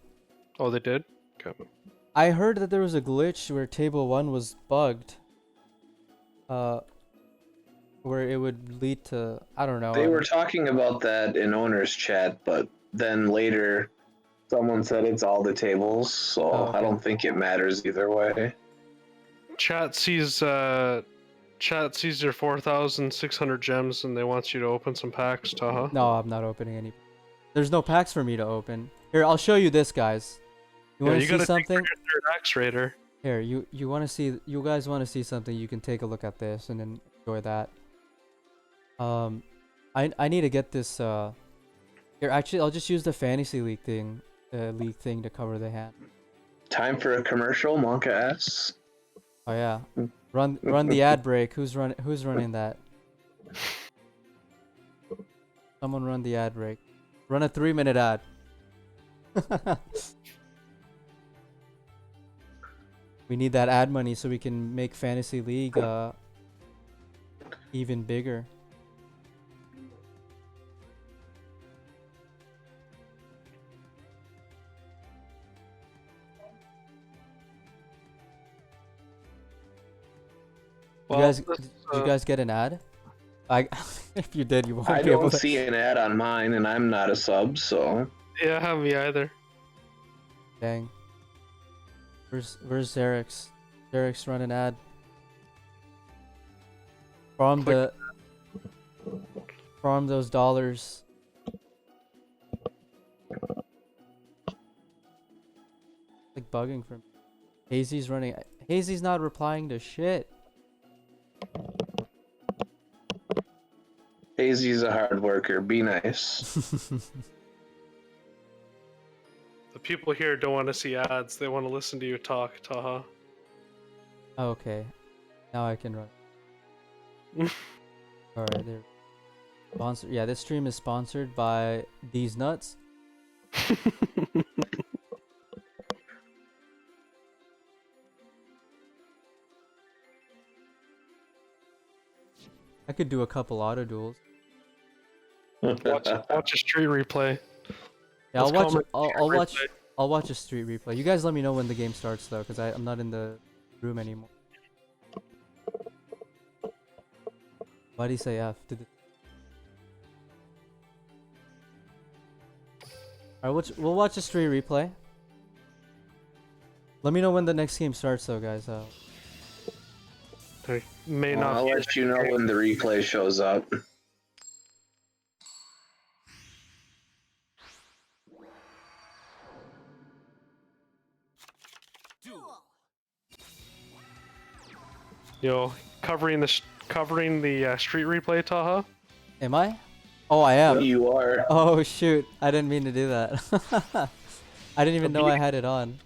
Oh, they did? Okay. I heard that there was a glitch where table 1 was bugged. Where it would lead to... I don't know. They were talking about that in owner's chat, but then later someone said it's all the tables, so okay. I don't think it matters either way. Chat sees your 4,600 gems and they want you to open some packs, Taaha. No, I'm not opening any. There's no packs for me to open. Here, I'll show you this, guys. You want to see something? Your third Axe Raider. Here, you want to see? You guys want to see something? You can take a look at this and then enjoy that. I need to get this. Here, actually, I'll just use the fantasy league thing to cover the hand. Time for a commercial, Monka asks. Oh yeah, run the ad break. Who's running that? Someone run the ad break. Run a 3-minute ad. We need that ad money so we can make fantasy league even bigger. Well, did you guys get an ad? If you did, you won't be able to. I don't see an ad on mine, and I'm not a sub, so. Yeah, me either. Dang. Where's Xerix? Xerix, run an ad. Farm those dollars. Like bugging from Hazy's running. Hazy's not replying to shit. Hazy's a hard worker. Be nice. The people here don't want to see ads. They want to listen to you talk, Taaha. Okay. Now I can run. Alright, there. Sponsor. Yeah, this stream is sponsored by These Nuts. I could do a couple auto duels. Watch a street replay. Yeah, Let's comment replay. I'll watch a street replay. You guys let me know when the game starts though, because I'm not in the room anymore. Why do you say F? Alright, we'll watch a street replay. Let me know when the next game starts though, guys. There may not. I'll let you know when the replay shows up. Yo, covering the street replay, Taaha. Am I? Oh, I am. You are. Oh shoot! I didn't mean to do that. I didn't even know I had it on.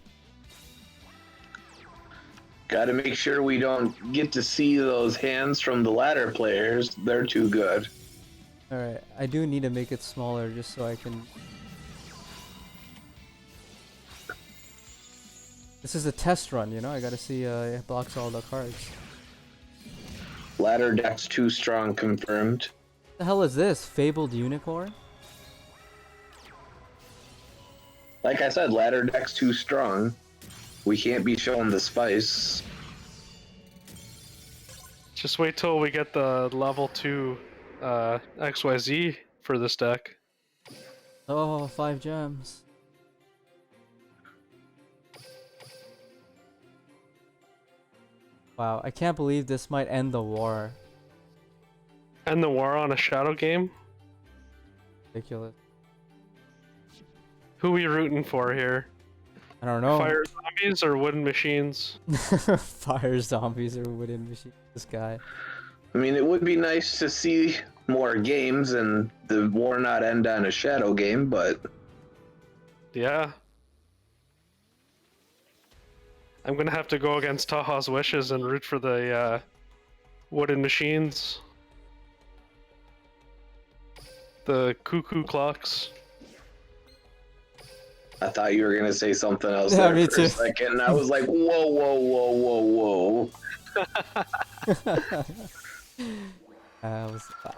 Gotta make sure we don't get to see those hands from the ladder players. They're too good. Alright, I do need to make it smaller just so I can... This is a test run, you know? I gotta see it blocks all the cards. Ladder deck's too strong confirmed. What the hell is this? Fabled Unicorn? Like I said, ladder deck's too strong. We can't be showing the spice. Just wait till we get the level 2 XYZ for this deck. Oh, 5 gems. Wow, I can't believe this might end the war. End the war on a shadow game? Ridiculous. Who we rooting for here? I don't know. Fire zombies or wooden machines? Fire zombies or wooden machines. This guy. I mean, it would be nice to see more games and the war not end on a shadow game, but Yeah. I'm gonna have to go against Taaha's wishes and root for the wooden machines. The cuckoo clocks. I thought you were gonna say something else Yeah, there me for too. a second, and I was like, whoa, whoa, whoa, whoa, whoa.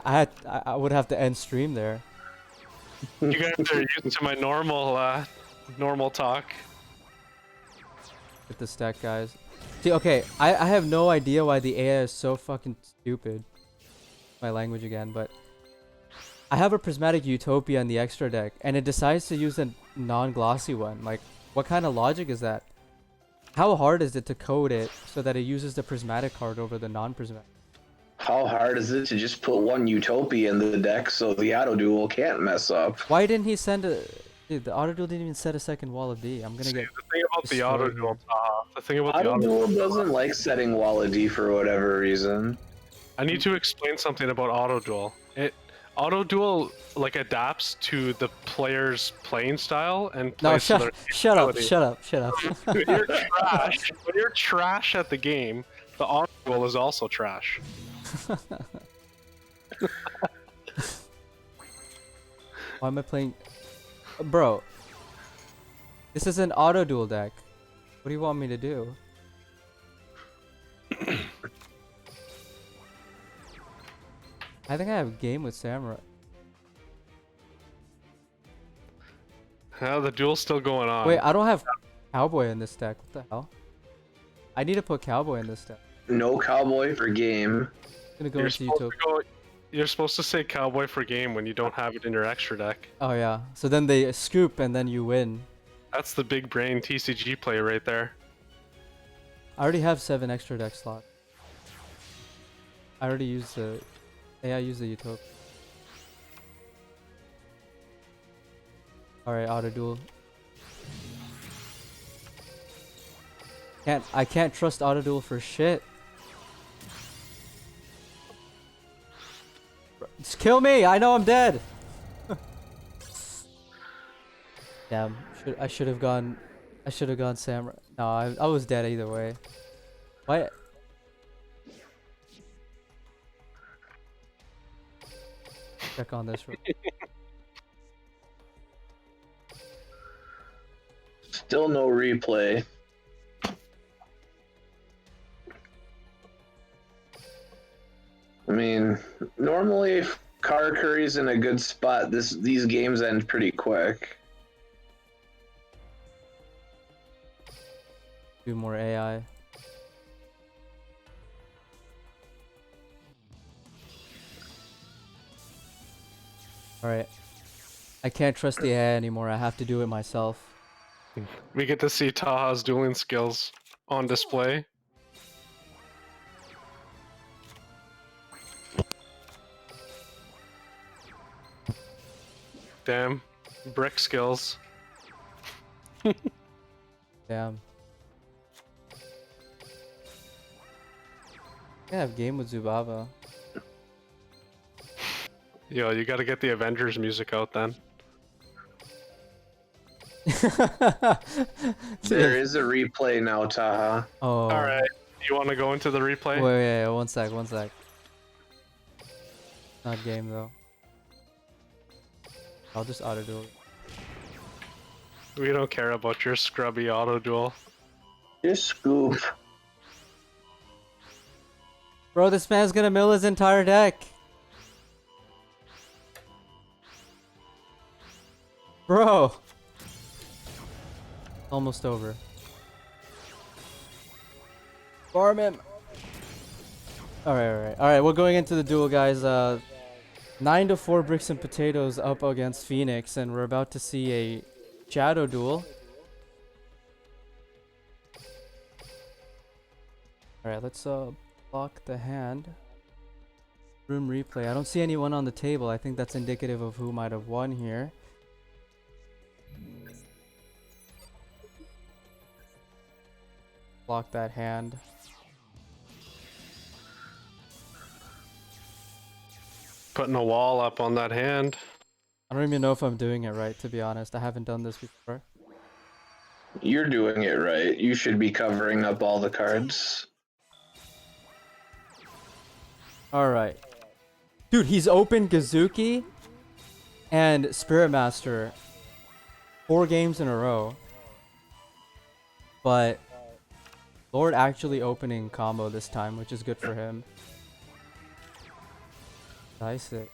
I would have to end stream there. You guys are used to my normal talk. With the stack, guys. See, okay, I have no idea why the AI is so fucking stupid. My language again, but I have a prismatic utopia in the extra deck, and it decides to use a non-glossy one. Like, what kind of logic is that? How hard is it to code it so that it uses the prismatic card over the non-prismatic? How hard is it to just put one utopia in the deck so the auto duel can't mess up? Why didn't he send a... Dude, the auto duel didn't even set a second wall of D. I'm gonna get... The thing about the auto duel, the thing about the Auto auto duel duel, doesn't like setting wall of D for whatever reason. I need to explain something about auto duel. Auto duel like adapts to the player's playing style and No, plays to their shut up, capability. shut up, shut up. When you're trash, when you're trash at the game, the auto duel is also trash. Why am I playing... Bro. This is an auto duel deck. What do you want me to do? I think I have a game with Samurai. The duel's still going on. Wait, I don't have Cowboy in this deck. What the hell? I need to put Cowboy in this deck. No cowboy for game. I'm gonna go You're into supposed, YouTube. you're supposed to say cowboy for game when you don't have it in your extra deck. Oh yeah. So then they scoop and then you win. That's the big brain TCG play right there. I already have 7 extra deck slots. I already used the... Yeah, I used the Utopia. Alright, auto duel. I can't trust auto duel for shit. Just kill me! I know I'm dead! Damn, I should have gone Samurai. No, I was dead either way. Why? Check on this. Still no replay. I mean, normally Karakuri's in a good spot. These games end pretty quick. Do more AI. Alright. I can't trust the AI anymore. I have to do it myself. We get to see Taaha's dueling skills on display. Damn. Brick skills. Damn. I have game with Zubava. Yo, you gotta get the Avengers music out then. There is a replay now, Taaha. Oh. Alright, you wanna go into the replay? Wait, one sec. Not game though. I'll just auto duel. We don't care about your scrubby auto duel. Just scoop. Bro, this man's gonna mill his entire deck. Bro. Almost over. Farm him. Alright, we're going into the duel, guys. 9-4 Bricks and Potatoes up against Phoenix, and we're about to see a shadow duel. Alright, let's block the hand. Room replay. I don't see anyone on the table. I think that's indicative of who might have won here. Block that hand. Putting a wall up on that hand. I don't even know if I'm doing it right, to be honest. I haven't done this before. You're doing it right. You should be covering up all the cards. Alright. Dude, he's opened Gazuki and Spirit Master 4 games in a row. But Lord actually opening combo this time, which is good for him. Dice it.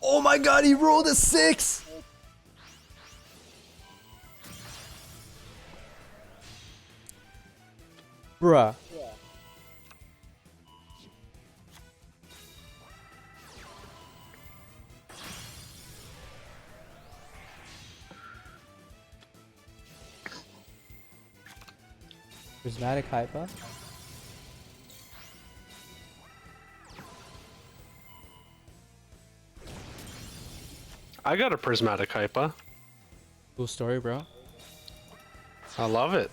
Oh my god, he rolled a 6! Bruh. Prismatic Hyper. I got a prismatic hypa. Cool story, bro. I love it.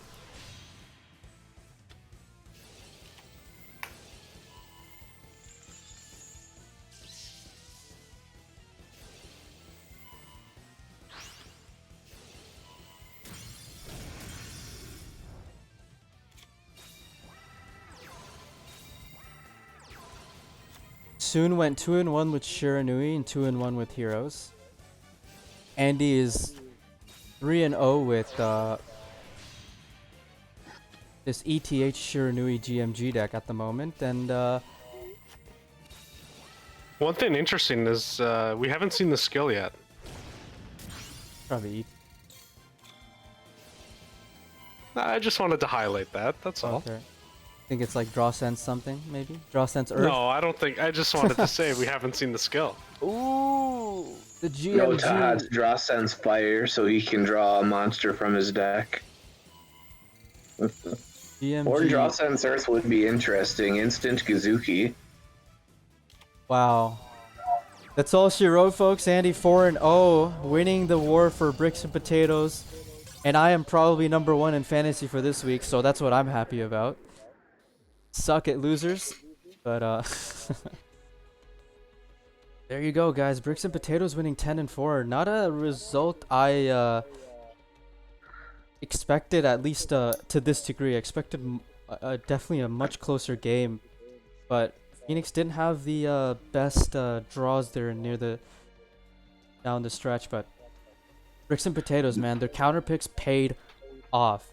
Soon went 2-1 with Shiranui and 2-1 with Heroes. Andy is 3-0 with this ETH Shiranui GMG deck at the moment, and One thing interesting is we haven't seen the skill yet. probably I just wanted to highlight that, that's all. okay. I think it's like Draw Sense something, maybe? Draw Sense Earth? No, I don't think. I just wanted to say we haven't seen the skill. Ooh! The No, GMG! Taaha's draw sends fire so he can draw a monster from his deck. GMG. Or draw sense Earth would be interesting. Instant Gazuki. Wow. That's all she wrote, folks. Andy 4-0, winning the war for Bricks and Potatoes. And I am probably number 1 in fantasy for this week, so that's what I'm happy about. Suck it, losers. But, there you go, guys. Bricks and Potatoes winning 10-4. Not a result I expected, at least to this degree. I expected definitely a much closer game. But Phoenix didn't have the best draws there near the down the stretch. But Bricks and Potatoes, man, their counter picks paid off.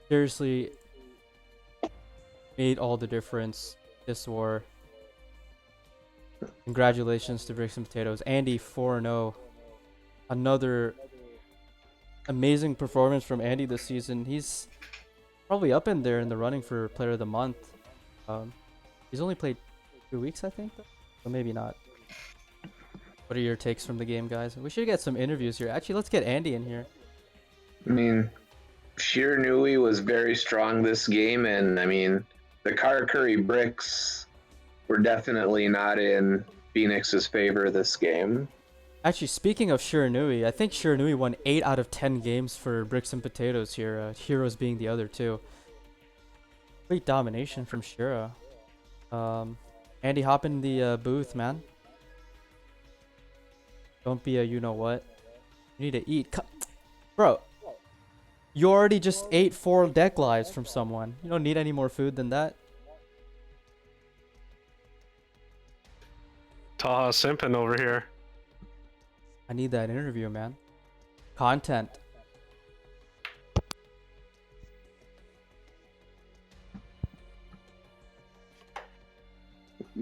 Seriously, made all the difference this war. Congratulations to Bricks and Potatoes. Andy 4-0. Another amazing performance from Andy this season. He's probably up in there in the running for Player of the Month. He's only played 2 weeks, I think, though? So maybe not. What are your takes from the game, guys? We should get some interviews here. Actually, let's get Andy in here. I mean, Shiranui was very strong this game, and I mean, the Karakuri bricks were definitely not in Phoenix's favor this game. Actually, speaking of Shiranui, I think Shiranui won 8 out of 10 games for Bricks and Potatoes here, Heroes being the other 2. Complete domination from Shira. Andy, hop in the booth, man. Don't be a you-know-what. You need to eat. Bro, you already just ate 4 deck lives from someone. You don't need any more food than that. Taaha simping over here. I need that interview, man. Content.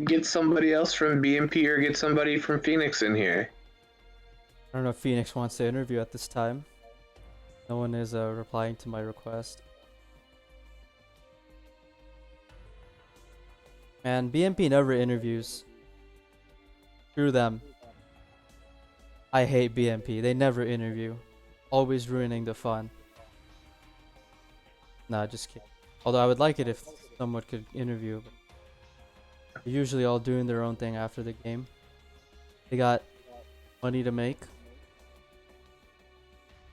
Get somebody else from BMP or get somebody from Phoenix in here. I don't know if Phoenix wants to interview at this time. No one is replying to my request. Man, BMP never interviews. Screw them. I hate BMP. They never interview. Always ruining the fun. Nah, just kidding. Although I would like it if someone could interview. They're usually all doing their own thing after the game. They got money to make.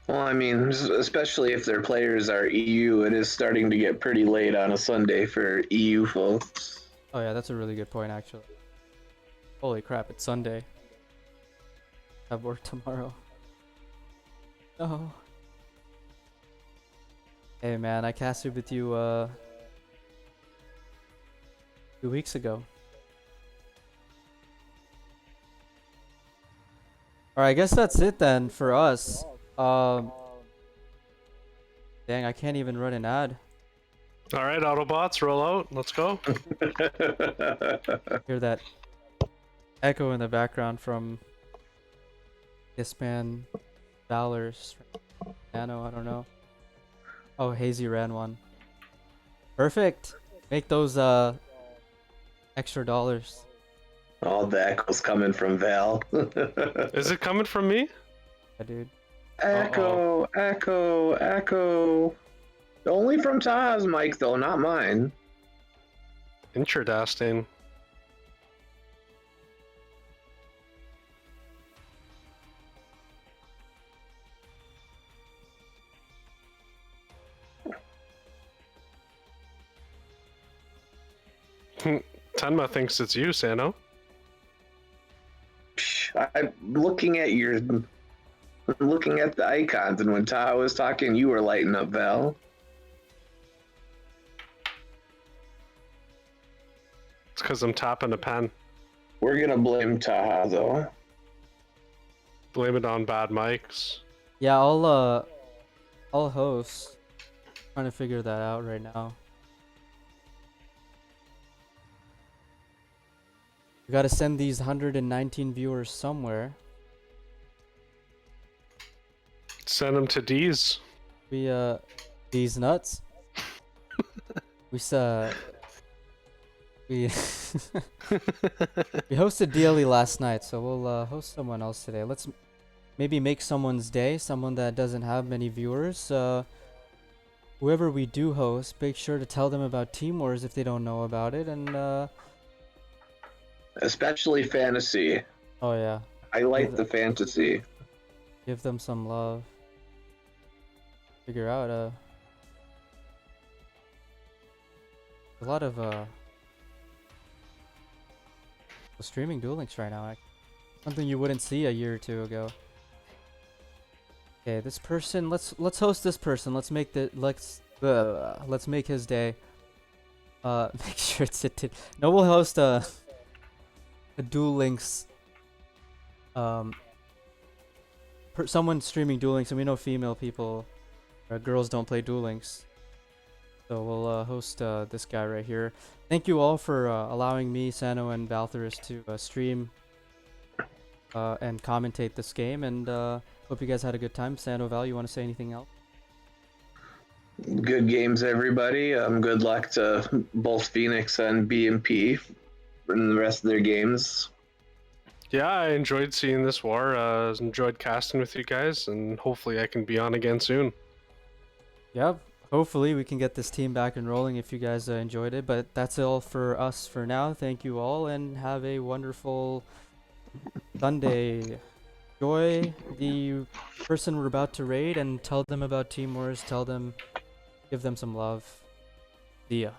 Well, I mean, especially if their players are EU, it is starting to get pretty late on a Sunday for EU folks. Oh yeah, that's a really good point actually. Holy crap, it's Sunday. I have work tomorrow. No. Hey man, I casted with you 2 weeks ago. Alright, I guess that's it then for us. Dang, I can't even run an ad. All right, Autobots, roll out. Let's go. Hear that echo in the background from this man Valor's Nano, I don't know. Oh, Hazy ran one. Perfect. Make those extra dollars. All the echoes coming from Val. Is it coming from me? Yeah, dude. Echo, echo, echo. Only from Taaha's mic, though, not mine. Interesting. Tenma thinks it's you, Sano. I'm looking at the icons, and when Taaha was talking, you were lighting up, Val. It's because I'm tapping a pen. We're gonna blame Taaha, though. Blame it on bad mics. Yeah, I'll host. Trying to figure that out right now. We gotta send these 119 viewers somewhere. Send them to D's. We these nuts. we we hosted DLE last night, so we'll host someone else today. Let's maybe make someone's day, someone that doesn't have many viewers. Whoever we do host, make sure to tell them about Team Wars if they don't know about it, and Especially fantasy. oh yeah, I like the fantasy. give them some love. Figure out a lot of streaming Duel Links right now. Something you wouldn't see a year or two ago. Okay, this person. Let's host this person. Let's make his day. Make sure it's it. No, we'll host a Duel Links. Someone streaming Duel Links, and we know female people or girls don't play Duel Links. So we'll host this guy right here. Thank you all for allowing me, Sano, and Valtheras to stream and commentate this game. And hope you guys had a good time. Sano, Val, you want to say anything else? Good games, everybody. Good luck to both Phoenix and BMP in the rest of their games. Yeah, I enjoyed seeing this war. Enjoyed casting with you guys, and hopefully I can be on again soon. Yep. Hopefully we can get this team back and rolling if you guys enjoyed it. But that's all for us for now. Thank you all, and have a wonderful Sunday. Enjoy the person we're about to raid, and tell them about Team Wars. Give them some love. See ya.